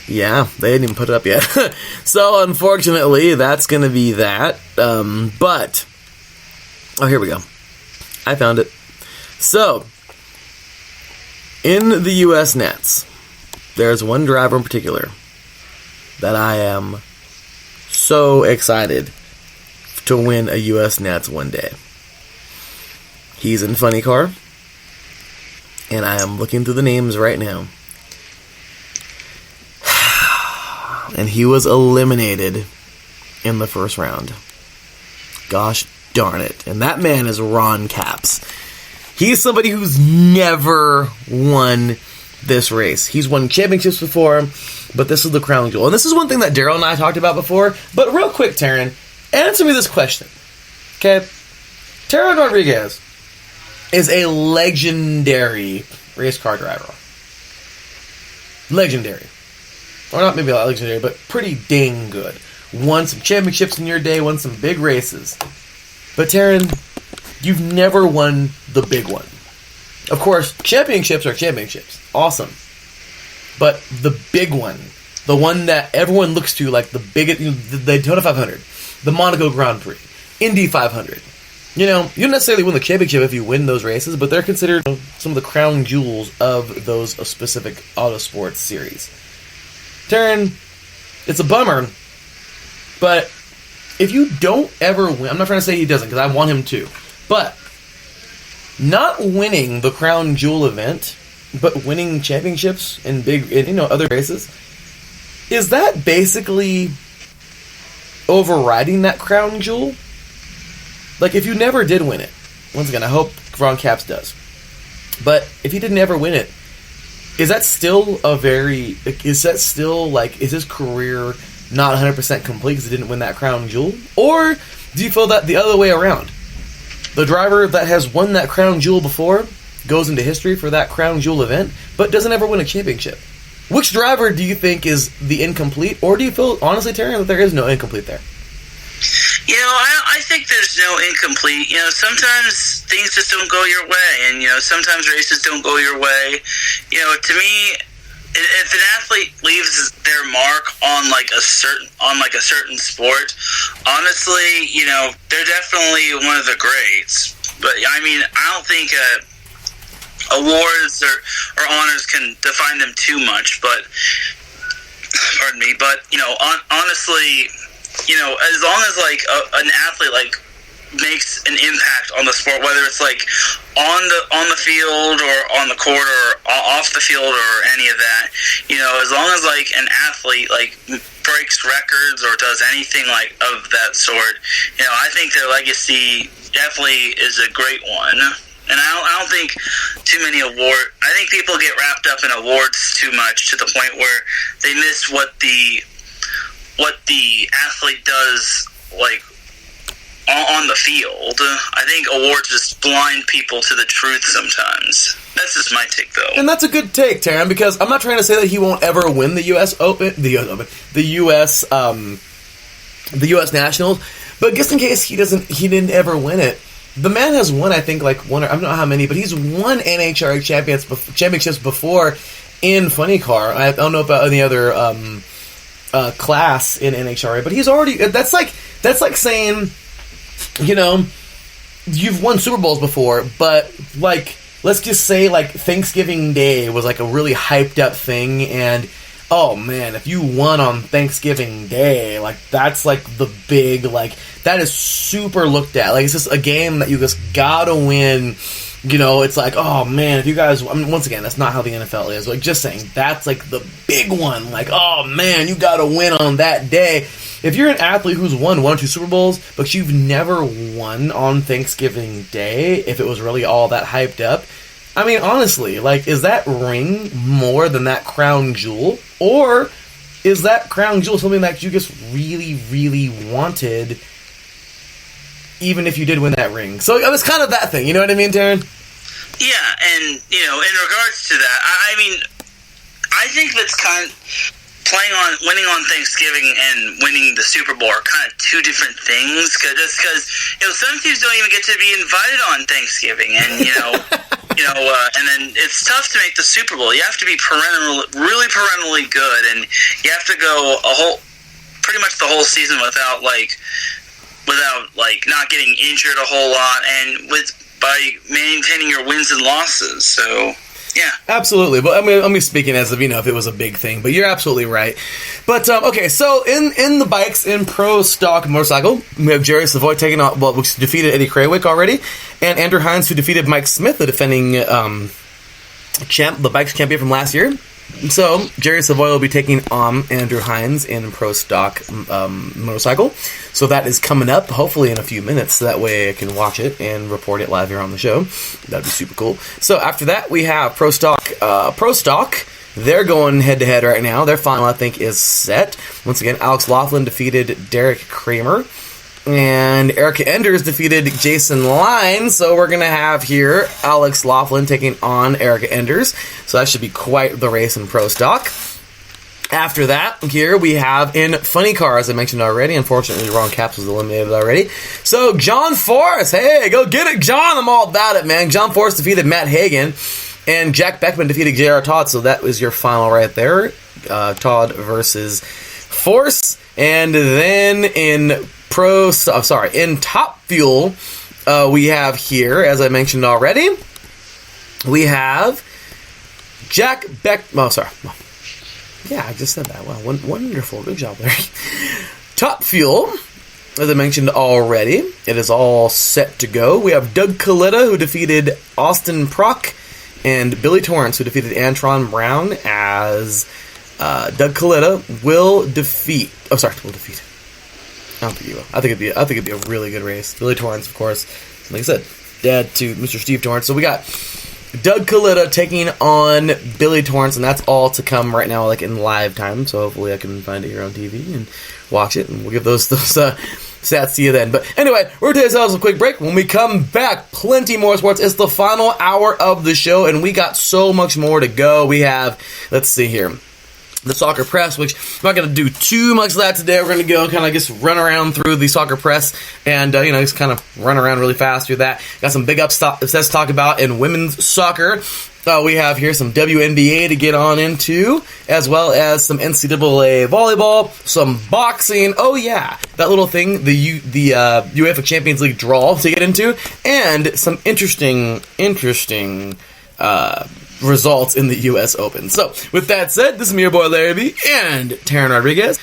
Yeah, they didn't even put it up yet. So, unfortunately, that's going to be that. But... Oh, here we go. I found it. So, in the U.S. Nets, there's one driver in particular that I am so excited to win a U.S. Nets one day. He's in Funny Car, and I am looking through the names right now. And he was eliminated in the first round. Gosh darn it. And that man is Ron Capps. He's somebody who's never won this race. He's won championships before, but this is the crown jewel. And this is one thing that Daryl and I talked about before. But real quick, Taryn, answer me this question. Okay? Taryn Rodriguez is a legendary race car driver. Legendary. Or not maybe not legendary, but pretty dang good. Won some championships in your day, won some big races. But Taryn, you've never won the big one. Of course, championships are championships. Awesome. But the big one, the one that everyone looks to like the biggest, the Daytona 500, the Monaco Grand Prix, Indy 500. You know, you don't necessarily win the championship if you win those races, but they're considered some of the crown jewels of those specific autosports series. Taryn, it's a bummer, but if you don't ever win, I'm not trying to say he doesn't, because I want him to, but not winning the crown jewel event, but winning championships in other races, is that basically overriding that crown jewel? Like, if you never did win it, once again, I hope Ron Capps does, but if he didn't ever win it, is that still is his career not 100% complete because he didn't win that crown jewel? Or do you feel that the other way around? The driver that has won that crown jewel before goes into history for that crown jewel event, but doesn't ever win a championship. Which driver do you think is the incomplete? Or do you feel, honestly, Terry, that there is no incomplete there? You know, I think there's no incomplete. You know, sometimes things just don't go your way, and, you know, sometimes races don't go your way. You know, to me, if an athlete leaves their mark on a certain sport, honestly, you know, they're definitely one of the greats. But I mean, I don't think awards or honors can define them too much. But pardon me. But you know, honestly, you know, as long as an athlete makes an impact on the sport, whether it's on the field or on the court or off the field or any of that, you know, as long as an athlete breaks records or does anything of that sort, you know, I think their legacy definitely is a great one. And I don't think too many I think people get wrapped up in awards too much to the point where they miss what the athlete does on the field. I think awards just blind people to the truth sometimes. That's just my take, though. And that's a good take, Taryn, because I'm not trying to say that he won't ever win the U.S. Open, the U.S. U.S. Nationals, but just in case he didn't ever win it, the man has won, I think, one, I don't know how many, but he's won NHRA championships before in Funny Car. I don't know about any other class in NHRA, but he's already, that's like saying, you know, you've won Super Bowls before, but let's just say Thanksgiving Day was a really hyped up thing, and oh man, if you won on Thanksgiving Day, that's the big, that is super looked at. It's just a game that you just gotta win. You know, it's oh man, if you guys, I mean, once again, that's not how the NFL is. Just saying, that's the big one. Oh man, you gotta win on that day. If you're an athlete who's won 1 or 2 Super Bowls, but you've never won on Thanksgiving Day, if it was really all that hyped up, I mean, honestly, is that ring more than that crown jewel? Or is that crown jewel something that you just really, really wanted, even if you did win that ring? So it was kind of that thing, you know what I mean, Darren? Yeah, and, you know, in regards to that, I mean, I think that's to winning on Thanksgiving and winning the Super Bowl are kind of two different things. Because some teams don't even get to be invited on Thanksgiving, and and then it's tough to make the Super Bowl. You have to be really perennially good, and you have to go pretty much the whole season without not getting injured a whole lot, and by maintaining your wins and losses. So. Yeah, absolutely. But I'm speaking as if if it was a big thing. But you're absolutely right. But okay, so in the bikes in pro stock motorcycle, we have Jerry Savoy taking on which defeated Eddie Krawick already, and Andrew Hines, who defeated Mike Smith, the defending the bikes champion from last year. So Jerry Savoy will be taking on Andrew Hines in pro stock motorcycle. So that is coming up, hopefully in a few minutes. So that way I can watch it and report it live here on the show. That'd be super cool. So after that, we have pro stock. They're going head to head right now. Their final, I think, is set. Once again, Alex Laughlin defeated Derek Kramer. And Erica Enders defeated Jason Line. So we're going to have here Alex Laughlin taking on Erica Enders. So that should be quite the race in pro stock. After that, here we have in funny car, as I mentioned already. Unfortunately, Ron Capps was eliminated already. So John Forrest, hey, go get it, John. I'm all about it, man. John Forrest defeated Matt Hagan. And Jack Beckman defeated J.R. Todd. So that was your final right there. Todd versus Force. And then in in Top Fuel, we have here, as I mentioned already, we have Jack Beck. Oh, sorry. Yeah, I just said that. Wow, wonderful. Good job, Larry. Top Fuel, as I mentioned already, it is all set to go. We have Doug Coletta, who defeated Austin Prock, and Billy Torrance, who defeated Antron Brown, as Doug Coletta will defeat. I don't think he will. I think it'd be a really good race. Billy Torrance, of course, like I said, dad to Mr. Steve Torrance. So we got Doug Coletta taking on Billy Torrance, and that's all to come right now, like in live time. So hopefully I can find it here on TV and watch it, and we'll give those stats to you then. But anyway, we're going to take ourselves a quick break. When we come back, plenty more sports. It's the final hour of the show, and we got so much more to go. We have, let's see here, the soccer press, which I'm not going to do too much of that today. We're going to go kind of just run around through the soccer press and, just kind of run around really fast through that. Got some big upsets to talk about in women's soccer. We have here some WNBA to get on into, as well as some NCAA volleyball, some boxing. Oh yeah, that little thing, the UEFA Champions League draw to get into, and some interesting results in the U.S. Open. So, with that said, this is me, your boy Larry B. and Taryn Rodriguez.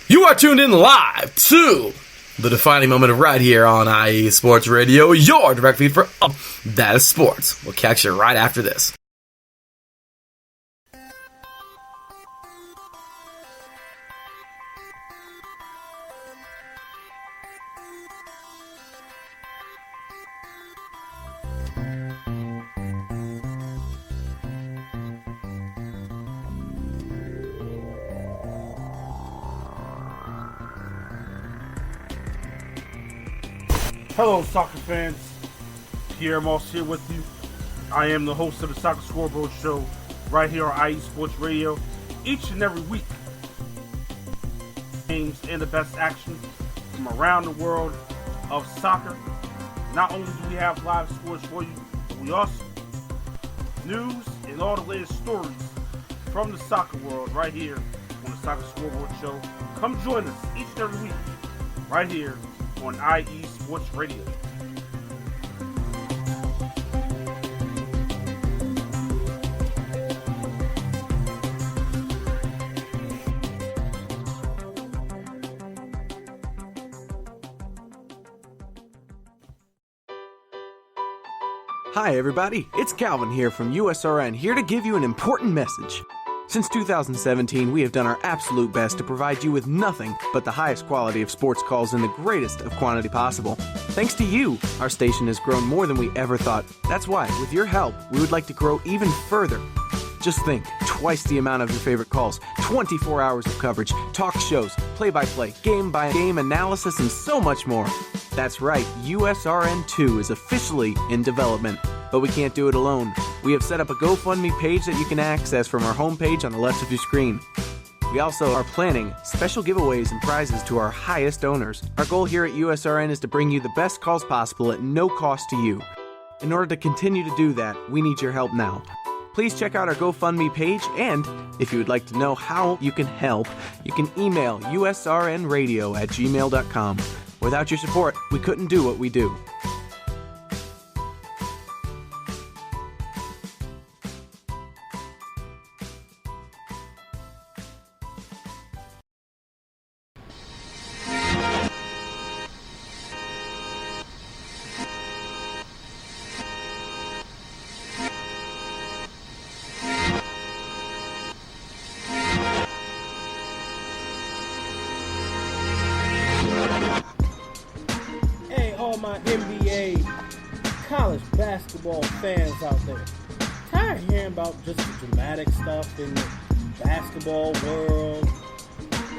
You are tuned in live to the defining moment right here on IE Sports Radio, your direct feed for all that is sports. We'll catch you right after this. Hello, soccer fans. Pierre Moss here with you. I am the host of the Soccer Scoreboard Show right here on IE Sports Radio each and every week. Games and the best action from around the world of soccer. Not only do we have live scores for you, but we also news and all the latest stories from the soccer world right here on the Soccer Scoreboard Show. Come join us each and every week right here on IE Sports Radio. Hi everybody, it's Calvin here from USRN, here to give you an important message. Since 2017, we have done our absolute best to provide you with nothing but the highest quality of sports calls in the greatest of quantity possible. Thanks to you, our station has grown more than we ever thought. That's why, with your help, we would like to grow even further. Just think, twice the amount of your favorite calls, 24 hours of coverage, talk shows, play-by-play, game-by-game analysis, and so much more. That's right, USRN2 is officially in development. But we can't do it alone. We have set up a GoFundMe page that you can access from our homepage on the left of your screen. We also are planning special giveaways and prizes to our highest owners. Our goal here at USRN is to bring you the best calls possible at no cost to you. In order to continue to do that, we need your help now. Please check out our GoFundMe page, and if you would like to know how you can help, you can email usrnradio@gmail.com. Without your support, we couldn't do what we do. My NBA college basketball fans out there, tired of hearing about just the dramatic stuff in the basketball world,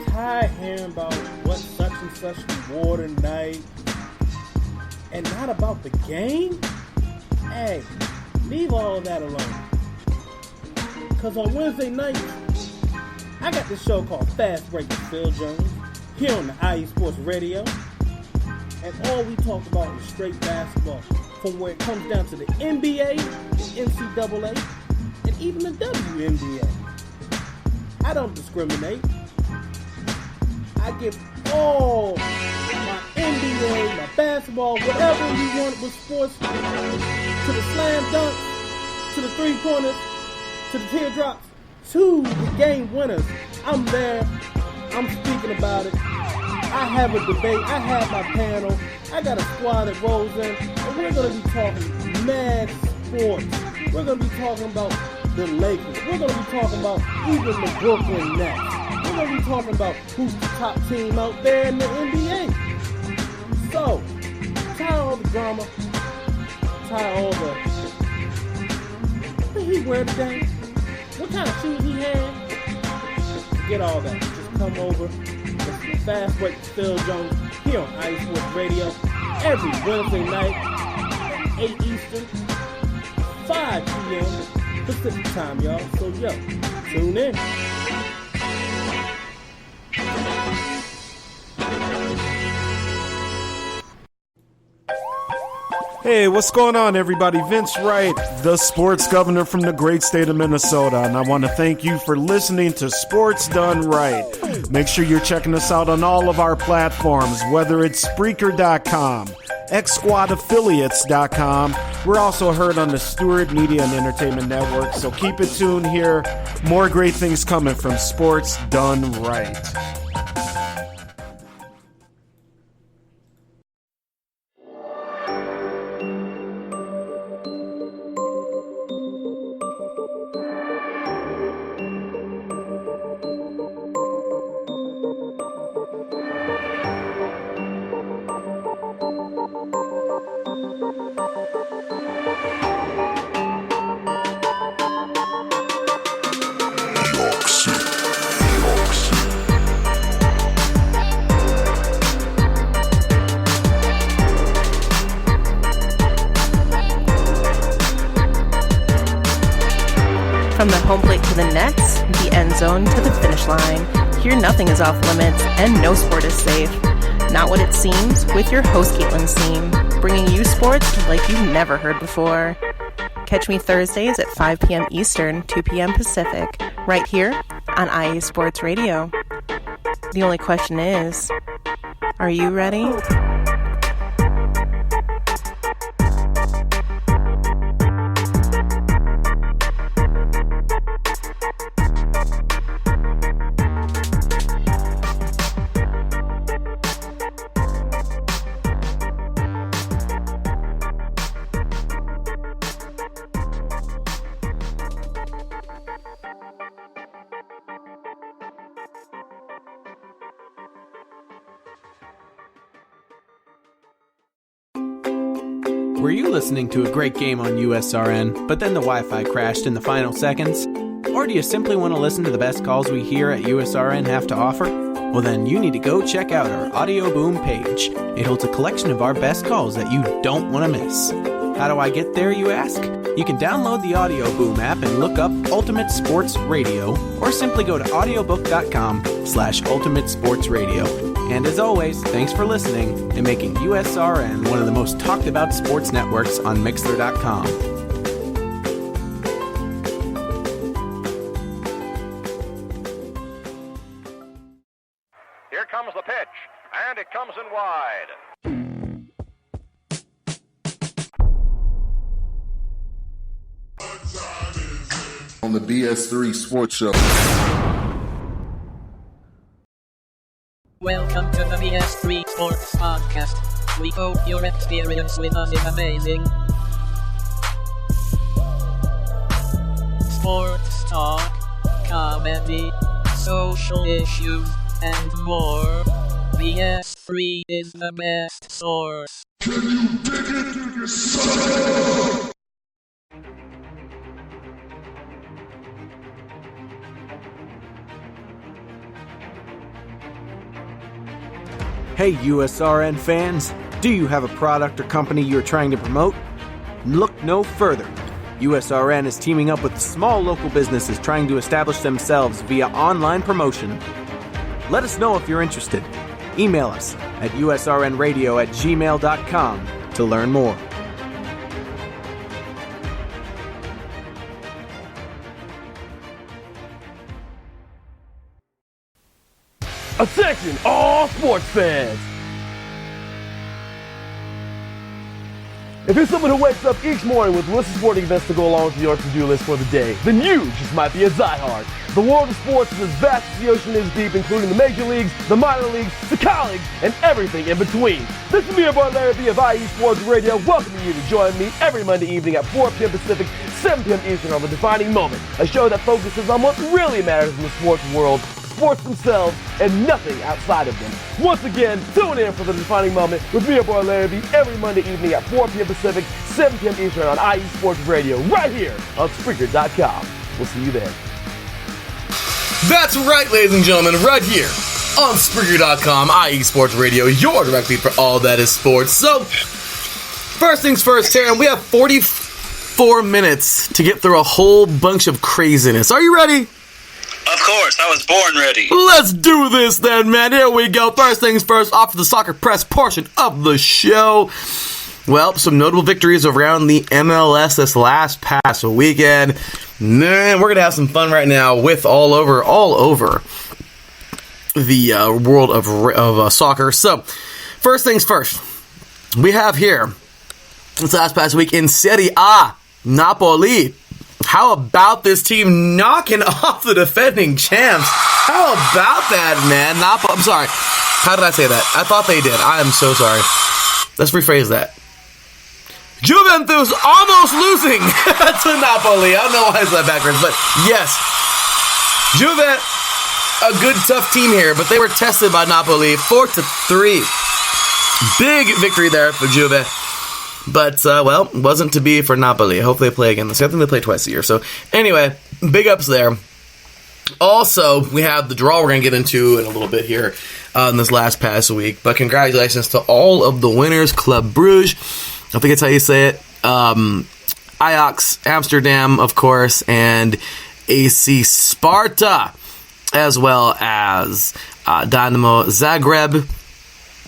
tired of hearing about what such and such wore tonight and not about the game? Hey, leave all of that alone, because on Wednesday nights I got this show called Fast Break with Phil Jones here on the IE Sports Radio. And all we talk about is straight basketball, from where it comes down to the NBA, the NCAA, and even the WNBA. I don't discriminate. I give all my NBA, my basketball, whatever you want with sports, to the slam dunks, to the three-pointers, to the teardrops, to the game winners. I'm there. I'm speaking about it. I have a debate. I have my panel. I got a squad that rolls in. And we're going to be talking mad sports. We're going to be talking about the Lakers. We're going to be talking about even the Brooklyn Nets. We're going to be talking about who's the top team out there in the NBA. So, tired of all the drama. Tired of all the... What did he wear today? What kind of shoes he had? Forget all that. Just come over. Fast Break with Phil Jones here on IE Sports Radio every Wednesday night at 8 Eastern, 5 p.m. Pacific time, y'all. So, yo, tune in. Hey, what's going on, everybody? Vince Wright, the sports governor from the great state of Minnesota, and I want to thank you for listening to Sports Done Right. Make sure you're checking us out on all of our platforms, whether it's Spreaker.com, XSquadAffiliates.com. We're also heard on the Stewart Media and Entertainment Network, so keep it tuned here. More great things coming from Sports Done Right. From the home plate to the nets, the end zone to the finish line, here nothing is off limits and no sport is safe. Not what it seems with your host Caitlin Seam, bringing you sports like you've never heard before. Catch me Thursdays at 5 p.m. Eastern, 2 p.m. Pacific, right here on IE Sports Radio. The only question is, are you ready? Were you listening to a great game on USRN, but then the Wi-Fi crashed in the final seconds? Or do you simply want to listen to the best calls we here at USRN have to offer? Well then, you need to go check out our Audio Boom page. It holds a collection of our best calls that you don't want to miss. How do I get there, you ask? You can download the Audio Boom app and look up Ultimate Sports Radio, or simply go to audiobook.com/Ultimate Sports Radio. And as always, thanks for listening and making USRN one of the most talked about sports networks on Mixler.com. Here comes the pitch, and it comes in wide. On the BS3 Sports Show. Welcome to the BS3 Sports Podcast. We hope your experience with us is amazing. Sports talk, comedy, social issues, and more. BS3 is the best source. Can you dig it, son? Hey USRN fans, do you have a product or company you're trying to promote? Look no further. USRN is teaming up with small local businesses trying to establish themselves via online promotion. Let us know if you're interested. Email us at usrnradio@gmail.com to learn more. Attention, all sports fans! If you're someone who wakes up each morning with lists of sporting events to go along with your to-do list for the day, then you just might be a diehard. The world of sports is as vast as the ocean is deep, including the major leagues, the minor leagues, the college, and everything in between. This is me, your boy Larry B of IE Sports Radio, welcoming you to join me every Monday evening at 4 p.m. Pacific, 7 p.m. Eastern on The Defining Moment, a show that focuses on what really matters in the sports world, sports themselves, and nothing outside of them. Once again, tune in for The Defining Moment with me, your boy Larry B, every Monday evening at 4 p.m. Pacific, 7 p.m. Eastern on IE Sports Radio, right here on Spreaker.com. We'll see you there. That's right, ladies and gentlemen, right here on Spreaker.com, IE Sports Radio, your direct feed for all that is sports. So, first things first, Taryn, we have 44 minutes to get through a whole bunch of craziness. Are you ready? Of course, I was born ready. Let's do this then, man. Here we go. First things first, off to the soccer press portion of the show. Well, some notable victories around the MLS this last past weekend. Man, we're going to have some fun right now with all over the world of soccer. So, first things first, we have here, this last past week in Serie A, Napoli. How about this team knocking off the defending champs? How about that, man? I'm sorry. How did I say that? I thought they did. I am so sorry. Let's rephrase that. Juventus almost losing to Napoli. I don't know why I said that backwards, but yes. Juve, a good, tough team here, but they were tested by Napoli 4-3. Big victory there for Juve. But, well, wasn't to be for Napoli. I hope they play again this year. I think they play twice a year. So, anyway, big ups there. Also, we have the draw we're going to get into in a little bit here in this last past week. But congratulations to all of the winners. Club Brugge, I think that's how you say it. Ajax Amsterdam, of course, and AC Sparta, as well as Dynamo Zagreb,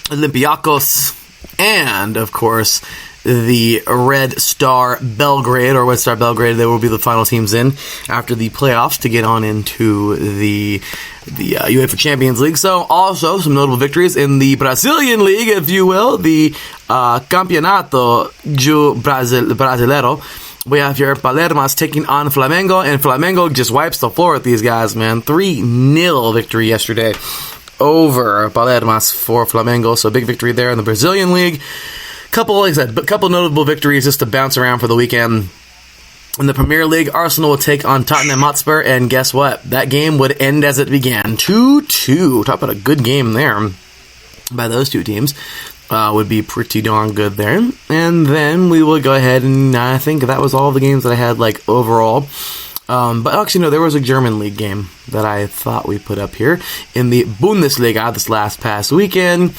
Olympiacos, and, of course, the Red Star Belgrade, or Red Star Belgrade. They will be the final teams in after the playoffs to get on into the UEFA Champions League. So, also some notable victories in the Brazilian League, if you will, the Campeonato Brasileiro. We have here Palermas taking on Flamengo, and Flamengo just wipes the floor with these guys, man. 3-0 victory yesterday over Palermas for Flamengo. So, big victory there in the Brazilian League. Couple notable victories just to bounce around for the weekend. In the Premier League, Arsenal will take on Tottenham Hotspur, and guess what? That game would end as it began. 2-2. Talk about a good game there by those two teams. Would be pretty darn good there. And then we will go ahead, and I think that was all the games that I had, overall. But actually, no, there was a German league game that I thought we put up here in the Bundesliga this last past weekend.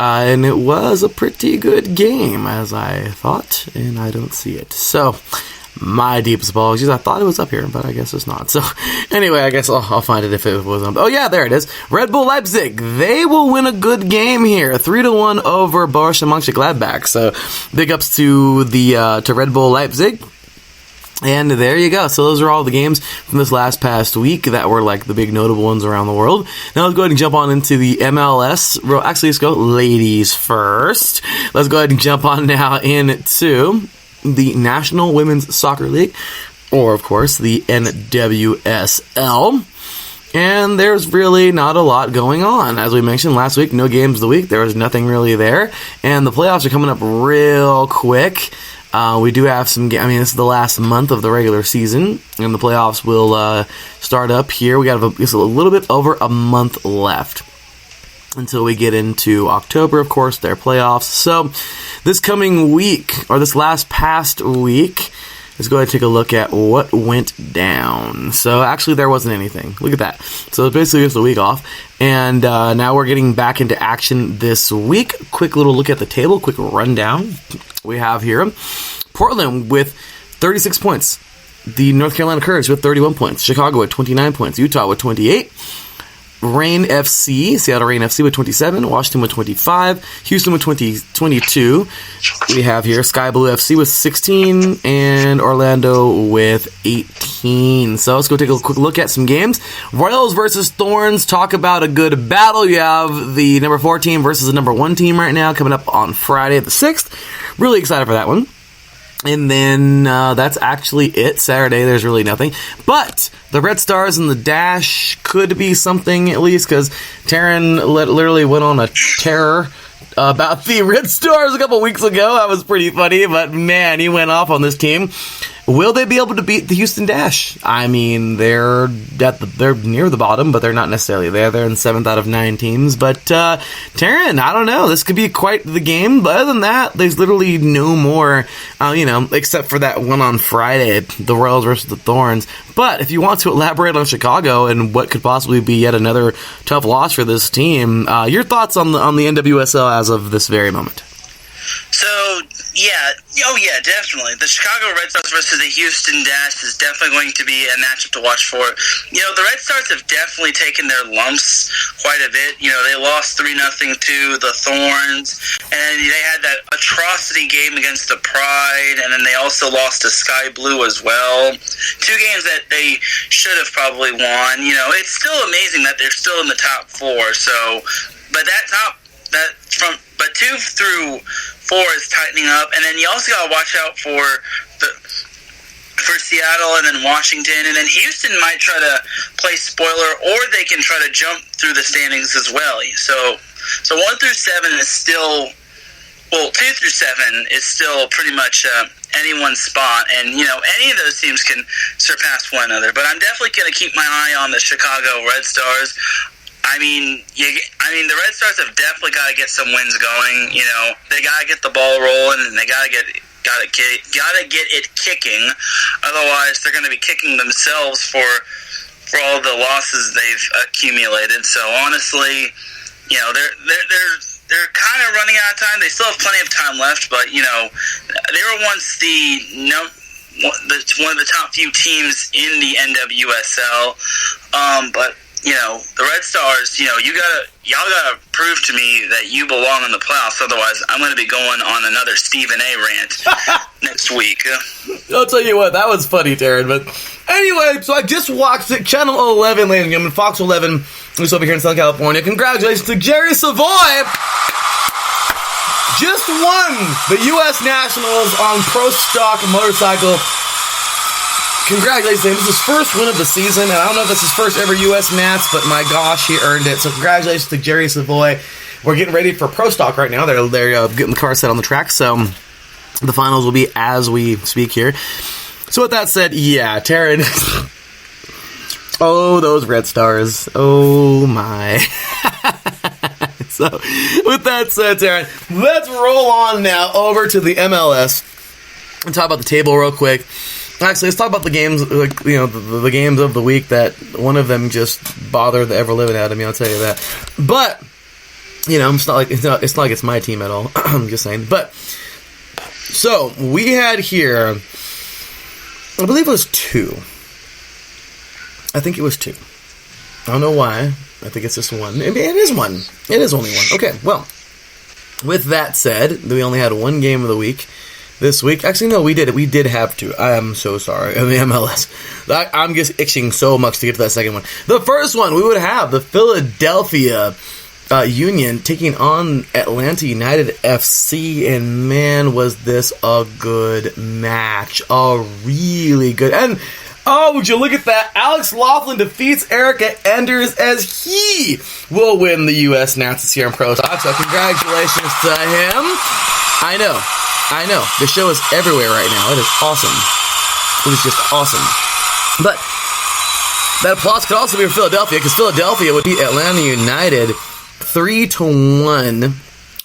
And it was a pretty good game, as I thought, and I don't see it. So, my deepest apologies. I thought it was up here, but I guess it's not. So, anyway, I guess I'll find it if it was up. Oh, yeah, there it is. Red Bull Leipzig. They will win a good game here. 3-1 over Borussia Mönchengladbach. So, big ups to to Red Bull Leipzig. And there you go. So those are all the games from this past week that were like the big notable ones around the world. Now let's go ahead and jump on into the MLS. Actually, let's go ladies first. Let's go ahead and jump on now into the National Women's Soccer League, or of course the NWSL. And there's really not a lot going on. As we mentioned last week, no games of the week. There was nothing really there. And the playoffs are coming up real quick. We do have some games. I mean, this is the last month of the regular season, and the playoffs will start up here. We got just a little bit over a month left until we get into October, of course, their playoffs. So this coming week, or this past week, let's go ahead and take a look at what went down. So actually, there wasn't anything. Look at that. So it's basically just a week off. And now we're getting back into action this week. Quick little look at the table, quick rundown. We have here Portland with 36 points. The North Carolina Courage with 31 points. Chicago with 29 points. Utah with 28. Seattle Reign FC with 27, Washington with 25, Houston with 22. We have here Sky Blue FC with 16, and Orlando with 18. So let's go take a quick look at some games. Royals versus Thorns. Talk about a good battle. You have the number 4 team versus the number 1 team right now coming up on Friday the 6th. Really excited for that one. And then that's actually it. Saturday, there's really nothing. But the Red Stars and the Dash could be something, at least, because Taryn literally went on a tear about the Red Stars a couple weeks ago. That was pretty funny, but man, he went off on this team. Will they be able to beat the Houston Dash? I mean, they're near the bottom, but they're not necessarily there. They're in 7th out of 9 teams. But Taryn, I don't know. This could be quite the game. But other than that, there's literally no more, except for that one on Friday, the Royals versus the Thorns. But if you want to elaborate on Chicago and what could possibly be yet another tough loss for this team, your thoughts on the NWSL as of this very moment? So, definitely. The Chicago Red Stars versus the Houston Dash is definitely going to be a matchup to watch for. The Red Stars have definitely taken their lumps quite a bit. They lost 3-0 to the Thorns, and they had that atrocity game against the Pride, and then they also lost to Sky Blue as well. 2 games that they should have probably won. It's still amazing that they're still in the top 4. So, but but 2 through 4 is tightening up, and then you also got to watch out for Seattle and then Washington, and then Houston might try to play spoiler, or they can try to jump through the standings as well. So 1 through 7 is still, 2 through 7 is still pretty much anyone's spot, and any of those teams can surpass one another. But I'm definitely going to keep my eye on the Chicago Red Stars. I mean, the Red Stars have definitely got to get some wins going. They got to get the ball rolling, and they got to get it kicking. Otherwise, they're going to be kicking themselves for all the losses they've accumulated. So honestly, they're kind of running out of time. They still have plenty of time left, but they were once one of the top few teams in the NWSL. But the Red Stars, y'all gotta prove to me that you belong in the playoffs. Otherwise, I'm going to be going on another Stephen A. rant next week. I'll tell you what, that was funny, Taryn. But anyway, so I just watched it, Channel 11, ladies and gentlemen, Fox 11, who's over here in Southern California. Congratulations to Jerry Savoy. Just won the U.S. Nationals on Pro Stock Motorcycle. Congratulations, this is his first win of the season, and I don't know if that's his first ever U.S. Nats, but my gosh, he earned it. So congratulations to Jerry Savoy. We're getting ready for Pro Stock right now. They're getting the car set on the track, so the finals will be as we speak here. So with that said, yeah, Taryn. Oh, those Red Stars. Oh, my. So with that said, Taryn, let's roll on now over to the MLS and talk about the table real quick. Actually, let's talk about the games, the games of the week that one of them just bothered the ever-living out of me, I'll tell you that. But it's not like it's my team at all. I'm just saying. But so we had here, I believe it was 2. I think it was 2. I don't know why. I think it's just 1. It is 1. It is only 1. Okay, well, with that said, we only had 1 game of the week this week. Actually, no, we did. We did have 2. I am so sorry. In the MLS. I'm just itching so much to get to that second one. The first one, we would have the Philadelphia Union taking on Atlanta United FC, and man, was this a good match. A really good. And oh, would you look at that? Alex Laughlin defeats Erica Enders as he will win the U.S. Nats here in Pro Talk. So congratulations to him. I know. The show is everywhere right now. It is awesome. It is just awesome. But that applause could also be for Philadelphia, because Philadelphia would beat Atlanta United 3-1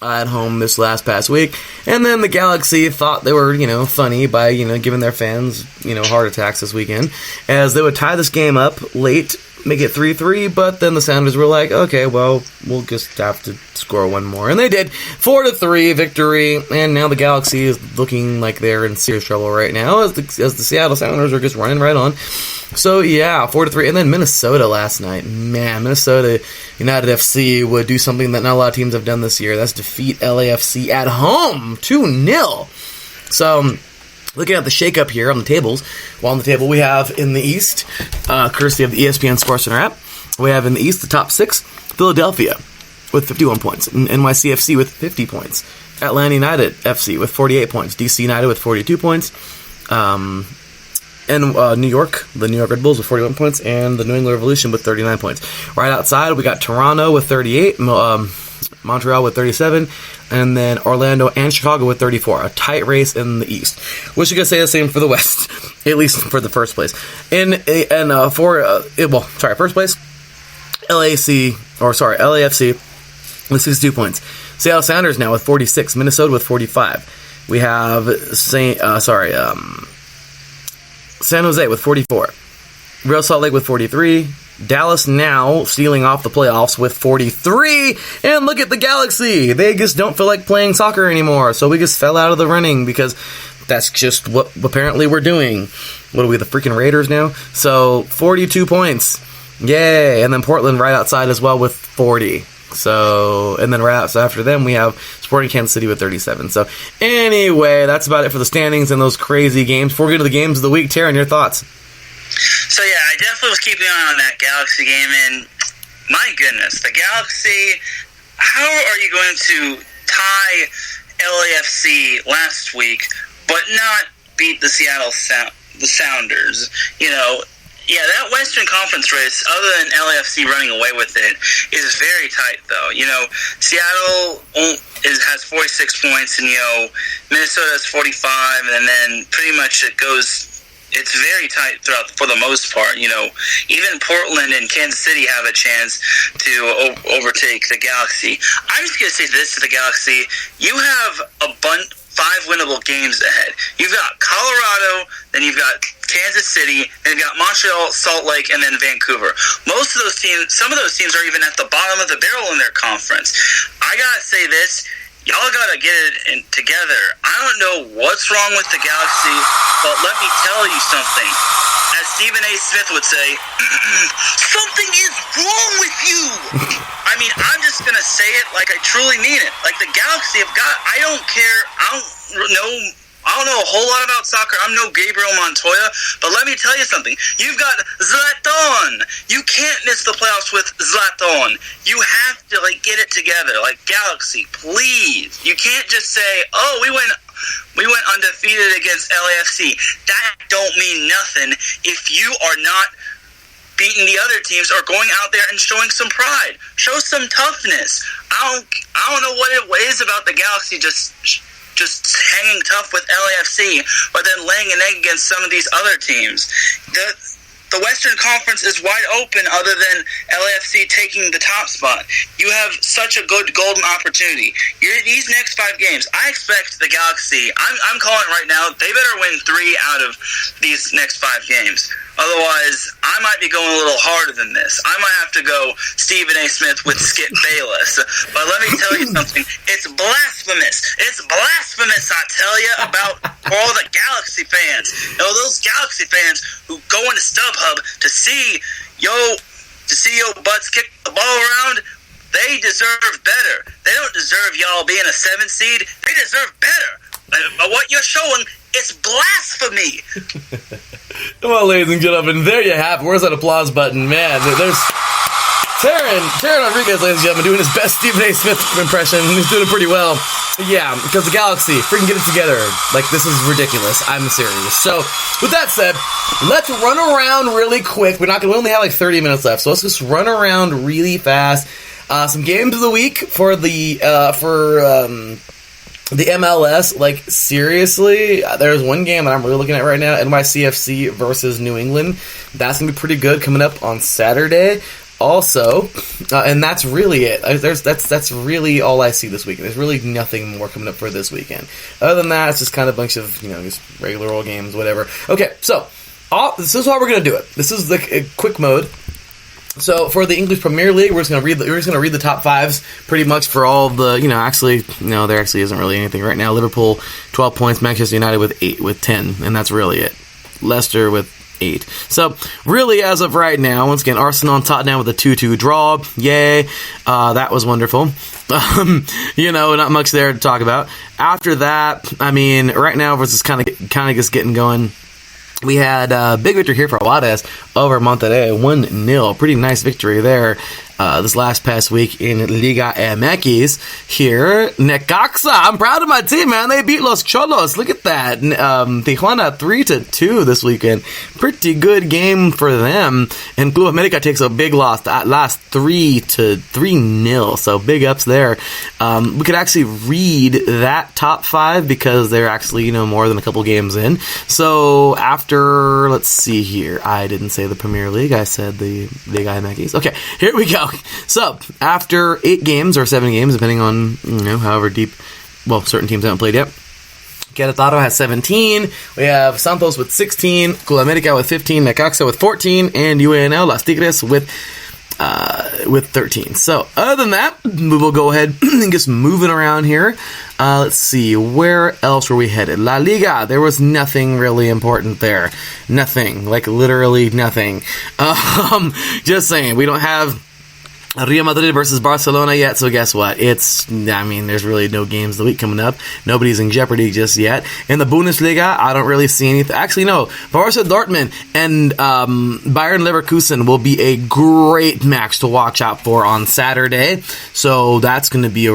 at home this past week. And then the Galaxy thought they were, funny by, giving their fans, heart attacks this weekend, as they would tie this game up late, make it 3-3, but then the Sounders were like, okay, well, we'll just have to score 1 more. And they did. 4-3 victory, and now the Galaxy is looking like they're in serious trouble right now, as the Seattle Sounders are just running right on. So, yeah, 4-3. And then Minnesota last night. Man, Minnesota United FC would do something that not a lot of teams have done this year. That's defeat LAFC at home 2-0. So, looking at the shakeup here on the tables, well, on the table we have in the East, courtesy of the ESPN SportsCenter app, we have in the East the top 6, Philadelphia with 51 points, NYCFC with 50 points, Atlanta United FC with 48 points, DC United with 42 points, and New York, the New York Red Bulls with 41 points, and the New England Revolution with 39 points. Right outside, we got Toronto with 38, Montreal with 37, and then Orlando and Chicago with 34. A tight race in the East. Wish you could say the same for the West, at least for the first place. First place, LAFC with 62 points. Seattle Sounders now with 46. Minnesota with 45. We have San Jose with 44. Real Salt Lake with 43. Dallas now stealing off the playoffs with 43. And look at the Galaxy. They just don't feel like playing soccer anymore. So we just fell out of the running because that's just what apparently we're doing. What are we, the freaking Raiders now? So 42 points. Yay. And then Portland right outside as well with 40. So, and then right outside after them, we have Sporting Kansas City with 37. So, anyway, that's about it for the standings and those crazy games. Before we get to the games of the week, Taryn, your thoughts? So, yeah, I definitely was keeping an eye on that Galaxy game, and my goodness, the Galaxy, how are you going to tie LAFC last week, but not beat the Seattle Sounders? Yeah, that Western Conference race, other than LAFC running away with it, is very tight, though. Seattle has 46 points, and, Minnesota has 45, and then pretty much it's very tight throughout for the most part. Even Portland and Kansas City have a chance to overtake the Galaxy. I'm just going to say this to the Galaxy. You have 5 winnable games ahead. You've got Colorado, then you've got Kansas City, then you've got Montreal, Salt Lake, and then Vancouver. Most of those teams, some of those teams are even at the bottom of the barrel in their conference. I gotta say this, y'all gotta get it together. I don't know what's wrong with the Galaxy, but let me tell you something. As Stephen A. Smith would say, something is wrong with you. I mean, I'm just going to say it like I truly mean it. Like, the Galaxy have got, I don't care, I don't know a whole lot about soccer. I'm no Gabriel Montoya, but let me tell you something. You've got Zlatan. You can't miss the playoffs with Zlatan. You have to, get it together. Galaxy, please. You can't just say, oh, we went undefeated against LAFC. That don't mean nothing if you are not beating the other teams or going out there and showing some pride. Show some toughness. I don't know what it is about the Galaxy just hanging tough with LAFC, but then laying an egg against some of these other teams. The Western Conference is wide open other than LAFC taking the top spot. You have such a good golden opportunity. These next 5 games, I expect the Galaxy, I'm calling it right now, they better win 3 out of these next 5 games. Otherwise, I might be going a little harder than this. I might have to go Stephen A. Smith with Skip Bayless. But let me tell you something. It's blasphemous. It's blasphemous, I tell you, about all the Galaxy fans. You know, those Galaxy fans who go into StubHub to see your butts kick the ball around. They deserve better. They don't deserve y'all being a 7 seed. They deserve better. But what you're showing is blasphemy. Well, ladies and gentlemen, there you have it. Where's that applause button? Man, there's Taryn Rodriguez, ladies and gentlemen, doing his best Stephen A. Smith impression. He's doing it pretty well. Yeah, because the Galaxy, freaking get it together. Like, this is ridiculous. I'm serious. So, with that said, let's run around really quick. We only have like 30 minutes left, so let's just run around really fast. Some games of the week for the MLS. Like, seriously, there's one game that I'm really looking at right now, NYCFC versus New England. That's going to be pretty good coming up on Saturday. Also, and that's really it. That's really all I see this weekend. There's really nothing more coming up for this weekend. Other than that, it's just kind of a bunch of, just regular old games, whatever. Okay, so, this is how we're going to do it. This is the quick mode. So for the English Premier League, we're just going to read the top fives pretty much for all the, there actually isn't really anything right now. Liverpool 12 points, Manchester United with 10, and that's really it. Leicester with 8. So really, as of right now, once again, Arsenal and Tottenham with a 2-2 draw. Yay, that was wonderful. Not much there to talk about. After that, right now we're just kind of just getting going. We had a big victory here for Juarez over Monterrey, 1-0. Pretty nice victory there this last past week in Liga MX here. Necaxa, I'm proud of my team, man. They beat Los Cholos. Look at that. Tijuana 3-2 this weekend. Pretty good game for them. And Club America takes a big loss at last 3-0. So big ups there. We could actually read that top 5 because they're actually, more than a couple games in. So after, let's see here. I didn't say the Premier League. I said the Liga MX. Okay, here we go. So, after 8 games or 7 games, depending on, however deep, certain teams haven't played yet. Querétaro has 17. We have Santos with 16, Club America with 15, Necaxa with 14, and UNL Las Tigres with 13. So, other than that, we will go ahead and just moving around here. Let's see, where else were we headed? La Liga, there was nothing really important there. Nothing, like literally nothing. Just saying, we don't have Real Madrid versus Barcelona yet, so guess what? There's really no games the week coming up. Nobody's in jeopardy just yet. In the Bundesliga, I don't really see anything. Actually, no. Borussia Dortmund and Bayern Leverkusen will be a great match to watch out for on Saturday. So that's going to be I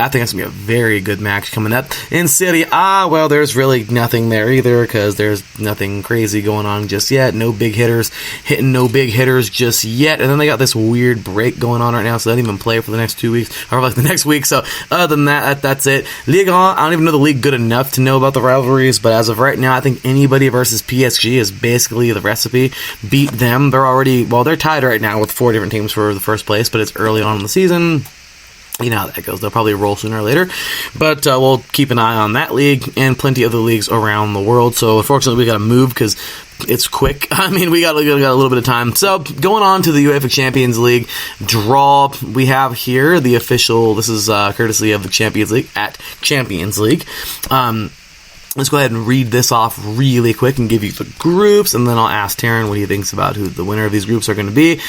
think that's going to be a very good match coming up. In Serie A, there's really nothing there either because there's nothing crazy going on just yet. No big hitters hitting no big hitters just yet. And then they got this weird break going on right now, so they don't even play for the next 2 weeks, or like the next week. So other than that, that's it. Ligue 1, I don't even know the league good enough to know about the rivalries, but as of right now, I think anybody versus PSG is basically the recipe. Beat them. They're tied right now with 4 different teams for the first place, but it's early on in the season. You know how that goes. They'll probably roll sooner or later. But we'll keep an eye on that league and plenty of other leagues around the world. So unfortunately, we got to move because it's quick. We got a little bit of time. So going on to the UEFA Champions League draw, we have here the official. This is courtesy of the Champions League at Champions League. Let's go ahead and read this off really quick and give you the groups, and then I'll ask Taryn what he thinks about who the winner of these groups are going to be.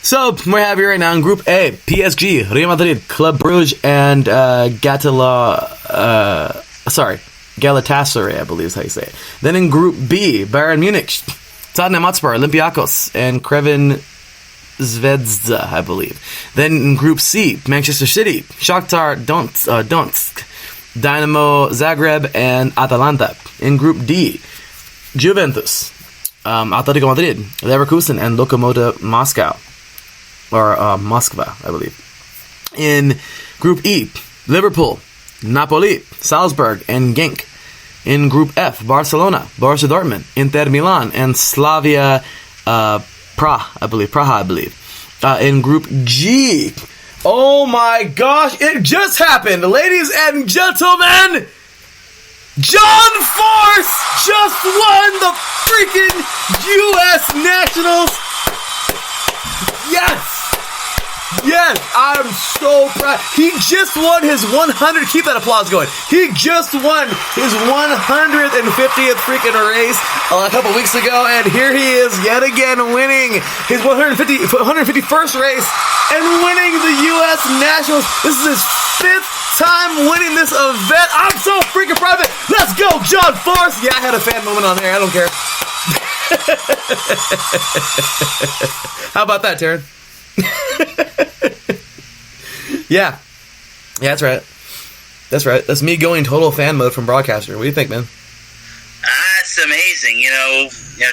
So, we have here right now in Group A, PSG, Real Madrid, Club Brugge, and Galatasaray, I believe is how you say it. Then in Group B, Bayern Munich, Tottenham Hotspur, Olympiacos, and Crevin Zvezda, I believe. Then in Group C, Manchester City, Shakhtar Donetsk, Dynamo Zagreb, and Atalanta. In Group D, Juventus, Atletico Madrid, Leverkusen, and Lokomotiv Moscow. Or Moskva, I believe. In Group E, Liverpool, Napoli, Salzburg, and Genk. In Group F, Barcelona, Borussia Dortmund, Inter Milan, and Slavia Praha, I believe. In Group G, oh my gosh, it just happened, ladies and gentlemen! John Force just won the freaking U.S. Nationals. Yes. Yes, I'm so proud. He just won his 100. Keep that applause going. He just won his 150th freaking race a couple weeks ago, and here he is yet again winning his 151st race and winning the U.S. Nationals. This is his 5th time winning this event. I'm so freaking proud of it. Let's go, John Force. Yeah, I had a fan moment on there. I don't care. How about that, Taryn? Yeah, that's right. That's me going total fan mode from broadcaster. What do you think, man? That's amazing.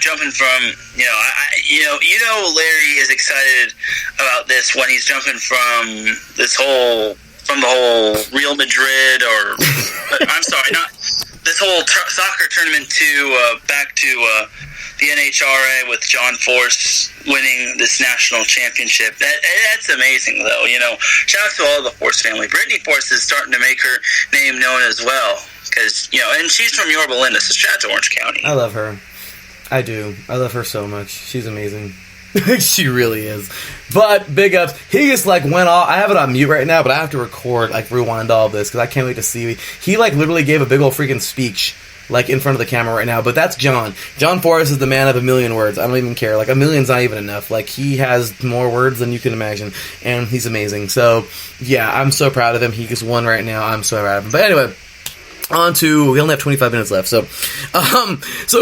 Jumping from Larry is excited about this when he's jumping from the whole Real Madrid I'm sorry, not this whole soccer tournament to back to the NHRA with John Force winning this national championship. That's amazing, though. Shout out to all the Force family. Brittany Force is starting to make her name known as well, because and she's from Yorba Linda, so shout out to Orange County. I love her. I do. I love her so much. She's amazing. She really is. But big ups. He just went off. I have it on mute right now, but I have to rewind all of this because I can't wait to see. He literally gave a big old freaking speech in front of the camera right now. But that's John. John Forrest is the man of a million words. I don't even care. A million's not even enough. He has more words than you can imagine, and he's amazing. So yeah, I'm so proud of him. He just won right now. I'm so proud of him. But anyway, we only have 25 minutes left. So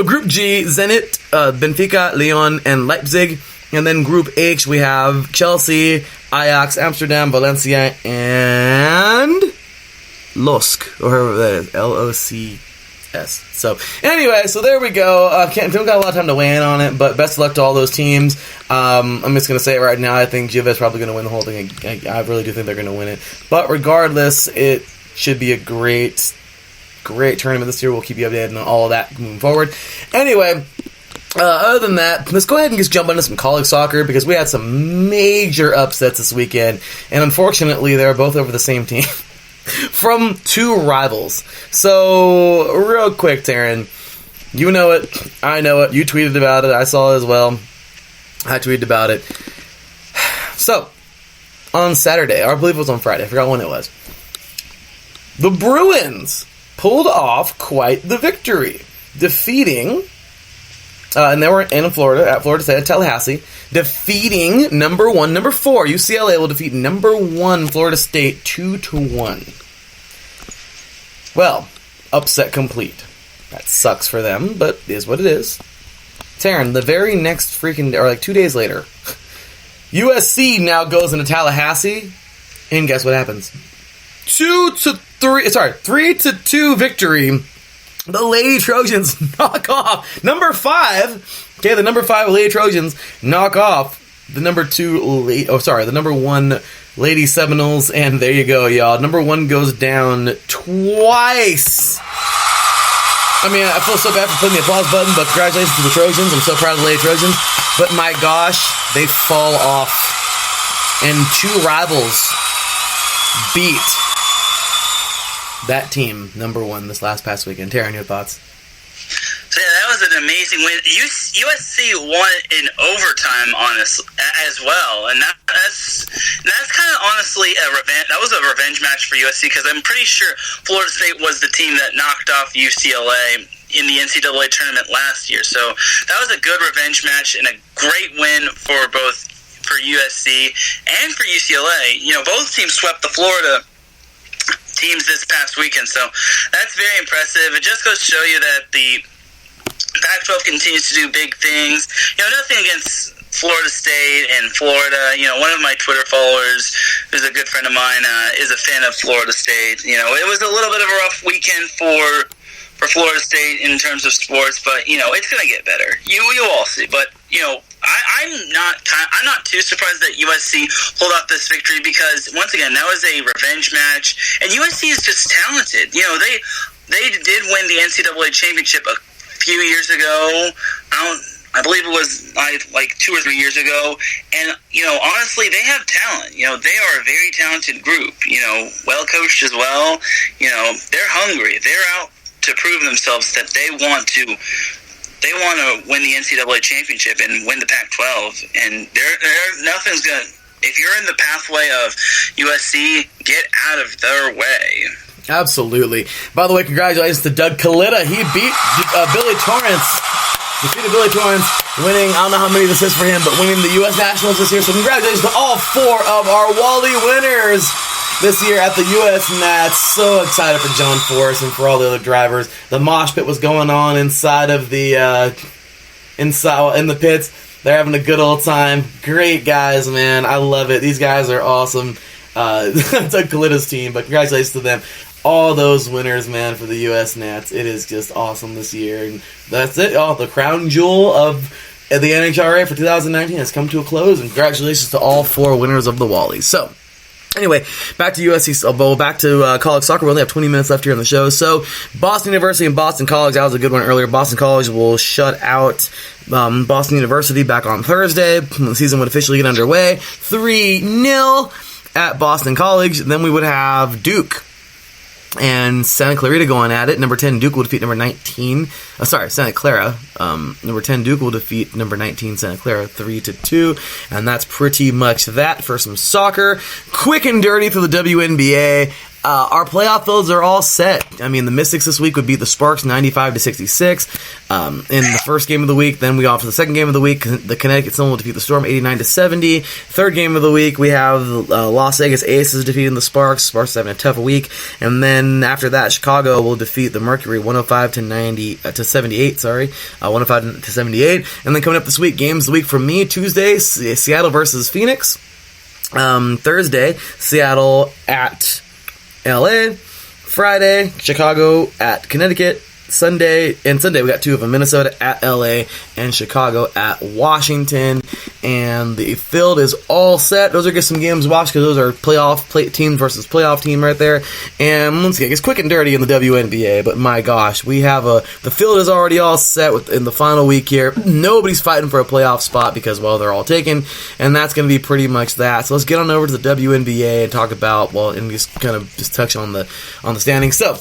Group G, Zenit, Benfica, Lyon, and Leipzig. And then Group H, we have Chelsea, Ajax, Amsterdam, Valencia, and LOSC, or however that is, LOCS. So anyway, there we go. Don't got a lot of time to weigh in on it, but best of luck to all those teams. I'm just going to say it right now. I think Juve is probably going to win the whole thing. I really do think they're going to win it. But regardless, it should be a great tournament this year. We'll keep you updated on all of that moving forward. Anyway, other than that, let's go ahead and just jump into some college soccer because we had some major upsets this weekend, and unfortunately, they're both over the same team from two rivals. So, real quick, Taryn, you know it, I know it, you tweeted about it, I saw it as well, I tweeted about it. So, on Saturday, or I believe it was on Friday, I forgot when it was, the Bruins pulled off quite the victory, defeating... and they were in Florida, at Florida State, at Tallahassee, defeating number 4. UCLA will defeat number 1 Florida State 2-1. Well, upset complete. That sucks for them, but it is what it is. Taryn, the very next 2 days later, USC now goes into Tallahassee, and guess what happens? 3-2 victory. The Lady Trojans knock off number 5. Okay, the number 5 Lady Trojans knock off the number 1 Lady Seminoles, and there you go, y'all. Number 1 goes down twice. I mean, I feel so bad for putting the applause button, but congratulations to the Trojans. I'm so proud of the Lady Trojans. But my gosh, they fall off, and 2 rivals beat that team, number 1, this past weekend. Taryn, your thoughts? So yeah, that was an amazing win. USC won in overtime, as well, and that's kind of honestly a revenge. That was a revenge match for USC because I'm pretty sure Florida State was the team that knocked off UCLA in the NCAA tournament last year. So that was a good revenge match and a great win for USC and for UCLA. Both teams swept the Florida teams this past weekend, so that's very impressive. It just goes to show you that the Pac-12 continues to do big things. Nothing against Florida State and Florida. One of my Twitter followers, who's a good friend of mine, is a fan of Florida State. It was a little bit of a rough weekend for Florida State in terms of sports, but it's going to get better. You all see, but I'm not too surprised that USC pulled off this victory because once again that was a revenge match, and USC is just talented. They did win the NCAA championship a few years ago. I believe it was like 2 or 3 years ago, and honestly they have talent. They are a very talented group. Well coached as well. They're hungry. They're out to prove themselves that they want to win the NCAA championship and win the Pac-12, and nothing's gonna. If you're in the pathway of USC, get out of their way. Absolutely. By the way, congratulations to Doug Kalita. He beat Billy Torrance. Defeated Billy Torrance, winning, I don't know how many this is for him, but winning the U.S. Nationals this year. So congratulations to all 4 of our Wally winners this year at the U.S. Nats. So excited for John Forrest and for all the other drivers. The mosh pit was going on inside of the in the pits. They're having a good old time. Great guys, man. I love it. These guys are awesome. Doug Kalita's team, but congratulations to them. All those winners, man, for the U.S. Nats. It is just awesome this year. And that's it. The crown jewel of the NHRA for 2019 has come to a close. And congratulations to all 4 winners of the Wallies. So, anyway, back to USC Bowl, back to college soccer. We only have 20 minutes left here on the show. So, Boston University and Boston College, that was a good one earlier. Boston College will shut out Boston University back on Thursday. The season would officially get underway. 3-0 at Boston College. Then we would have Duke and Santa Clarita going at it. Number 10 Duke will defeat number 19. Santa Clara. Number 10 Duke will defeat number 19 Santa Clara 3-2, and that's pretty much that for some soccer. Quick and dirty for the WNBA. Our playoff fields are all set. I mean, the Mystics this week would beat the Sparks 95-66 in the first game of the week. Then we go off to the second game of the week. The Connecticut Sun will defeat the Storm 89-70. Third game of the week, we have Las Vegas Aces defeating the Sparks. Sparks having a tough week. And then after that, Chicago will defeat the Mercury 105-78. 105-78. And then coming up this week, games of the week for me: Tuesday, Seattle versus Phoenix. Thursday, Seattle at LA. Friday, Chicago at Connecticut. Sunday we got 2 of them: Minnesota at LA and Chicago at Washington. And the field is all set. Those are just some games to watch because those are playoff team versus playoff team right there. And once again, it's quick and dirty in the WNBA, but my gosh, we have the field is already all set in the final week here. Nobody's fighting for a playoff spot because, well, they're all taken, and that's going to be pretty much that. So let's get on over to the WNBA and talk about, and just kind of just touch on the standings. So,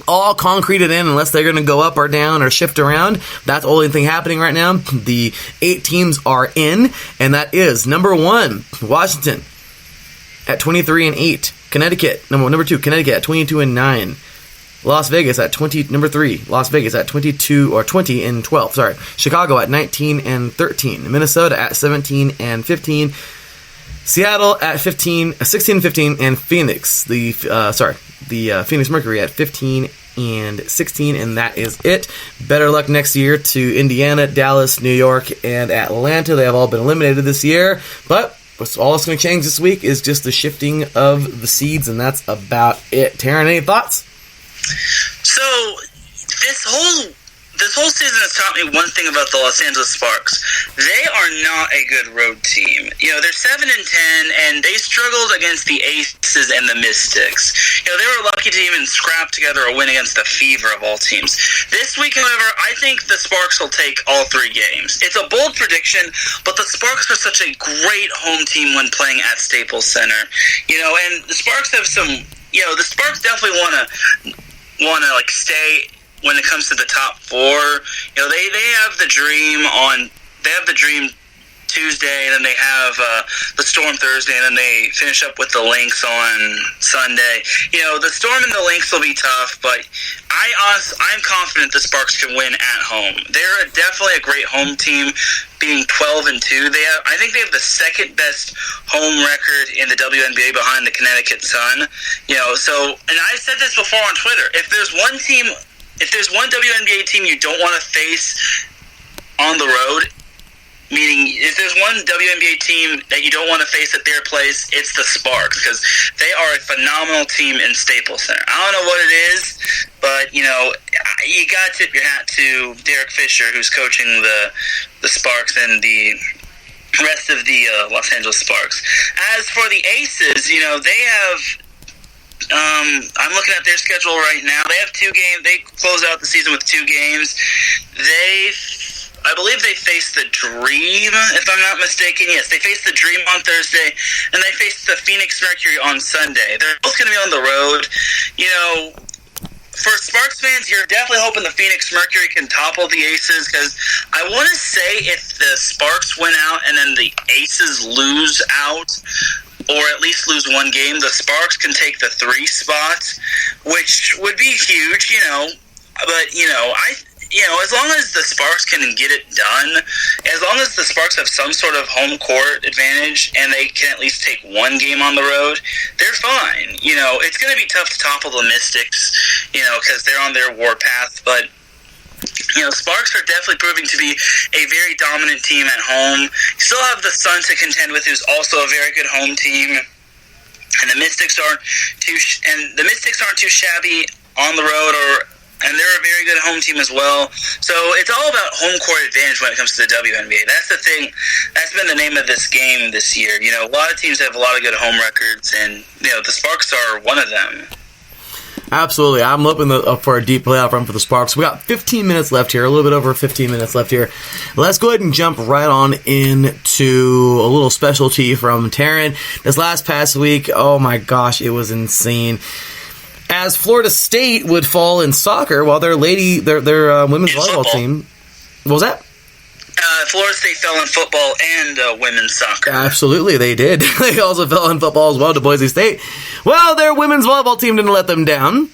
all concreted in unless they're going to go up or down or shift around. That's the only thing happening right now. The 8 teams are in, and that is number 1, Washington at 23-8. Connecticut, number 2, Connecticut at 22-9. Las Vegas at number 3, Las Vegas at 20-12. Sorry, Chicago at 19-13. Minnesota at 17-15. Seattle at 16-15, and Phoenix, the Phoenix Mercury at 15-16, and that is it. Better luck next year to Indiana, Dallas, New York, and Atlanta. They have all been eliminated this year, but all that's going to change this week is just the shifting of the seeds, and that's about it. Taryn, any thoughts? So this whole season has taught me one thing about the Los Angeles Sparks. They are not a good road team. They're 7-10, and they struggled against the Aces and the Mystics. They were lucky to even scrap together a win against the Fever of all teams. This week, however, I think the Sparks will take all 3 games. It's a bold prediction, but the Sparks are such a great home team when playing at Staples Center. And the Sparks have some. The Sparks definitely want to stay. When it comes to the top 4, they have the dream Tuesday, and then they have the Storm Thursday, and then they finish up with the Lynx on Sunday. The Storm and the Lynx will be tough, but I'm confident the Sparks can win at home. They're definitely a great home team, being 12-2. I think they have the second best home record in the WNBA behind the Connecticut Sun. And I said this before on Twitter. If there's one WNBA team you don't want to face on the road, meaning if there's one WNBA team that you don't want to face at their place, it's the Sparks, because they are a phenomenal team in Staples Center. I don't know what it is, but, you got to tip your hat to Derek Fisher, who's coaching the Sparks and the rest of the Los Angeles Sparks. As for the Aces, they have... I'm looking at their schedule right now. They have 2 games. They close out the season with 2 games. I believe they face the Dream, if I'm not mistaken. Yes, they face the Dream on Thursday, and they face the Phoenix Mercury on Sunday. They're both going to be on the road. for Sparks fans, you're definitely hoping the Phoenix Mercury can topple the Aces, because I want to say if the Sparks win out and then the Aces lose out, or at least lose one game, the Sparks can take the 3 spots, which would be huge, But, as long as the Sparks can get it done, as long as the Sparks have some sort of home court advantage and they can at least take one game on the road, they're fine. It's going to be tough to topple the Mystics, because they're on their warpath, but Sparks are definitely proving to be a very dominant team at home. You still have the Sun to contend with, who's also a very good home team, and the Mystics aren't too shabby on the road, and they're a very good home team as well. So it's all about home court advantage when it comes to the WNBA. That's the thing. That's been the name of this game this year. A lot of teams have a lot of good home records, and the Sparks are one of them. Absolutely. I'm hoping for a deep playoff run for the Sparks. We got 15 minutes left here, a little bit over 15 minutes left here. Let's go ahead and jump right on into a little specialty from Taryn. This past week, oh my gosh, it was insane. As Florida State would fall in soccer, while their women's volleyball team. What was that? Florida State fell in football and women's soccer. Absolutely, they did. They also fell in football as well to Boise State. Well, their women's volleyball team didn't let them down,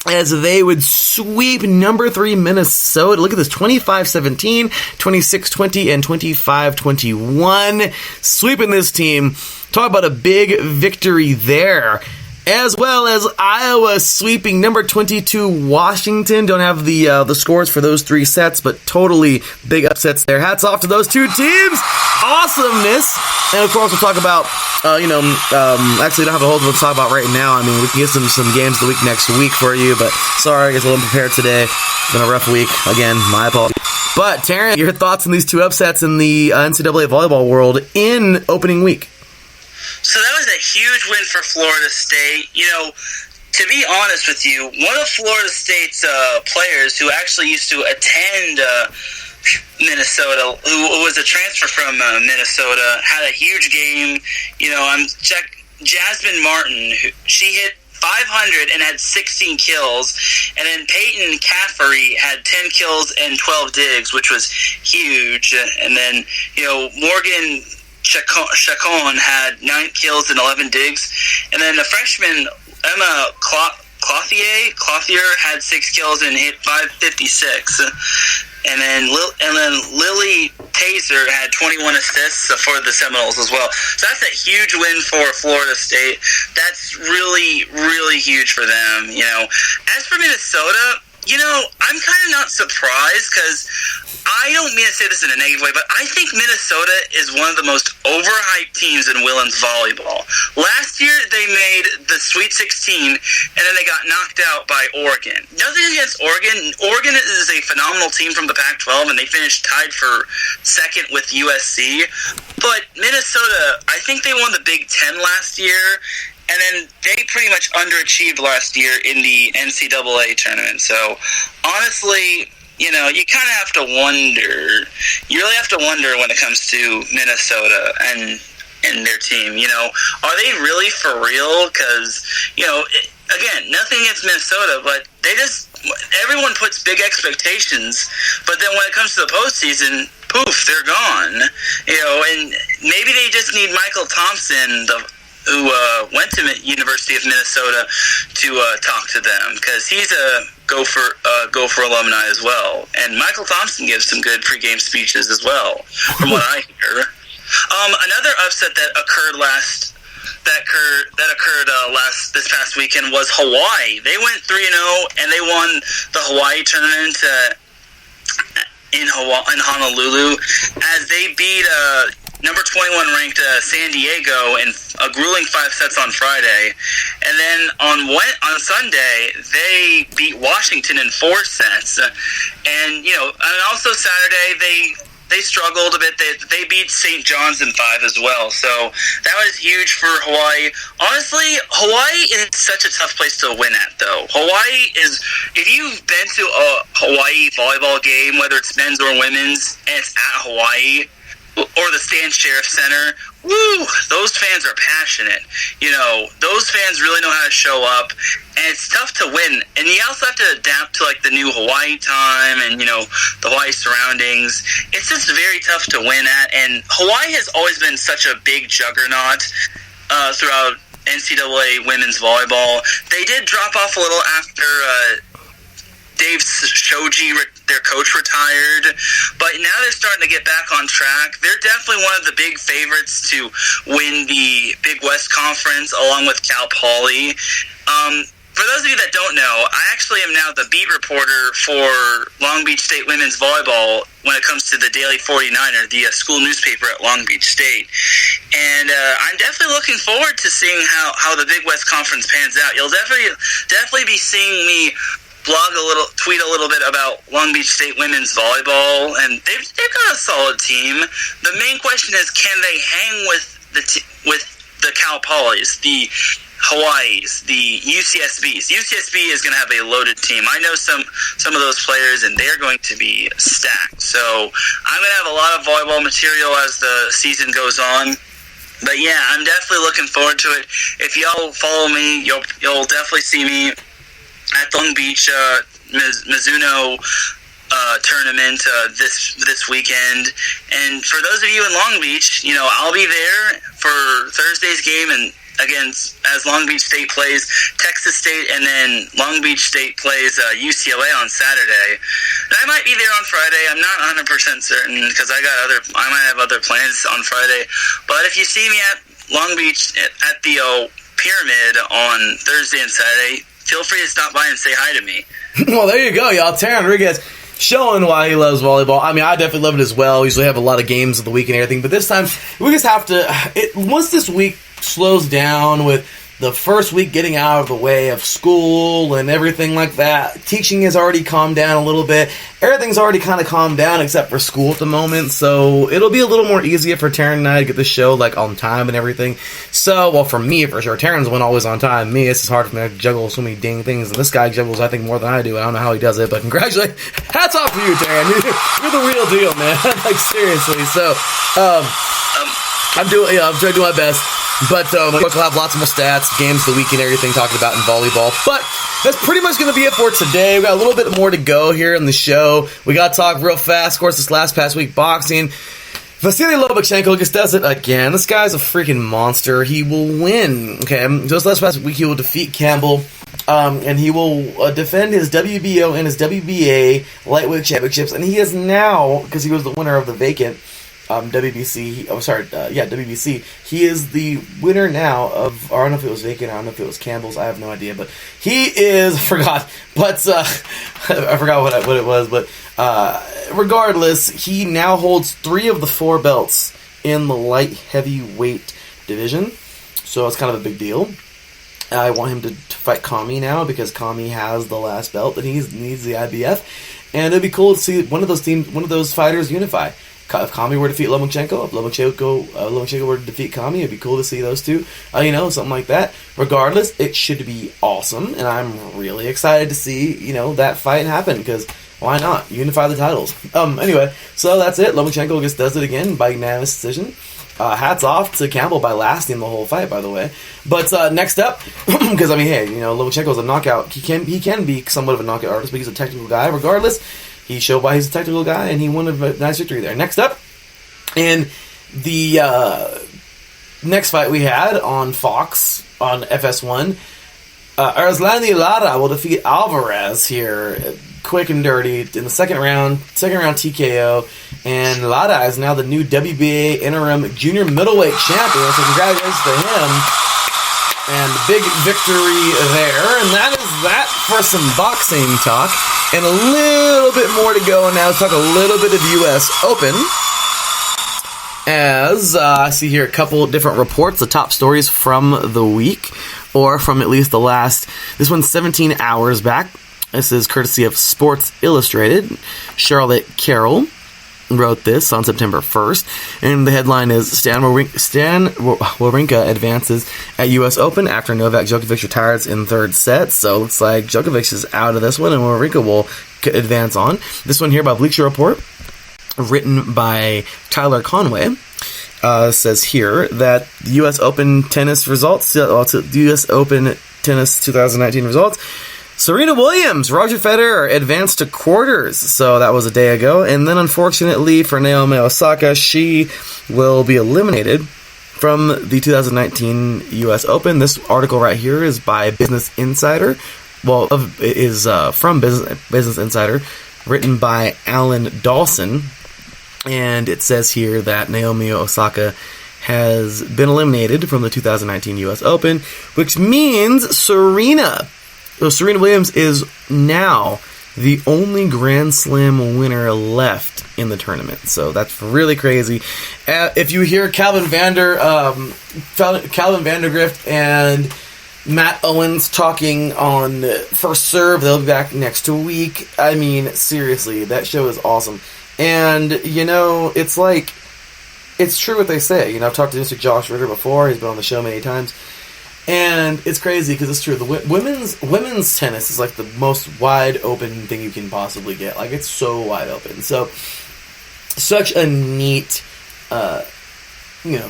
as they would sweep number 3 Minnesota. Look at this, 25-17, 26-20, and 25-21. Sweeping this team. Talk about a big victory there. As well as Iowa sweeping number 22 Washington. Don't have the scores for those 3 sets, but totally big upsets there. Hats off to those 2 teams. Awesomeness. And of course, we'll talk about, actually don't have a whole lot to talk about right now. I mean, we can get some games the week next week for you, but sorry, I guess I wasn't prepared today. It's been a rough week. Again, my apologies. But Taryn, your thoughts on these 2 upsets in the NCAA volleyball world in opening week? So that was a huge win for Florida State. To be honest with you, one of Florida State's players who actually used to attend Minnesota, who was a transfer from Minnesota, had a huge game. Jasmine Martin, she hit 500 and had 16 kills, and then Peyton Caffery had 10 kills and 12 digs, which was huge. And then, Morgan Chacon had 9 kills and 11 digs, and then the freshman Emma Clothier had 6 kills and hit 556, and then Lily Taser had 21 assists for the Seminoles as well. So that's a huge win for Florida State. That's really, really huge for them. As for Minnesota, I'm kind of not surprised, because I don't mean to say this in a negative way, but I think Minnesota is one of the most overhyped teams in women's volleyball. Last year, they made the Sweet 16, and then they got knocked out by Oregon. Nothing against Oregon. Oregon is a phenomenal team from the Pac-12, and they finished tied for second with USC. But Minnesota, I think they won the Big Ten last year, and then they pretty much underachieved last year in the NCAA tournament. So, honestly, you kind of have to wonder. You really have to wonder when it comes to Minnesota and their team. Are they really for real? Because, again, nothing against Minnesota, but everyone puts big expectations, but then when it comes to the postseason, poof, they're gone. And maybe they just need Michael Thompson, who went to University of Minnesota, to talk to them, because he's a Gopher alumni as well. And Michael Thompson gives some good pregame speeches as well, from what I hear. Another upset that occurred this past weekend was Hawaii. They went 3-0 and they won the Hawaii tournament in Honolulu, as they beat number 21 ranked San Diego in a grueling 5 sets on Friday. And then on Sunday, they beat Washington in 4 sets. And also Saturday, they struggled a bit. They beat St. John's in 5 as well. So that was huge for Hawaii. Honestly, Hawaii is such a tough place to win at, though. Hawaii is, if you've been to a Hawaii volleyball game, whether it's men's or women's, and it's at Hawaii, or the Stan Sheriff Center. Woo! Those fans are passionate. You know, those fans really know how to show up, and it's tough to win. And you also have to adapt to, like, the new Hawaii time and, you know, the Hawaii surroundings. It's just very tough to win at, and Hawaii has always been such a big juggernaut throughout NCAA women's volleyball. They did drop off a little after Dave Shoji, their coach, retired, but now they're starting to get back on track. They're definitely one of the big favorites to win the Big West Conference, along with Cal Poly. For those of you that don't know, I actually am now the beat reporter for Long Beach State Women's Volleyball when it comes to the Daily 49er, the school newspaper at Long Beach State. And I'm definitely looking forward to seeing how the Big West Conference pans out. You'll definitely be seeing me tweet a little bit about Long Beach State Women's Volleyball, and they've got a solid team. The main question is, can they hang with the Cal Polys, the Hawaiis, the UCSBs? UCSB is going to have a loaded team. I know some of those players, and they're going to be stacked. So I'm going to have a lot of volleyball material as the season goes on. But yeah, I'm definitely looking forward to it. If y'all follow me, you'll definitely see me at the Long Beach Mizuno tournament this weekend. And for those of you in Long Beach, you know, I'll be there for Thursday's game, and again, as Long Beach State plays Texas State, and then Long Beach State plays UCLA on Saturday. And I might be there on Friday. I'm not 100% certain because I might have other plans on Friday. But if you see me at Long Beach at the Pyramid on Thursday and Saturday, feel free to stop by and say hi to me. Well, there you go, y'all. Terran Rodriguez showing why he loves volleyball. I mean, I definitely love it as well. We usually have a lot of games of the week and everything, but this time we just have to. Once this week slows down with the first week getting out of the way of school and everything like that, teaching has already calmed down a little bit. Everything's already kind of calmed down except for school at the moment, so it'll be a little more easier for Taryn and I to get the show like on time and everything. So, well, for me, for sure, Taryn's one always on time. Me, it's just hard for me to juggle so many dang things, and this guy juggles, I think, more than I do. I don't know how he does it, but congratulations. Hats off to you, Taryn. You're the real deal, man. Like, seriously. So, I'm trying to do my best. But of course, we'll have lots more stats, games of the week, and everything talking about in volleyball. But that's pretty much going to be it for today. We got a little bit more to go here in the show. We got to talk real fast. Of course, this past week, boxing. Vasily Lomachenko just does it again. This guy's a freaking monster. He will win. Okay, so this past week, he will defeat Campbell, and he will defend his WBO and his WBA lightweight championships. And he is now, because he was the winner of the vacant WBC. WBC. He is the winner now of. Or I don't know if it was vacant. I don't know if it was Campbell's. I have no idea. But he is. I forgot what it was. But regardless, he now holds 3 of the 4 belts in the light heavyweight division. So it's kind of a big deal. I want him to fight Kami now because Kami has the last belt that he needs the IBF, and it'd be cool to see one of those fighters unify. If Kami were to defeat Lomachenko, if Lomachenko were to defeat Kami, it'd be cool to see those two, something like that. Regardless, it should be awesome, and I'm really excited to see, that fight happen, because why not? Unify the titles. Anyway, so that's it. Lomachenko just does it again by unanimous decision. Hats off to Campbell by lasting the whole fight, by the way. But next up, because Lomachenko's a knockout. He can be somewhat of a knockout artist, but he's a technical guy. Regardless, he showed why he's a technical guy, and he won a nice victory there. Next up, in the next fight we had on Fox, on FS1, Arzlani Lara will defeat Alvarez here, quick and dirty, in the second round TKO, and Lara is now the new WBA interim junior middleweight champion, so congratulations to him. And big victory there. And that is that for some boxing talk. And a little bit more to go. And now let's talk a little bit of U.S. Open. As I see here a couple different reports, the top stories from the week, or from at least the last, this one's 17 hours back. This is courtesy of Sports Illustrated. Charlotte Carroll wrote this on September 1st, and the headline is Stan Wawrinka advances at U.S. Open after Novak Djokovic retires in third set. So it looks like Djokovic is out of this one, and Wawrinka will advance on. This one here by Bleacher Report. written by Tyler Conway, says here that the U.S. Open tennis results, the U.S. Open tennis 2019 results, Serena Williams, Roger Federer advanced to quarters, so that was a day ago, and then unfortunately for Naomi Osaka, she will be eliminated from the 2019 U.S. Open. This article right here is by Business Insider, from Business Insider, written by Alan Dawson, and it says here that Naomi Osaka has been eliminated from the 2019 U.S. Open, which means Serena Williams is now the only Grand Slam winner left in the tournament. So that's really crazy. If you hear Calvin Vandergrift and Matt Owens talking on First Serve, they'll be back next week. I mean, seriously, that show is awesome. And, it's like, it's true what they say. I've talked to Mr. Josh Ritter before. He's been on the show many times. And it's crazy because it's true. The women's tennis is like the most wide open thing you can possibly get. Like, it's so wide open. So, such a neat, I don't know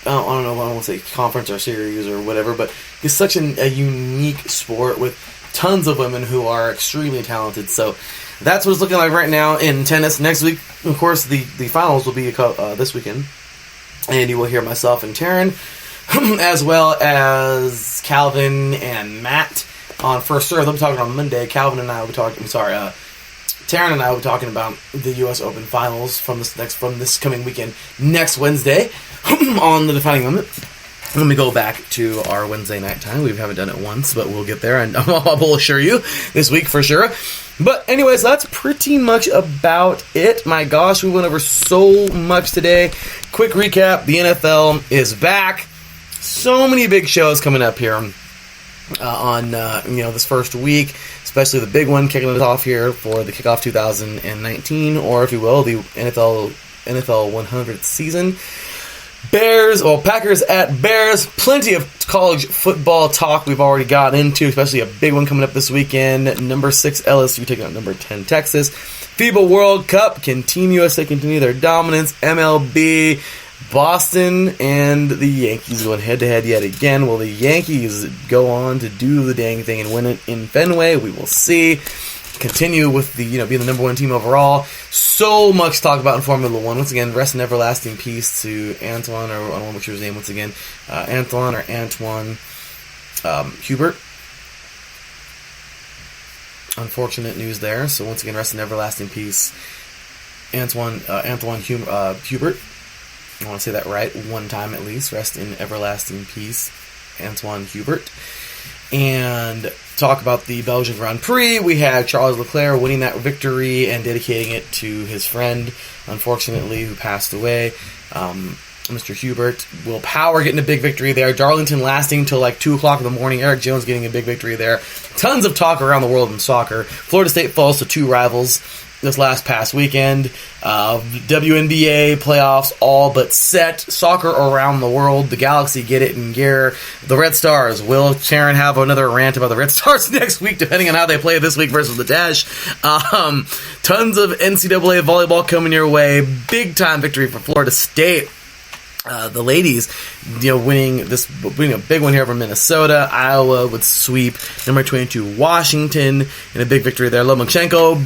if I want to say conference or series or whatever, but it's such a unique sport with tons of women who are extremely talented. So, that's what it's looking like right now in tennis. Next week, of course, the finals will be this weekend. And you will hear myself and Taryn, as well as Calvin and Matt on First Serve. They'll be talking on Monday. Taryn and I will be talking about the U.S. Open Finals from this coming weekend, next Wednesday, on the Defining Moment. Let me go back to our Wednesday night time. We haven't done it once, but we'll get there, and I will assure you this week for sure. But anyways, that's pretty much about it. My gosh, we went over so much today. Quick recap, the NFL is back. So many big shows coming up here on this first week, especially the big one kicking it off here for the kickoff 2019, or if you will, the NFL 100th season. Packers at Bears. Plenty of college football talk we've already got into, especially a big one coming up this weekend. Number 6 LSU taking on number 10 Texas. FIBA World Cup. Team USA continue their dominance. MLB. Boston and the Yankees going head-to-head yet again. Will the Yankees go on to do the dang thing and win it in Fenway? We will see. Continue with the being the number one team overall. So much to talk about in Formula One. Once again, rest in everlasting peace to Antoine, or I don't want to butcher his name once again. Antoine Hubert. Unfortunate news there. So once again, rest in everlasting peace, Antoine Hubert. I want to say that right one time at least. Rest in everlasting peace, Antoine Hubert. And talk about the Belgian Grand Prix. We had Charles Leclerc winning that victory and dedicating it to his friend, unfortunately, who passed away. Mr. Hubert. Will Power getting a big victory there. Darlington lasting until like 2 o'clock in the morning. Eric Jones getting a big victory there. Tons of talk around the world in soccer. Florida State falls to 2 rivals this past weekend. WNBA playoffs all but set. Soccer around the world. The Galaxy get it in gear. The Red Stars. Will Sharon have another rant about the Red Stars next week, depending on how they play this week versus the Dash? Tons of NCAA volleyball coming your way. Big time victory for Florida State. The ladies, winning a big one here over Minnesota. Iowa would sweep number 22 Washington in a big victory there. Lomachenko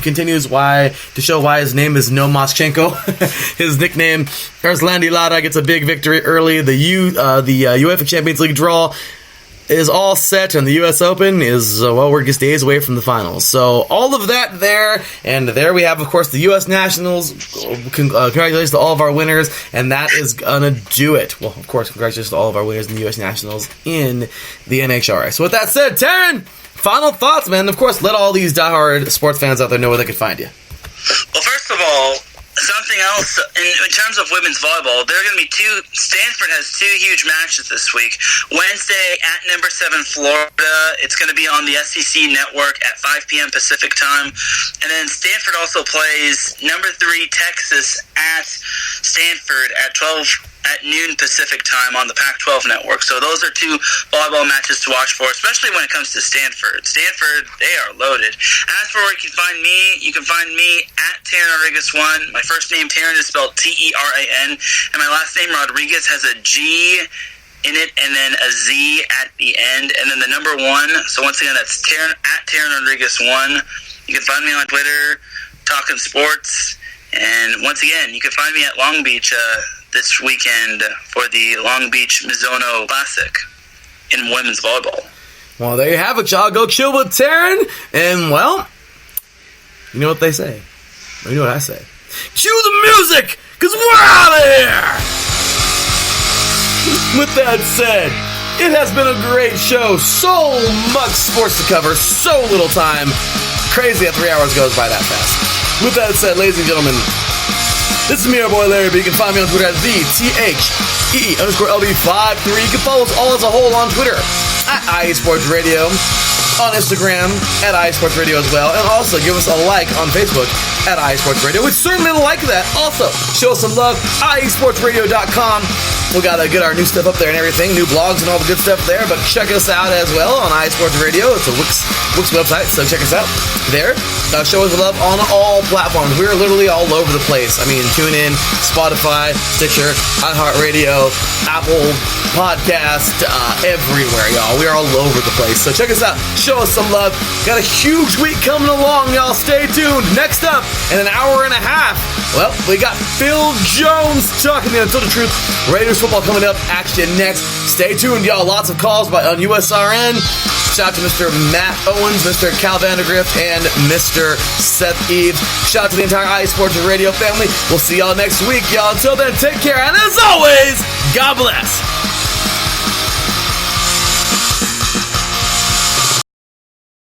continues to show why his name is No Moschenko. His nickname, Erzlandi Lada, gets a big victory early. The UEFA Champions League draw is all set, and the U.S. Open is, we're just days away from the finals. So, all of that there, and there we have, of course, the U.S. Nationals. Congratulations to all of our winners, and that is gonna do it. Well, of course, congratulations to all of our winners in the U.S. Nationals in the NHRA. So, with that said, Taryn, final thoughts, man. Of course, let all these diehard sports fans out there know where they can find you. Well, first of all, something else, in terms of women's volleyball, there are going to be Stanford has 2 huge matches this week. Wednesday at number 7 Florida. It's going to be on the SEC network at 5 p.m. Pacific time. And then Stanford also plays number 3 Texas at Stanford at noon Pacific time on the Pac-12 network. So those are two volleyball matches to watch for, especially when it comes to Stanford. Stanford, they are loaded. As for where you can find me at Taryn Rodriguez1. My first name, Taryn, is spelled T-E-R-A-N, and my last name, Rodriguez, has a G in it and then a Z at the end, and then the number 1. So once again, that's Taryn at Taryn Rodriguez1. You can find me on Twitter, talking sports, and once again, you can find me at Long Beach this weekend for the Long Beach Mizuno Classic in women's volleyball. Well, there you have it, y'all. Go chill with Taryn, and, well, you know what they say. You know what I say. Cue the music, because we're out of here! With that said, it has been a great show. So much sports to cover, so little time. Crazy that 3 hours goes by that fast. With that said, ladies and gentlemen, this is me, your boy Larry B. You can find me on Twitter at THE_LB53. You can follow us all as a whole on Twitter at IE Sports Radio, on Instagram at IE Sports Radio as well, and also give us a like on Facebook at IE Sports Radio. We'd certainly like that. Also, show us some love, IESportsRadio.com. We gotta get our new stuff up there and everything, new blogs and all the good stuff there, but check us out as well on IE Sports Radio. It's a Wix website, so check us out there. Show us love on all platforms. We're literally all over the place. I mean, TuneIn, Spotify, Stitcher, iHeartRadio, Apple Podcast, everywhere, y'all. We are all over the place. So check us out. Show us some love. Got a huge week coming along, y'all. Stay tuned. Next up, in an hour and a half, well, we got Phil Jones talking to Until the Truth. Raiders football coming up. Action next. Stay tuned, y'all. Lots of calls on USRN. Shout out to Mr. Matt Owens, Mr. Cal Vandergrift, and Mr. Seth Eves. Shout out to the entire IE Sports Radio family. We'll see y'all next week, y'all. Until then, take care, and as always, God bless.